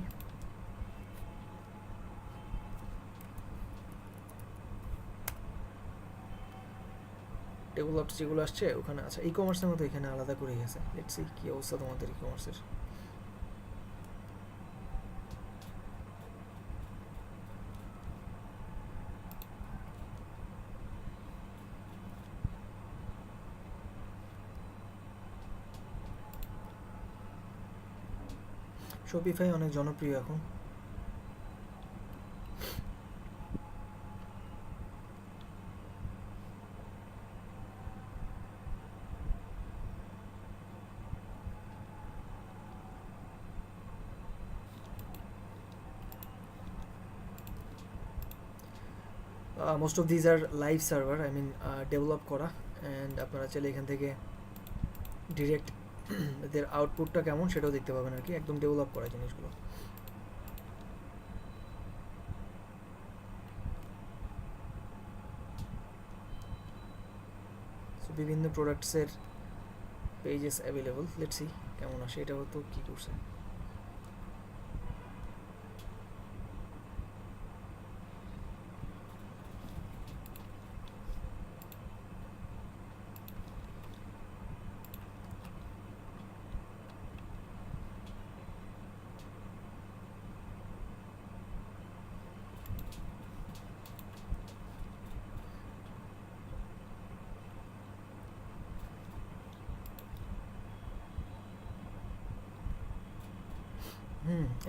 [SPEAKER 1] ডেভেলপড যেগুলো আসছে ওখানে। আচ্ছা, ই কমার্সের মতো এখানে আলাদা করে গেছে। লেটস সি কি অবস্থা তোমাদের ই কমার্সের। শপিফাই অনেক জনপ্রিয় এখন। Most of these are live server, I mean develop করা, অ্যান্ড আপনারা চাইলে এখান থেকে ডিরেক্ট এদের আউটপুটটা কেমন সেটাও দেখতে পাবেন আর কি, একদম ডেভেলপ করা জিনিসগুলো। বিভিন্ন প্রোডাক্টসের পেজেস অ্যাভেলেবল। লেটস সি কেমন আসে, এটা হয়তো কী করছে।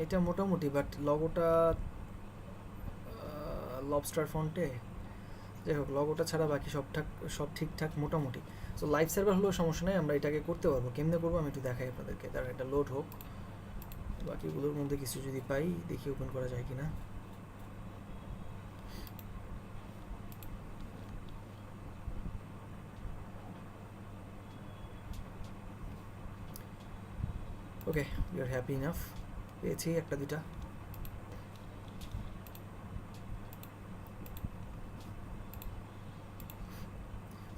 [SPEAKER 1] এটা মোটামুটি, বাট লগোটা লবস্টার ফন্টে, যাই হোক লগোটা ছাড়া বাকি সব ঠিকঠাক মোটামুটি। সো লাইভ সার্ভার হলেও সমস্যা নেই, আমরা এটাকে করতে পারবো। কেমনে করবো আমি একটু দেখাই আপনাদেরকে। তার একটা লোড হোক, বাকিগুলোর মধ্যে কিছু যদি পাই দেখি ওপেন করা যায় কিনা। Okay, you are happy enough, পেয়েছি একটা দুটা।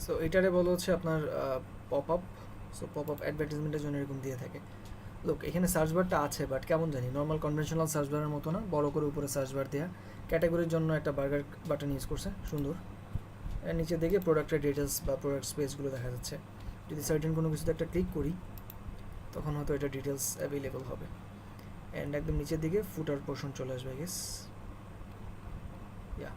[SPEAKER 1] সো এটারে বলা হচ্ছে আপনার pop up. So pop up অ্যাডভার্টাইজমেন্টের জন্য এরকম দিয়ে থাকে। লোক এখানে সার্চ বারটা আছে, বাট কেমন জানি নর্মাল কনভেনশনাল সার্চ বারের মতো না, বড় করে উপরে সার্চ বার দেওয়া। ক্যাটাগরির জন্য একটা বার্গার বাটন ইউজ করছে, সুন্দর। এর নিচে দিকে প্রোডাক্টের ডিটেলস বা প্রোডাক্ট স্পেসগুলো দেখা যাচ্ছে। যদি সার্টেন কোনো কিছুতে একটা ক্লিক করি তখন হয়তো এটা ডিটেলস অ্যাভেলেবল হবে। অ্যান্ড একদম নিচের দিকে ফুটার পোর্শন চলে আসবে গেস। ইয়া,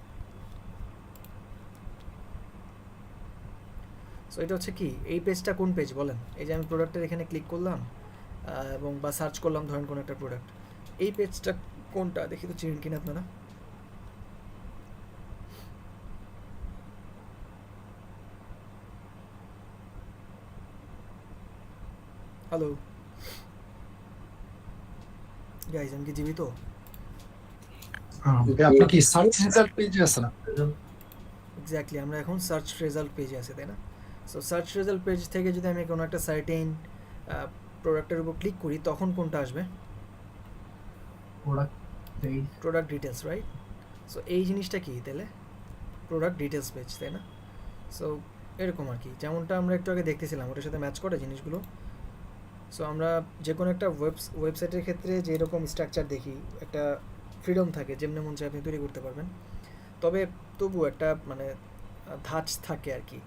[SPEAKER 1] সো এটা হচ্ছে কি, এই পেজটা কোন পেজ বলেন? এই যে আমি প্রোডাক্টের এখানে ক্লিক করলাম এবং বা সার্চ করলাম ধরেন কোনো একটা প্রোডাক্ট, এই পেজটা কোনটা দেখি তো চিনেন কিনা আপনারা? হ্যালো গাইজ, আমি কি জীবিত?
[SPEAKER 11] আপনি কি সার্চ রেজাল্ট পেজে আছেন?
[SPEAKER 1] এক্স্যাক্টলি, আমরা এখন সার্চ রেজাল্ট পেজে আছি, তাই না? সো সার্চ রেজাল্ট পেজ থেকে যদি আমি কোনো একটা সার্টেন প্রোডাক্টের উপর ক্লিক করি তখন কোনটা আসবে? Product details, right? সো এই জিনিসটা কি তাহলে? প্রোডাক্ট ডিটেলস পেজ, তাই না? সো এরকম আর কি, যেমনটা আমরা একটু আগে দেখতেছিলাম ওটার সাথে ম্যাচ করে জিনিসগুলো। সো আমরা যে কোনো একটা ওয়েবসাইটের ক্ষেত্রে যেরকম স্ট্রাকচার দেখি, একটা ফ্রিডম থাকে, যেমনি মন চায় আপনি তৈরি করতে পারবেন। তবে তবু একটা মানে ধাঁচ থাকে আর কি।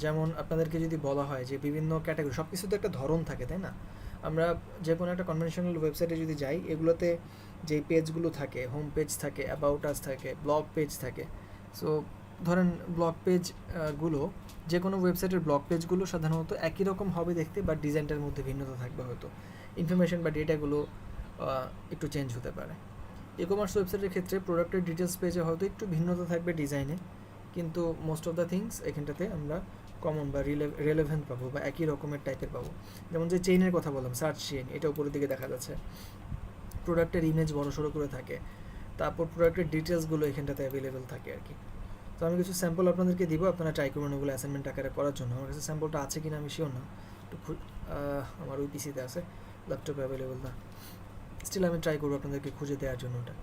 [SPEAKER 1] যেমন আপনাদেরকে যদি বলা হয় যে বিভিন্ন ক্যাটাগরি, সব কিছুতে একটা ধরন থাকে, তাই না? আমরা যে কোনো একটা কনভেনশনাল ওয়েবসাইটে যদি যাই, এগুলোতে যেই পেজগুলো থাকে, হোম পেজ থাকে, অ্যাবাউট আস থাকে, ব্লগ পেজ থাকে। সো ধরেন ব্লগ পেজগুলো, যে কোনো ওয়েবসাইটের ব্লগ পেজগুলো সাধারণত একই রকম হবে দেখতে, বা ডিজাইনটার মধ্যে ভিন্নতা থাকবে, হয়তো ইনফরমেশন বা ডেটাগুলো একটু চেঞ্জ হতে পারে। ই কমার্স ওয়েবসাইটের ক্ষেত্রে প্রোডাক্টের ডিটেলস পেজে হয়তো একটু ভিন্নতা থাকবে ডিজাইনে, কিন্তু মোস্ট অফ দ্য থিংস এখানটাতে আমরা কমন বা রিলেভেন্ট পাবো, বা একই রকমের টাইপের পাবো। যেমন যে চেইনের কথা বললাম, সার্চ চেইন, এটা উপরের দিকে দেখা যাচ্ছে। প্রোডাক্টের ইমেজ বড় সড়ো করে থাকে, তারপর প্রোডাক্টের ডিটেলসগুলো এখানটাতে অ্যাভেলেবেল থাকে আর কি। তো আমি কিছু স্যাম্পল আপনাদেরকে দিব, আপনারা ট্রাই করবেন ওগুলো অ্যাসাইনমেন্ট আকারে করার জন্য। আমার কাছে স্যাম্পলটা আছে কিনা আমি শিওর না, একটু আমার ওই পিসিতে আছে, ল্যাপটপ অ্যাভেলেবল না। স্টিল আমি ট্রাই করবো আপনাদেরকে খুঁজে দেওয়ার জন্য ওটা।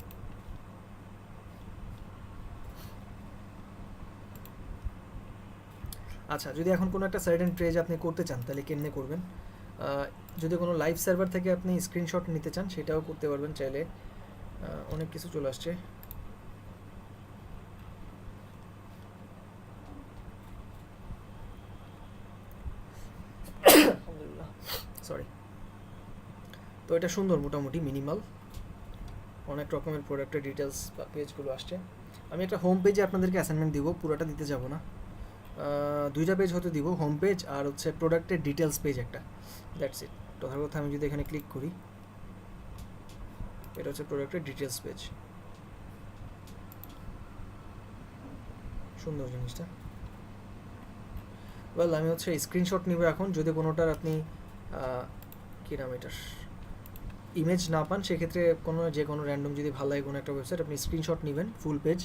[SPEAKER 1] আচ্ছা, যদি এখন কোনো একটা সার্টেন পেজ আপনি করতে চান তাহলে কেমনে করবেন? যদি কোনো লাইভ সার্ভার থেকে আপনি স্ক্রিনশট নিতে চান সেটাও করতে পারবেন চাইলে। অনেক কিছু চলে আসছে। সরি। তো এটা সুন্দর, মোটামুটি মিনিমাল, অনেক রকমের প্রোডাক্টের ডিটেলস বা পেজগুলো আসছে। আমি একটা হোম পেজে আপনাদেরকে অ্যাসাইনমেন্ট দিব, পুরোটা দিতে যাব না, দুইটা পেজ হতে দিব, হোম পেজ আর হচ্ছে প্রোডাক্টের ডিটেলস পেজ একটা, দ্যাটস ইট। কথার কথা আমি যদি এখানে ক্লিক করি, এটা হচ্ছে প্রোডাক্টের ডিটেলস পেজ। সুন্দর জিনিসটা। ওয়েল, আমি হচ্ছে স্ক্রিনশট নিব এখন। যদি কোনোটার আপনি কী নাম এটার ইমেজ না পান, সেক্ষেত্রে যে কোনো র্যান্ডম যদি ভালো লাগে কোনো একটা ওয়েবসাইট, আপনি স্ক্রিনশট নেবেন ফুল পেজ।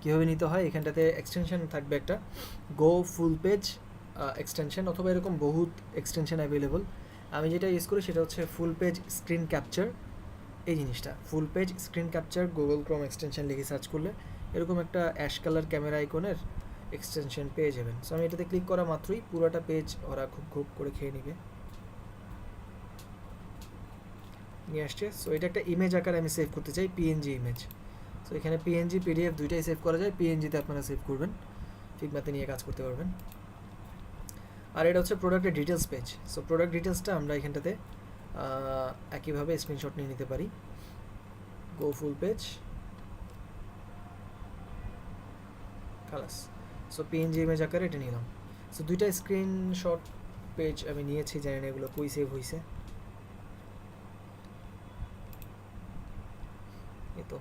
[SPEAKER 1] কীভাবে নিতে হয়, এখানটাতে এক্সটেনশন থাকবে একটা, গো ফুল পেজ এক্সটেনশন, অথবা এরকম বহুত এক্সটেনশন অ্যাভেলেবল। আমি যেটা ইউজ করি সেটা হচ্ছে ফুল পেজ স্ক্রিন ক্যাপচার। এই জিনিসটা full page screen capture, Google Chrome extension লিখে সার্চ করলে এরকম একটা অ্যাশ কালার ক্যামেরা আইকনের এক্সটেনশন পেয়ে যাবেন। সো আমি এটাতে ক্লিক করা মাত্রই পুরোটা পেজ ওরা খুব খুব করে খেয়ে নেবে, নিয়ে আসছে। সো এটা একটা ইমেজ আকারে আমি সেভ করতে চাই, পিএনজি ইমেজ। সো এখানে পিএনজি পিডিএফ দুইটাই সেভ করা যায়। পিএনজিতে আপনারা সেভ করবেন, ফিগমাতে নিয়ে কাজ করতে পারবেন। আর এটা হচ্ছে প্রোডাক্টের ডিটেলস পেজ। সো প্রোডাক্ট ডিটেলসটা আমরা এখানটাতে একইভাবে স্ক্রিনশট নিয়ে নিতে পারি। গো ফুল পেজ, খালাস। সো পিএনজি ইমেজ আকারে এটা নিলাম। সো দুইটা স্ক্রিনশট পেজ আমি নিয়েছি, জানি না এগুলো কই সেভ হয়েছে। এই তো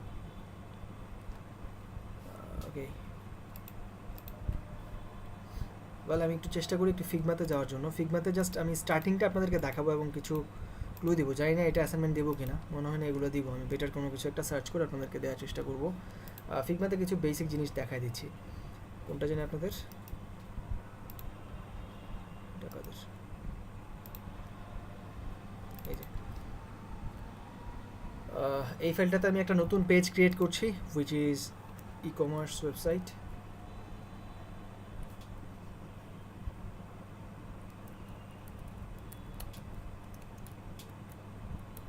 [SPEAKER 1] ওকে। ওয়েল, আমি একটু চেষ্টা করি একটু ফিগমাতে যাওয়ার জন্য। ফিগমাতে জাস্ট আমি স্টার্টিংটা আপনাদেরকে দেখাবো এবং কিছু ক্লু দিব। জানি না এটা অ্যাসাইনমেন্ট দেবো কিনা, মনে হয় না এগুলো দিব। আমি বেটার কোনো কিছু একটা সার্চ করে আপনাদেরকে দেওয়ার চেষ্টা করব। ফিগমাতে কিছু বেসিক জিনিস দেখাই দিচ্ছি। কোনটা জানি আপনাদের এই যে এই ফাইলটাতে আমি একটা নতুন পেজ ক্রিয়েট করছি, which is e commerce website.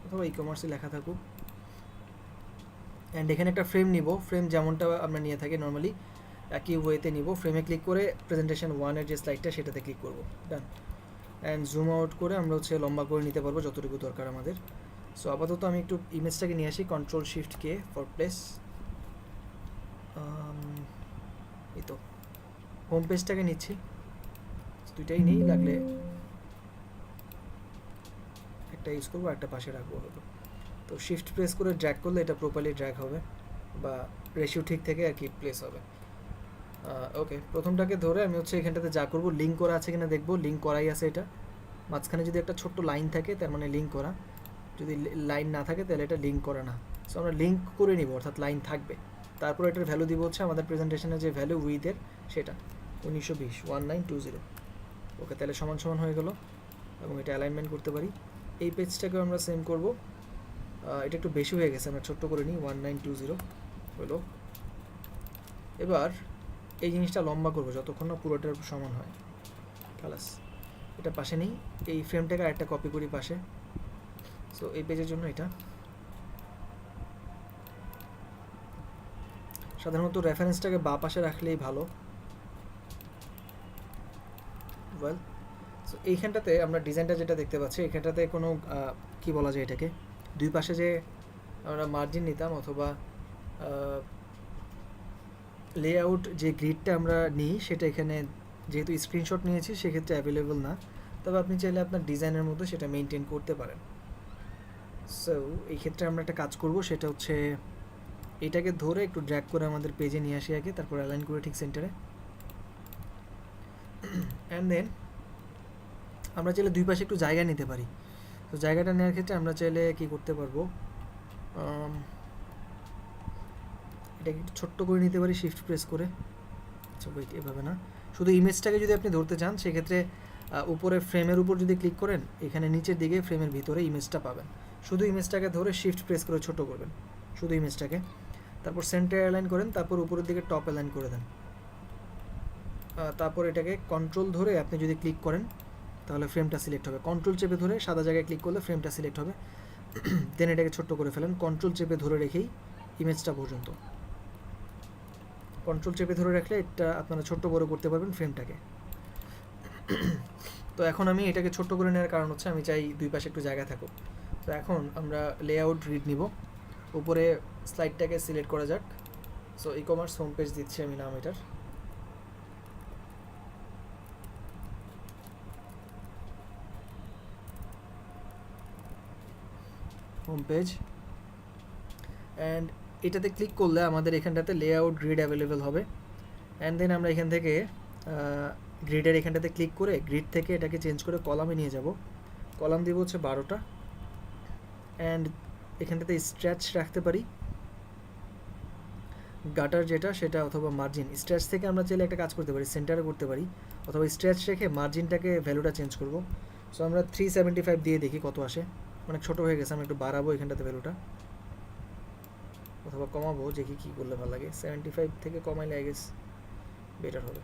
[SPEAKER 1] অথবা ই কমার্সে লেখা থাকুক। অ্যান্ড এখানে একটা ফ্রেম নিব, ফ্রেম যেমনটা আমরা নিয়ে থাকি নর্মালি একই ওয়েতে নিব। ফ্রেমে ক্লিক করে প্রেজেন্টেশন 1-এর যে স্লাইডটা সেটাতে ক্লিক করব, ডান। অ্যান্ড জুম আউট করে আমরা হচ্ছে লম্বা করে নিতে পারবো যতটুকু দরকার আমাদের। সো আপাতত আমি একটু ইমেজটাকে নিয়ে আসি, Ctrl+Shift+K ফর প্লেস। এই তো হোম পেজটাকে নিচ্ছি, দুইটাই নেই, লাগলে একটা ইউজ করবো, একটা পাশে রাখবো হলো। তো শিফট প্রেস করে ড্র্যাগ করলে এটা প্রপারলি ড্র্যাগ হবে, বা রেশিও ঠিক থেকে আর কি প্লেস হবে। ওকে, প্রথমটাকে ধরে আমি হচ্ছে এখানটাতে যা করবো, লিঙ্ক করা আছে কিনা দেখবো। লিঙ্ক করাই আছে এটা। মাঝখানে যদি একটা ছোট্ট লাইন থাকে তার মানে লিঙ্ক করা, যদি লাইন না থাকে তাহলে এটা লিঙ্ক করা না। সো আমরা লিঙ্ক করে নিব, অর্থাৎ লাইন থাকবে। তারপর এটার ভ্যালু দিব হচ্ছে আমাদের প্রেজেন্টেশনের যে ভ্যালু উইথের সেটা 1920 ওকে, তাহলে সমান সমান হয়ে গেল এবং এটা অ্যালাইনমেন্ট করতে পারি। এই পেজটাকেও আমরা সেম করব। এটা একটু বেশি হয়ে গেছে, আমরা ছোট্ট করে নিই, 1920 হলো। এবার এই জিনিসটা লম্বা করবো যতক্ষণ না পুরোটার সমান হয়, খালাস। এটা পাশে নেই, এই ফ্রেমটাকে আরেকটা কপি করি পাশে। সো এই পেজের জন্য এটা সাধারণত রেফারেন্সটাকে বাঁ পাশে রাখলেই ভালো। ওয়েল, সো এইখানটাতে আমরা ডিজাইনটা যেটা দেখতে পাচ্ছি, এখানটাতে কোনো কি বলা যায় এটাকে, দুই পাশে যে আমরা মার্জিন নিতাম অথবা লেআউট যে গ্রিডটা আমরা নিই সেটা এখানে যেহেতু স্ক্রিনশট নিয়েছি সেক্ষেত্রে অ্যাভেলেবল না। তবে আপনি চাইলে আপনার ডিজাইনের মধ্যে সেটা মেনটেন করতে পারেন। সো এই ক্ষেত্রে আমরা একটা কাজ করব, সেটা হচ্ছে এটাকে ধরে একটু ড্র্যাগ করে আমাদের পেজে নিয়ে আসি আগে, তারপর অ্যালাইন করে ঠিক সেন্টারে। অ্যান্ড দেন আমরা চাইলে দুই পাশে একটু জায়গা নিতে পারি। তো জায়গাটা নেওয়ার ক্ষেত্রে আমরা চাইলে কি করতে পারবো, এটাকে একটু ছোট্ট করে নিতে পারি শিফট প্রেস করে। আচ্ছা ওয়েট, এভাবে না, শুধু ইমেজটাকে যদি আপনি ধরতে চান সেক্ষেত্রে উপরে ফ্রেমের উপর যদি ক্লিক করেন এখানে নিচের দিকে ফ্রেমের ভিতরে ইমেজটা পাবেন। শুধু ইমেজটাকে ধরে শিফট প্রেস করে ছোট করবেন, শুধু ইমেজটাকে, তারপর সেন্টার অ্যালাইন করেন, তারপর উপরের দিকে টপ অ্যালাইন করে দেন। তারপর এটাকে কন্ট্রোল ধরে আপনি যদি ক্লিক করেন তাহলে ফ্রেমটা সিলেক্ট হবে। কন্ট্রোল চেপে ধরে সাদা জায়গায় ক্লিক করলে ফ্রেমটা সিলেক্ট হবে। দেন এটাকে ছোট্ট করে ফেলেন কন্ট্রোল চেপে ধরে রেখেই ইমেজটা পর্যন্ত। কন্ট্রোল চেপে ধরে রাখলে এটা আপনারা ছোট্ট বড় করতে পারবেন ফ্রেমটাকে। তো এখন আমি এটাকে ছোট্ট করে নেওয়ার কারণ হচ্ছে আমি চাই দুই পাশে একটু জায়গা থাকুক। তো এখন আমরা লেআউট গ্রিড নিব, উপরে স্লাইডটাকে সিলেক্ট করা যাক। So e commerce home page দিচ্ছি আমি নাম এটার। হোম পেজ, অ্যান্ড এটাতে ক্লিক করলে আমাদের এখানটাতে লেআউট গ্রিড অ্যাভেলেবেল হবে। অ্যান্ড দেন আমরা এখান থেকে গ্রিডের এখানটাতে ক্লিক করে গ্রিড থেকে এটাকে চেঞ্জ করে কলামে নিয়ে যাব। কলাম দিব হচ্ছে 12টা, অ্যান্ড এখানটাতে স্ট্রেচ রাখতে পারি গাটার যেটা সেটা, অথবা মার্জিন। স্ট্রেচ থেকে আমরা চাইলে একটা কাজ করতে পারি, সেন্টারে করতে পারি, অথবা স্ট্রেচ রেখে মার্জিনটাকে ভ্যালুটা চেঞ্জ করব। সো আমরা 375 দিয়ে দেখি কত আসে। অনেক ছোটো হয়ে গেছে, আমি একটু বাড়াবো এখানটাতে ভ্যালুটা, অথবা কমাবো, দেখি কী করলে ভালো লাগে। 75 থেকে কমাইলে আই গেস বেটার হবে।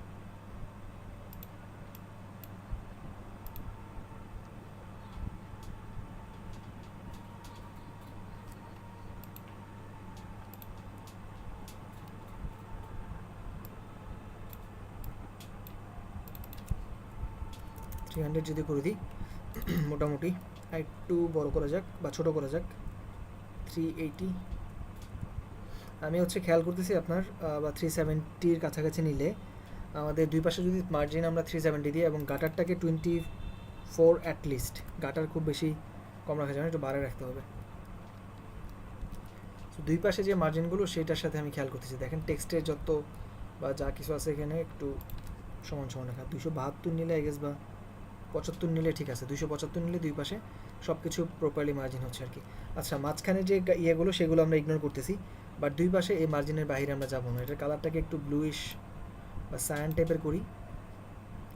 [SPEAKER 1] যদি করে দিই মোটামুটি একটু বড় করা যাক বা ছোট করা যাক, 380। আমি হচ্ছে খেয়াল করতেছি আপনার বা 370-র কাছাকাছি নিলে আমাদের দুই পাশে যদি মার্জিন আমরা 370 দিই এবং গাটারটাকে 24 অ্যাটলিস্ট, গাটার খুব বেশি কম রাখা যায় না, একটু বাড়ায় রাখতে হবে। দুই পাশে যে মার্জিনগুলো সেটার সাথে আমি খেয়াল করতেছি, দেখেন টেক্সটের যত বা যা কিছু আছে এখানে একটু সমান সমান রাখা। 272 নিলে আই গেস বা 75 নিলে ঠিক আছে, 275 নিলে দুই পাশে সব কিছু প্রপারলি মার্জিন হচ্ছে আর কি। আচ্ছা, মাঝখানে যে ইয়েগুলো সেগুলো আমরা ইগনোর করতেছি, বাট দুই পাশে এই মার্জিনের বাইরে আমরা যাবো না। এটার কালারটাকে একটু ব্লুইশ বা সায়ান টাইপের করি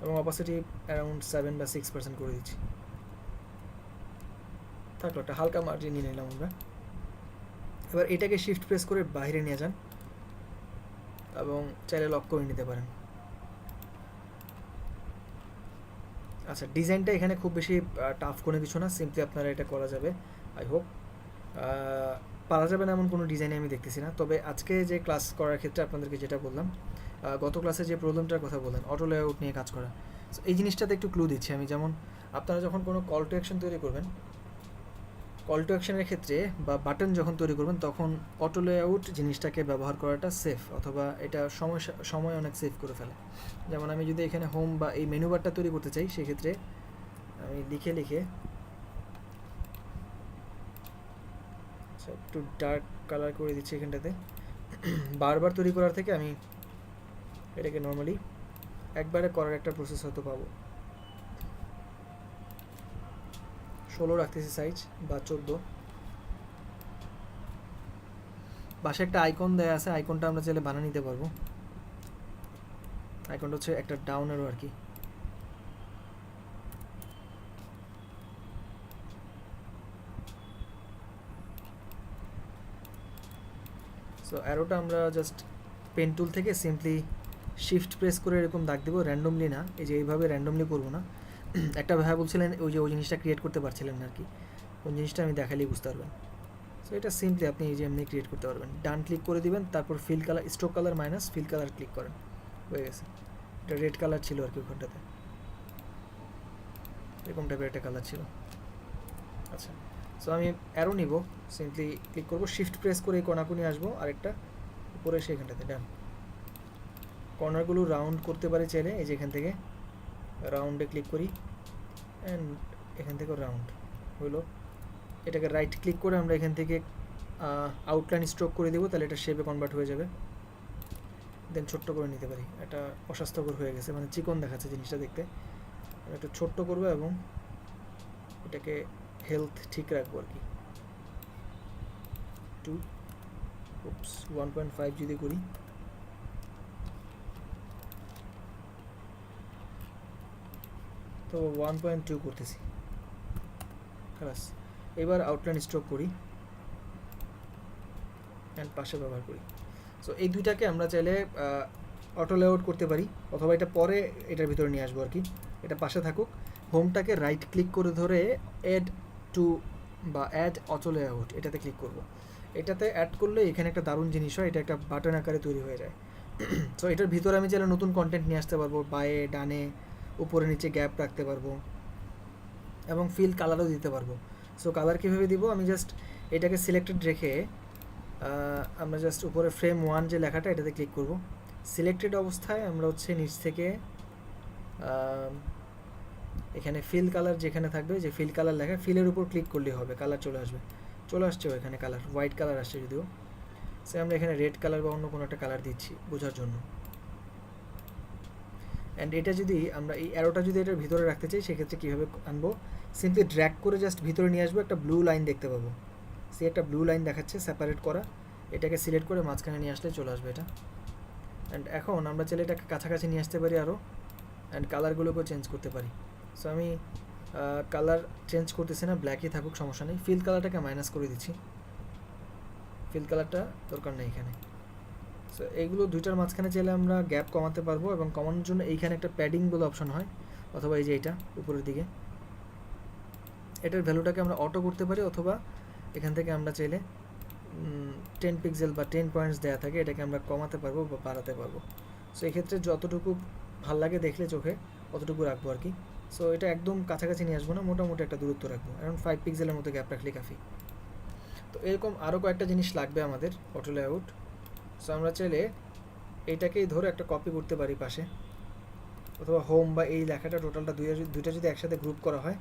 [SPEAKER 1] এবং অপাসিটি অ্যারাউন্ড 7 বা 6% করে দিচ্ছি। থাকলো একটা হালকা মার্জিন নিয়ে নিলাম আমরা। এবার এটাকে শিফট প্রেস করে বাইরে নিয়ে যান এবং চাইলে লক করে নিতে পারেন। আচ্ছা, ডিজাইনটা এখানে খুব বেশি টাফ কোনো কিছু না, সিম্পলি আপনারা এটা করা যাবে। আই হোপ পারা যাবে না এমন কোনো ডিজাইনে আমি দেখতেছি না। তবে আজকে যে ক্লাস করার ক্ষেত্রে আপনাদেরকে যেটা বললাম, গত ক্লাসে যে প্রবলেমটার কথা বললেন অটো লেআউট নিয়ে কাজ করা, এই জিনিসটাতে একটু ক্লু দিচ্ছি আমি। যেমন আপনারা যখন কোনো কল টু অ্যাকশন তৈরি করবেন, কল টু অ্যাকশনের ক্ষেত্রে বা বাটন যখন তৈরি করবেন তখন অটো লেআউট জিনিসটাকে ব্যবহার করাটা সেফ, অথবা এটা সময় অনেক সেভ করে ফেলে। যেমন আমি যদি এখানে হোম বা এই মেনু বারটা তৈরি করতে চাই, সেক্ষেত্রে আমি লিখে একটু ডার্ক কালার করে দিচ্ছি এখানটাতে। বারবার তৈরি করার থেকে আমি এটাকে নর্মালি একবারে করার একটা প্রসেস হয়তো পাবো। 16 রাখতেছি সাইজ বা 14। পাশে একটা আইকন দেয়া আছে, আইকনটা আমরা চাইলে বানিয়ে নিতে পারবো। আইকনটা হচ্ছে একটা ডাউন অ্যারো আর কি। সো অ্যারোটা আমরা জাস্ট পেন টুল থেকে সিম্পলি শিফট প্রেস করে এরকম দাগ দেবো, র্যান্ডমলি না, এই যে এইভাবে র্যান্ডমলি করবো না। একটা ভাই বলছিলেন ওই যে ওই জিনিসটা ক্রিয়েট করতে পারছিলেন না আর কি, ওই জিনিসটা আমি দেখালেই বুঝতে পারবেন। সো এটা সিম্পলি আপনি এই যে এমনি ক্রিয়েট করতে পারবেন। ডান ক্লিক করে দিবেন, তারপর fill colour, stroke colour minus fill colour click করেন, হয়ে গেছে। এটা রেড কালার ছিল আর কি ওখানটাতে, এরকম টাইপের একটা কালার ছিল। আচ্ছা, সো আমি অ্যারো নিব, সিম্পলি ক্লিক করবো, শিফট প্রেস করে এই কোনাকুনি আসবো, আরেকটা উপরে সেখানটাতে ডান। কর্নারগুলো রাউন্ড করতে পারি চাইলে, এই যে এখান থেকে রাউন্ডে ক্লিক করি অ্যান্ড এখান থেকে রাউন্ড হলো। এটাকে রাইট ক্লিক করে আমরা এখান থেকে আউটলাইন স্ট্রোক করে দেবো, তাহলে এটা শেপে কনভার্ট হয়ে যাবে। দেন ছোট্ট করে নিতে পারি, এটা অস্বাস্থ্যকর হয়ে গেছে, মানে চিকন দেখাচ্ছে জিনিসটা দেখতে। একটু ছোট্ট করবো এবং এটাকে হেলথ ঠিক রাখবো আর কি। 1.5 যদি করি, তো 1.2 করতেছি। খালাস, এবার আউটলাইন স্ট্রোক করি অ্যান্ড পাশে ব্যবহার করি। সো এই দুইটাকে আমরা চাইলে অটো লেআউট করতে পারি, অথবা এটা পরে এটার ভিতরে নিয়ে আসবো আর কি। এটা পাশে থাকুক। হোমটাকে রাইট ক্লিক করে ধরে অ্যাড টু বা অ্যাড অটো লেআউট এটাতে ক্লিক করব। এটাতে অ্যাড করলে এখানে একটা দারুণ জিনিস হয়, এটা একটা বাটন আকারে তৈরি হয়ে যায়। সো এটার ভিতরে আমি চাইলে নতুন কন্টেন্ট নিয়ে আসতে পারবো, বায়ে ডানে উপরে নিচে গ্যাপ রাখতে পারবো এবং ফিল কালারও দিতে পারবো। সো কালার কীভাবে দিব, আমি জাস্ট এটাকে সিলেক্টেড রেখে আমরা জাস্ট উপরে ফ্রেম 1 যে লেখাটা এটাতে ক্লিক করব। সিলেক্টেড অবস্থায় আমরা হচ্ছে নিচ থেকে এখানে ফিল কালার যেখানে থাকবে, যে ফিল কালার লেখা, ফিলের উপর ক্লিক করলেই হবে, কালার চলে আসবে। চলে আসছে এখানে কালার, হোয়াইট কালার আসছে যদিও। সে আমরা এখানে রেড কালার বা অন্য কোনো একটা কালার দিচ্ছি বোঝার জন্য। অ্যান্ড এটা যদি আমরা এই অ্যারোটা যদি এটার ভিতরে রাখতে চাই, সেক্ষেত্রে কীভাবে আনবো, সিম্পলি ড্র্যাগ করে জাস্ট ভিতরে নিয়ে আসবো, একটা ব্লু লাইন দেখতে পাবো। সে একটা ব্লু লাইন দেখাচ্ছে সেপারেট করা, এটাকে সিলেক্ট করে মাঝখানে নিয়ে আসলে চলে আসবে এটা। অ্যান্ড এখন আমরা চাইলে এটাকে কাছাকাছি নিয়ে আসতে পারি আরও, অ্যান্ড কালারগুলোকেও চেঞ্জ করতে পারি। সো আমি কালার চেঞ্জ করতেছি না, ব্ল্যাকই থাকুক, সমস্যা নেই। ফিল কালারটাকে মাইনাস করে দিচ্ছি, ফিল কালারটা দরকার নেই এখানে। সো এইগুলো দুইটার মাঝখানে চাইলে আমরা গ্যাপ কমাতে পারবো, এবং কমানোর জন্য এইখানে একটা প্যাডিং বলে অপশন হয়, অথবা এই যে এটা উপরের দিকে, এটার ভ্যালুটাকে আমরা অটো করতে পারি, অথবা এখান থেকে আমরা চাইলে 10 পিক্সেল বা 10 পয়েন্টস দেওয়া থাকে, এটাকে আমরা কমাতে পারবো বা বাড়াতে পারবো। সো এক্ষেত্রে যতটুকু ভাল লাগে দেখলে চোখে অতটুকু রাখবো আর কি। সো এটা একদম কাছাকাছি নিয়ে আসবো না, মোটামুটি একটা দূরত্ব রাখবো, অ্যারাউন্ড 5 পিক্সেলের মতো গ্যাপ রাখলে কাফি। তো এরকম আরও কয়েকটা জিনিস লাগবে আমাদের অটো লেআউট। সো আমরা চাইলে এইটাকেই ধরে একটা কপি করতে পারি পাশে, অথবা হোম বা এই লেখাটা টোটালটা দুইটা যদি একসাথে গ্রুপ করা হয়,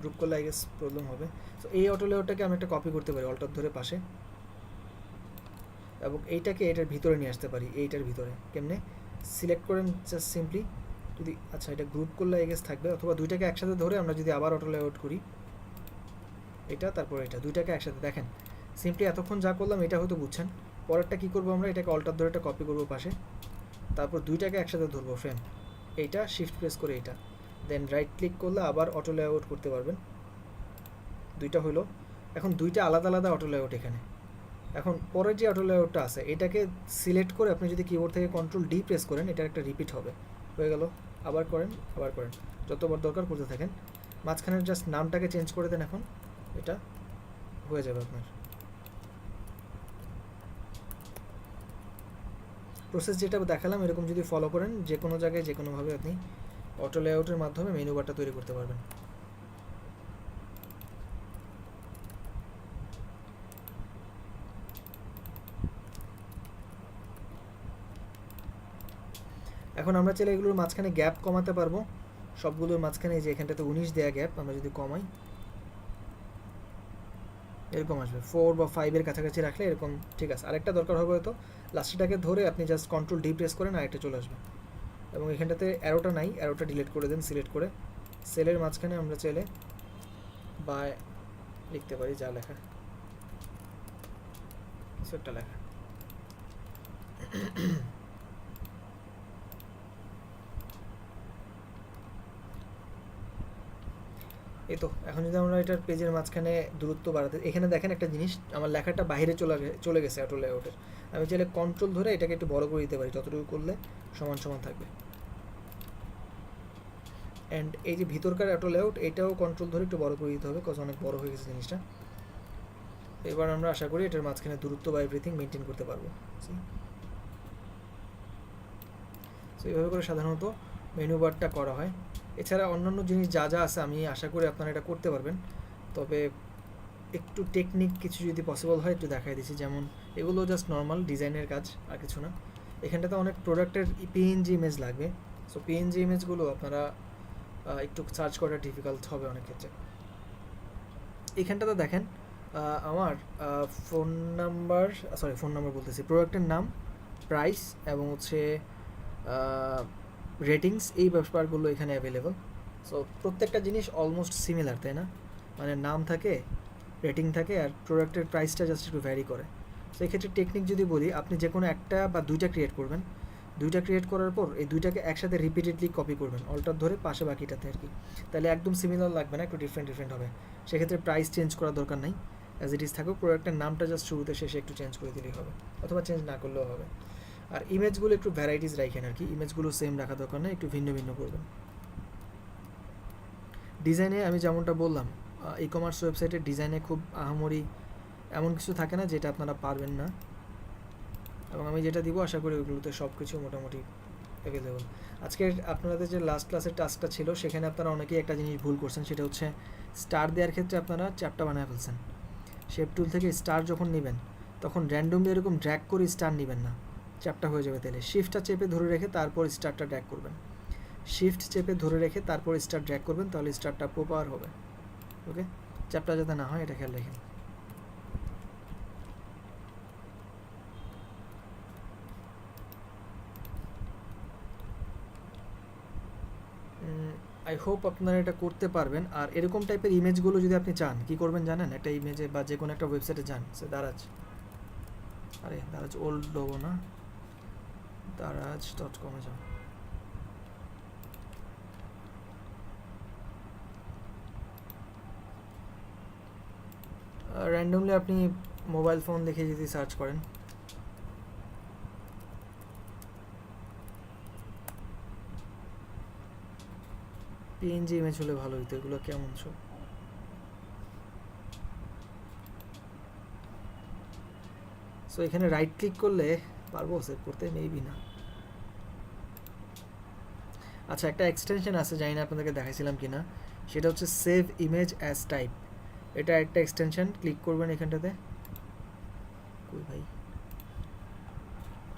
[SPEAKER 1] গ্রুপ করলে আই গেস প্রবলেম হবে। সো এই অটো লেআউটটাকে আমি একটা কপি করতে পারি অল্টার ধরে পাশে, এবং এইটাকে এটার ভিতরে নিয়ে আসতে পারি। এইটার ভিতরে কেমনে সিলেক্ট করেন, জাস্ট সিম্পলি যদি, আচ্ছা এটা গ্রুপ করলে আই গেস থাকবে, অথবা দুইটাকে একসাথে ধরে আমরা যদি আবার অটো লেআউট করি, এটা তারপর এটা দুইটাকে একসাথে, দেখেন সিম্পলি এতক্ষণ যা করলাম এটা হয়তো বুঝছেন। পরেরটা কী করবো, আমরা এটাকে অল্টার ধরে একটা কপি করবো পাশে, তারপর দুইটাকে একসাথে ধরবো ফ্রেম, এইটা শিফট প্রেস করে এইটা, দেন রাইট ক্লিক করলে আবার অটো লেআউট করতে পারবেন। দুইটা হলো, এখন দুইটা আলাদা আলাদা অটো লেআউট এখানে। এখন পরের যে অটো লেআউটটা আছে এটাকে সিলেক্ট করে আপনি যদি কিবোর্ড থেকে Ctrl+D প্রেস করেন, এটার একটা রিপিট হবে, হয়ে গেল। আবার করেন, আবার করেন, যতবার দরকার করতে থাকেন। মাঝখানের জাস্ট নামটাকে চেঞ্জ করে দেন, এখন এটা হয়ে যাবে আপনার। প্রসেস যেটা দেখালাম এরকম যদি ফলো করেন, যে কোনো জায়গায় যে কোনোভাবে আপনি অটো লেআউটের মাধ্যমে মেনু বারটা তৈরি করতে পারবেন। এখন আমরা চাইলে এগুলোর মাঝখানে গ্যাপ কমাতে পারবো, সবগুলোর মাঝখানে যে এখানটাতে 19 দেয়া গ্যাপ আমরা যদি কমাই, এরকম আসবে। 4 বা 5 এর কাছাকাছি রাখলে এরকম ঠিক আছে। আরেকটা দরকার হবে হয়তো, লাস্টটাকে ধরে আপনি জাস্ট Ctrl+D প্রেস করেন, আরেকটা চলে আসবে। এবং এখানটাতে অ্যারোটা নাই, অ্যারোটা ডিলিট করে দেন সিলেক্ট করে। সেলের মাঝখানে আমরা চাইলে বা লিখতে পারি যা লেখা, কিছু একটা লেখা। এই তো এখন যদি আমরা এটার পেজের মাঝখানে দূরত্ব বাড়াতে, এখানে দেখেন একটা জিনিস, আমার লেখাটা বাইরে চলে গেছে অটো লেআউটের। আমি চাইলে কন্ট্রোল ধরে এটাকে একটু বড় করে দিতে পারি, যতটুকু করলে সমান সমান থাকবে। অ্যান্ড এই যে ভিতরকার অটো লেআউট, এটাও কন্ট্রোল ধরে একটু বড় করে দিতে হবে, কজ অনেক বড় হয়ে গেছে জিনিসটা। এবার আমরা আশা করি এটার মাঝখানে দূরত্ব বা এভরিথিং মেনটেন করতে পারবো। সো এইভাবে করে সাধারণত মেনু বারটা করা হয়। এছাড়া অন্যান্য জিনিস যা যা আছে আমি আশা করি আপনারা এটা করতে পারবেন, তবে একটু টেকনিক কিছু যদি পসিবল হয় একটু দেখাই দিচ্ছি। যেমন এগুলো জাস্ট নর্মাল ডিজাইনের কাজ, আর কিছু না। এখানটাতে অনেক প্রোডাক্টের PNG ইমেজ লাগবে, সো PNG ইমেজগুলো আপনারা একটু সার্চ করা ডিফিকাল্ট হবে অনেক ক্ষেত্রে। এখানটাতে দেখেন আমার ফোন নাম্বার বলতেছি, প্রোডাক্টের নাম, প্রাইস এবং হচ্ছে রেটিংস, এই ব্যাপারগুলো এখানে অ্যাভেলেবল। সো প্রত্যেকটা জিনিস অলমোস্ট সিমিলার, তাই না? মানে নাম থাকে, রেটিং থাকে, আর প্রোডাক্টের প্রাইসটা জাস্ট একটু ভ্যারি করে। সো এক্ষেত্রে টেকনিক যদি বলি, আপনি যে কোনো একটা বা দুইটা ক্রিয়েট করবেন, দুইটা ক্রিয়েট করার পর এই দুইটাকে একসাথে রিপিটেডলি কপি করবেন, অল্টার ধরে পাশে বাকিটাতে আর কি। তাহলে একদম সিমিলার লাগবে না, একটু ডিফারেন্ট হবে। সেক্ষেত্রে প্রাইস চেঞ্জ করার দরকার নাই, অ্যাজ ইট ইজ থাকুক। প্রোডাক্টের নামটা জাস্ট শুরুতে শেষে একটু চেঞ্জ করে দিলেই হবে, অথবা চেঞ্জ না করলেও হবে। আর ইমেজগুলো একটু ভ্যারাইটিস রাখেন আর কি, ইমেজগুলো সেম রাখা দরকার না, একটু ভিন্ন ভিন্ন করবেন। ডিজাইনে আমি যেমনটা বললাম, ই কমার্স ওয়েবসাইটের ডিজাইনে খুব আহামরি এমন কিছু থাকে না যেটা আপনারা পারবেন না, এবং আমি যেটা দিব আশা করি ওইগুলোতে সব কিছু মোটামুটি অ্যাভেলেবল। আজকে আপনাদের যে লাস্ট ক্লাসের টাস্কটা ছিল সেখানে আপনারা অনেকেই একটা জিনিস ভুল করছেন, সেটা হচ্ছে স্টার দেওয়ার ক্ষেত্রে আপনারা চ্যাপটা বানায় ফেলছেন। শেপ টুল থেকে স্টার যখন নেবেন তখন র্যান্ডমলি এরকম ড্র্যাগ করে স্টার নেবেন না, চ্যাপটা হয়ে যাবে। তাহলে শিফটটা চেপে ধরে রেখে তারপর স্টারটা ড্র্যাগ করবেন, শিফট চেপে ধরে রেখে তারপর স্টার ড্র্যাগ করবেন, তাহলে স্টারটা প্রপার হবে। ওকে, চ্যাপটা যাতে না হয় এটা খেয়াল রাখেন। আই হোপ আপনারা এটা করতে পারবেন। আর এরকম টাইপের ইমেজগুলো যদি আপনি চান, কি করবেন জানেন? একটা ইমেজে বা যে কোনো একটা ওয়েবসাইটে যান, সে দারাজ ওল্ড লোগো না, daraz.com যান। র্যান্ডমলি আপনি মোবাইল ফোন দেখে যদি সার্চ করেন, পিএনজি ইমেজ হলে ভালো হতো। এগুলো কেমন সব? সো এখানে রাইট ক্লিক করলে পারবো সেভ করতে, মেবি না। আচ্ছা, একটা এক্সটেনশন আছে, জানি না আপনাদেরকে দেখাইছিলাম কিনা, সেটা হচ্ছে সেভ ইমেজ অ্যাজ টাইপ। এটা একটা এক্সটেনশন, ক্লিক করবেন এখানটাতে। কই ভাই,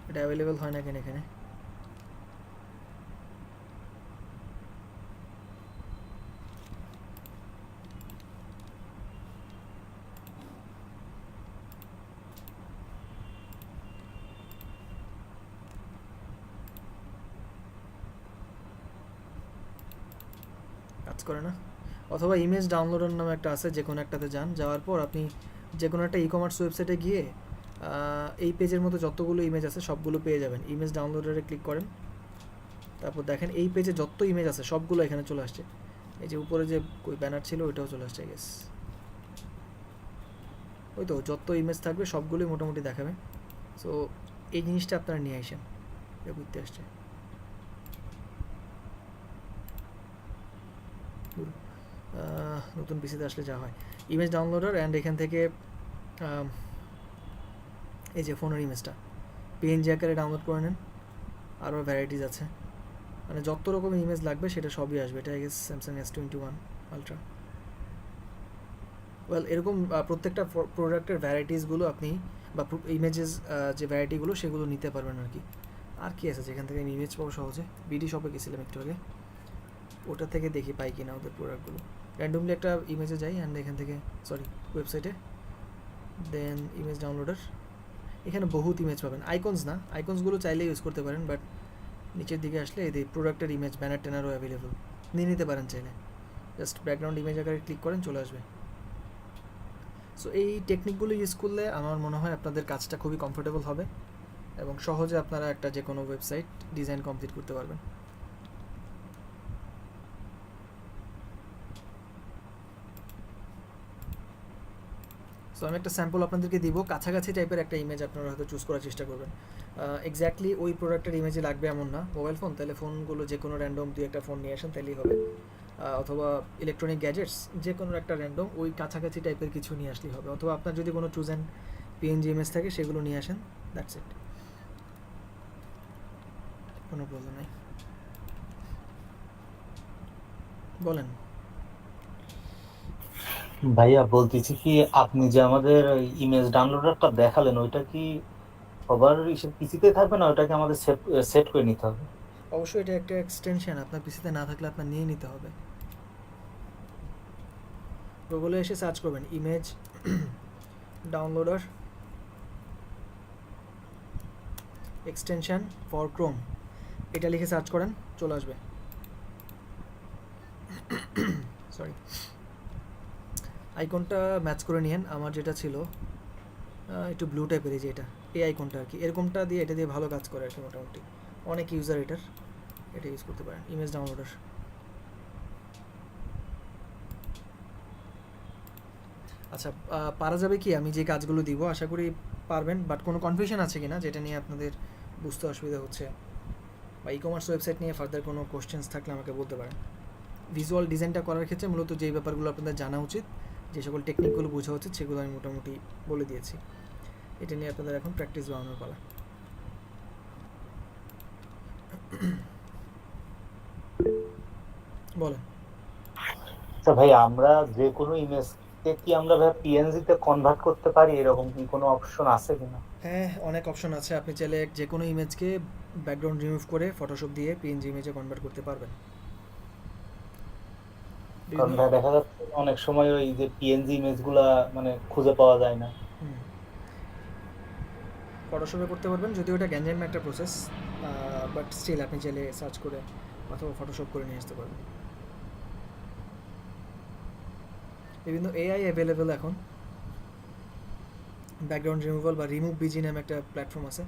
[SPEAKER 1] এটা অ্যাভেলেবল হয় না কেন এখানে? কাজ করে না। অথবা ইমেজ ডাউনলোডার নামে একটা আছে, যে কোনো একটাতে যান, যাওয়ার পর আপনি যে কোনো একটা ই কমার্স ওয়েবসাইটে গিয়ে এই পেজের মতো যতগুলো ইমেজ আছে সবগুলো পেয়ে যাবেন। ইমেজ ডাউনলোডারে ক্লিক করেন, তারপর দেখেন এই পেজে যত ইমেজ আছে সবগুলো এখানে চলে আসছে। এই যে উপরে যে ওই ব্যানার ছিল ওইটাও চলে আসছে, গেস ওই তো যত ইমেজ থাকবে সবগুলোই মোটামুটি দেখাবে। সো এই জিনিসটা আপনারা নিয়ে আসেন, এটা বুঝতে আসছে। নতুন পিসিতে আসলে যা হয়, ইমেজ ডাউনলোডার অ্যান্ড এখান থেকে এই যে ফোনের ইমেজটা পিএনজি আকারে ডাউনলোড করে নেন। আরও ভ্যারাইটিস আছে, মানে যত রকমের ইমেজ লাগবে সেটা সবই আসবে। এটা guess Samsung S21 ultra. Well, এরকম প্রত্যেকটা প্রোডাক্টের ভ্যারাইটিসগুলো আপনি বা ইমেজেস যে ভ্যারাইটিগুলো সেগুলো নিতে পারবেন আর কি। আর কি আছে যেখান থেকে আমি ইমেজ পাবো সহজে? বিডি শপে গেছিলাম একটু আগে, ওটা থেকে দেখি পাই কিনা ওদের প্রোডাক্টগুলো। র্যান্ডমলি একটা ইমেজে যাই অ্যান্ড এখান থেকে ওয়েবসাইটে, দেন ইমেজ ডাউনলোডার। এখানে বহুত ইমেজ পাবেন, আইকনস না, আইকনসগুলো চাইলে ইউজ করতে পারেন, বাট নিচের দিকে আসলে এই প্রোডাক্টের ইমেজ ব্যানার ট্যানারও অ্যাভেলেবল, নিয়ে নিতে পারেন চাইলে। জাস্ট ব্যাকগ্রাউন্ড ইমেজ আকারে ক্লিক করেন, চলে আসবে। সো এই টেকনিকগুলো ইউজ করলে আমার মনে হয় আপনাদের কাজটা খুবই কমফোর্টেবল হবে এবং সহজে আপনারা একটা যে কোনো ওয়েবসাইট ডিজাইন কমপ্লিট করতে পারবেন। সো আমি একটা স্যাম্পল আপনাদেরকে দিব, কাছাকাছি টাইপের একটা ইমেজ আপনারা হয়তো চুজ করার চেষ্টা করবেন। এক্স্যাক্টলি ওই প্রোডাক্টের ইমেজে লাগবে এমন না। মোবাইল ফোন, তাহলে ফোনগুলো যে কোনো র্যান্ডম দুই একটা ফোন নিয়ে আসেন তাহলেই হবে, অথবা ইলেকট্রনিক গ্যাজেটস যে কোনো একটা র্যান্ডম ওই কাছাকাছি টাইপের কিছু নিয়ে আসলেই হবে, অথবা আপনার যদি কোনো চুজেন পিএনজি ইমেজ থাকে সেগুলো নিয়ে আসেন, দ্যাটস ইট, কোনো প্রবলেম নেই। বলেন
[SPEAKER 13] ভাইয়া, বলতেছি কি, আপনি যে আমাদের ইমেজ ডাউনলোডারটা দেখালেন ওইটা কি সবার পিসিতে থাকবে না, ওটাকে আমাদের সেট করে নিতে হবে?
[SPEAKER 1] অবশ্যই এটা একটা এক্সটেনশন, আপনার পিসিতে না থাকলে আপনার নিয়ে নিতে হবে। গুগলে এসে সার্চ করবেন image downloader extension for Chrome, এটা লিখে সার্চ করেন, চলে আসবে। সরি, আইকনটা ম্যাচ করে নিয়েন। আমার যেটা ছিল একটু ব্লু টাইপের, এই যে এটা, এই আইকনটা আর কি, এরকমটা দিয়ে এটা দিয়ে ভালো কাজ করে আর কি মোটামুটি। অনেক ইউজার এটা ইউজ করতে পারেন, ইমেজ ডাউনলোডার। আচ্ছা, পারা যাবে কি আমি যে কাজগুলো দিব, আশা করি পারবেন, বাট কোনো কনফিউশন আছে কিনা যেটা নিয়ে আপনাদের বুঝতে অসুবিধা হচ্ছে, বা ই কমার্স ওয়েবসাইট নিয়ে ফার্দার কোনো কোশ্চেন্স থাকলে আমাকে বলতে পারেন। ভিজুয়াল ডিজাইনটা করার ক্ষেত্রে মূলত যেই ব্যাপারগুলো আপনাদের জানা উচিত, যে সকল টেকনিকগুলো বোঝা উচিত, সেগুলো আমি মোটামুটি বলে দিয়েছি। এটা নিয়ে আপনাদের এখন প্র্যাকটিস বানানোর পালা। বলেন।
[SPEAKER 13] আচ্ছা ভাই, আমরা যে কোনো ইমেজকে কি আমরা ভাই পিএনজি তে কনভার্ট করতে পারি, এরকম কি কোনো অপশন আছে কিনা?
[SPEAKER 1] হ্যাঁ, অনেক অপশন আছে। আপনি চাইলে যে কোনো ইমেজকে ব্যাকগ্রাউন্ড রিমুভ করে ফটোশপ দিয়ে পিএনজি ইমেজে কনভার্ট করতে পারবেন।
[SPEAKER 13] কারণ ভাই দেখা যাচ্ছে অনেক সময় ওই যে পিএনজি ইমেজগুলা মানে খুঁজে পাওয়া যায় না।
[SPEAKER 1] ফটোশপে করতে পারবেন, যদিও এটা গ্যাঞ্জাম একটা প্রসেস, বাট স্টিল আপনি চাইলে সার্চ করে অথবা ফটোশপ করে নিয়ে আসতে পারবেন। বিভিন্ন এআই অ্যাভেলেবেল এখন। ব্যাকগ্রাউন্ড রিমুভাল বা রিমুভ বিজি নামে একটা প্ল্যাটফর্ম আছে,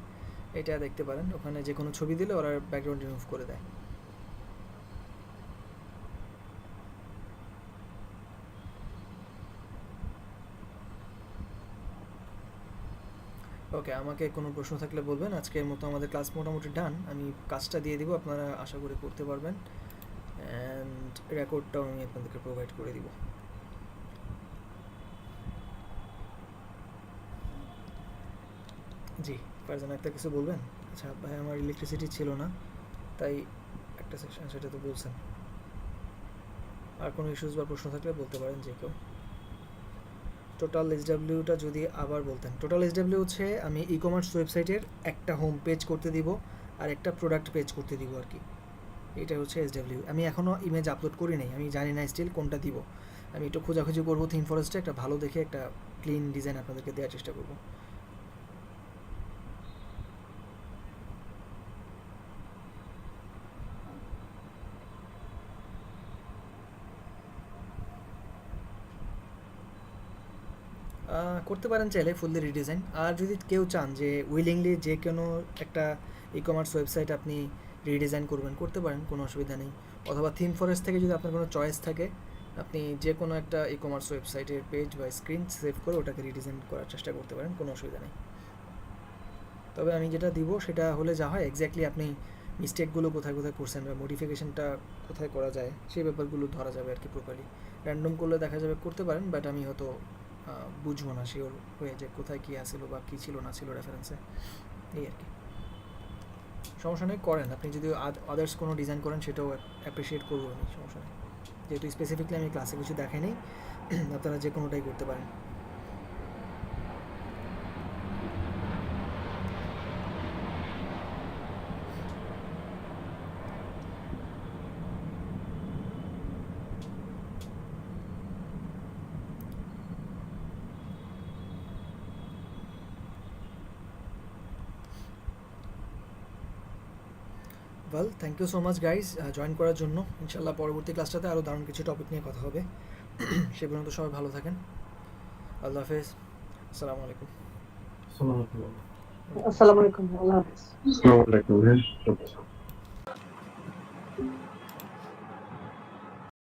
[SPEAKER 1] এটা দেখতে পারেন। ওখানে যে কোনো ছবি দিলে ওরা ব্যাকগ্রাউন্ড রিমুভ করে দেয়। ওকে, আমাকে কোনো প্রশ্ন থাকলে বলবেন। আজকের মতো আমাদের ক্লাস মোটামুটি ডান। আমি কাজটা দিয়ে দিব, আপনারা আশা করি করতে পারবেন, অ্যান্ড রেকর্ডটাও আমি আপনাদেরকে প্রোভাইড করে দিব। জি ফারজানা, একটা কিছু বলবেন? আচ্ছা ভাই, আমার ইলেকট্রিসিটি ছিল না, তাই একটা সেকশন, সেটা তো বলছেন। আর কোনো ইস্যুস বা প্রশ্ন থাকলে বলতে পারেন যে কেউ। টোটাল এসডাব্লিউটা যদি আবার বলতেন। টোটাল এসডাব্লিউ হচ্ছে আমি ই কমার্স ওয়েবসাইটের একটা হোম পেজ করতে দিব আর একটা প্রোডাক্ট পেজ করতে দিব আর কি। এটা হচ্ছে এসডাব্লিউ। আমি এখনও ইমেজ আপলোড করি নাই, আমি জানি না স্টিল কোনটা দিব। আমি একটু খোঁজাখুঁজি করবো থিম ফরেস্টে, একটা ভালো দেখে একটা ক্লিন ডিজাইন আপনাদেরকে দেওয়ার চেষ্টা করবো। করতে পারেন চাইলে ফুললি রিডিজাইন। আর যদি কেউ চান যে উইলিংলি যে কোনো একটা ই কমার্স ওয়েবসাইট আপনি রিডিজাইন করবেন, করতে পারেন, কোনো অসুবিধা নেই। অথবা থিম ফরেস্ট থেকে যদি আপনার কোনো চয়েস থাকে, আপনি যে কোনো একটা ই কমার্স ওয়েবসাইটের পেজ বা স্ক্রিন সেভ করে ওটাকে রিডিজাইন করার চেষ্টা করতে পারেন, কোনো অসুবিধা নেই। তবে আমি যেটা দিব সেটা হলে যা হয়, এক্স্যাক্টলি আপনি মিস্টেকগুলো কোথায় কোথায় করছেন বা মডিফিকেশনটা কোথায় করা যায় সেই ব্যাপারগুলো ধরা যাবে আর কি প্রপারলি। র্যান্ডম করলে দেখা যাবে করতে পারেন, বাট আমি হয়তো বুঝবো না শিওর হয়ে যে কোথায় কী আসছিল বা কী ছিল না ছিল রেফারেন্সে, এই আর কি। সমস্যা নেই, করেন। আপনি যদি আদার্স কোনো ডিজাইন করেন সেটাও অ্যাপ্রিসিয়েট করবো আমি, সমস্যা নেই। যেহেতু স্পেসিফিকলি আমি ক্লাসে কিছু দেখাইনি, আপনারা যে কোনোটাই করতে পারেন। Well, thank you so much guys join করার জন্য। ইনশাল্লাহ পরবর্তী ক্লাসটাতে আরও দারুণ কিছু টপিক নিয়ে কথা হবে। সে পর্যন্ত সবাই ভালো থাকেন। আল্লাহ হাফেজ, আসসালামু আলাইকুম।
[SPEAKER 8] আসসালামু আলাইকুম, আল্লাহ হাফেজ।
[SPEAKER 12] আসসালামু আলাইকুম।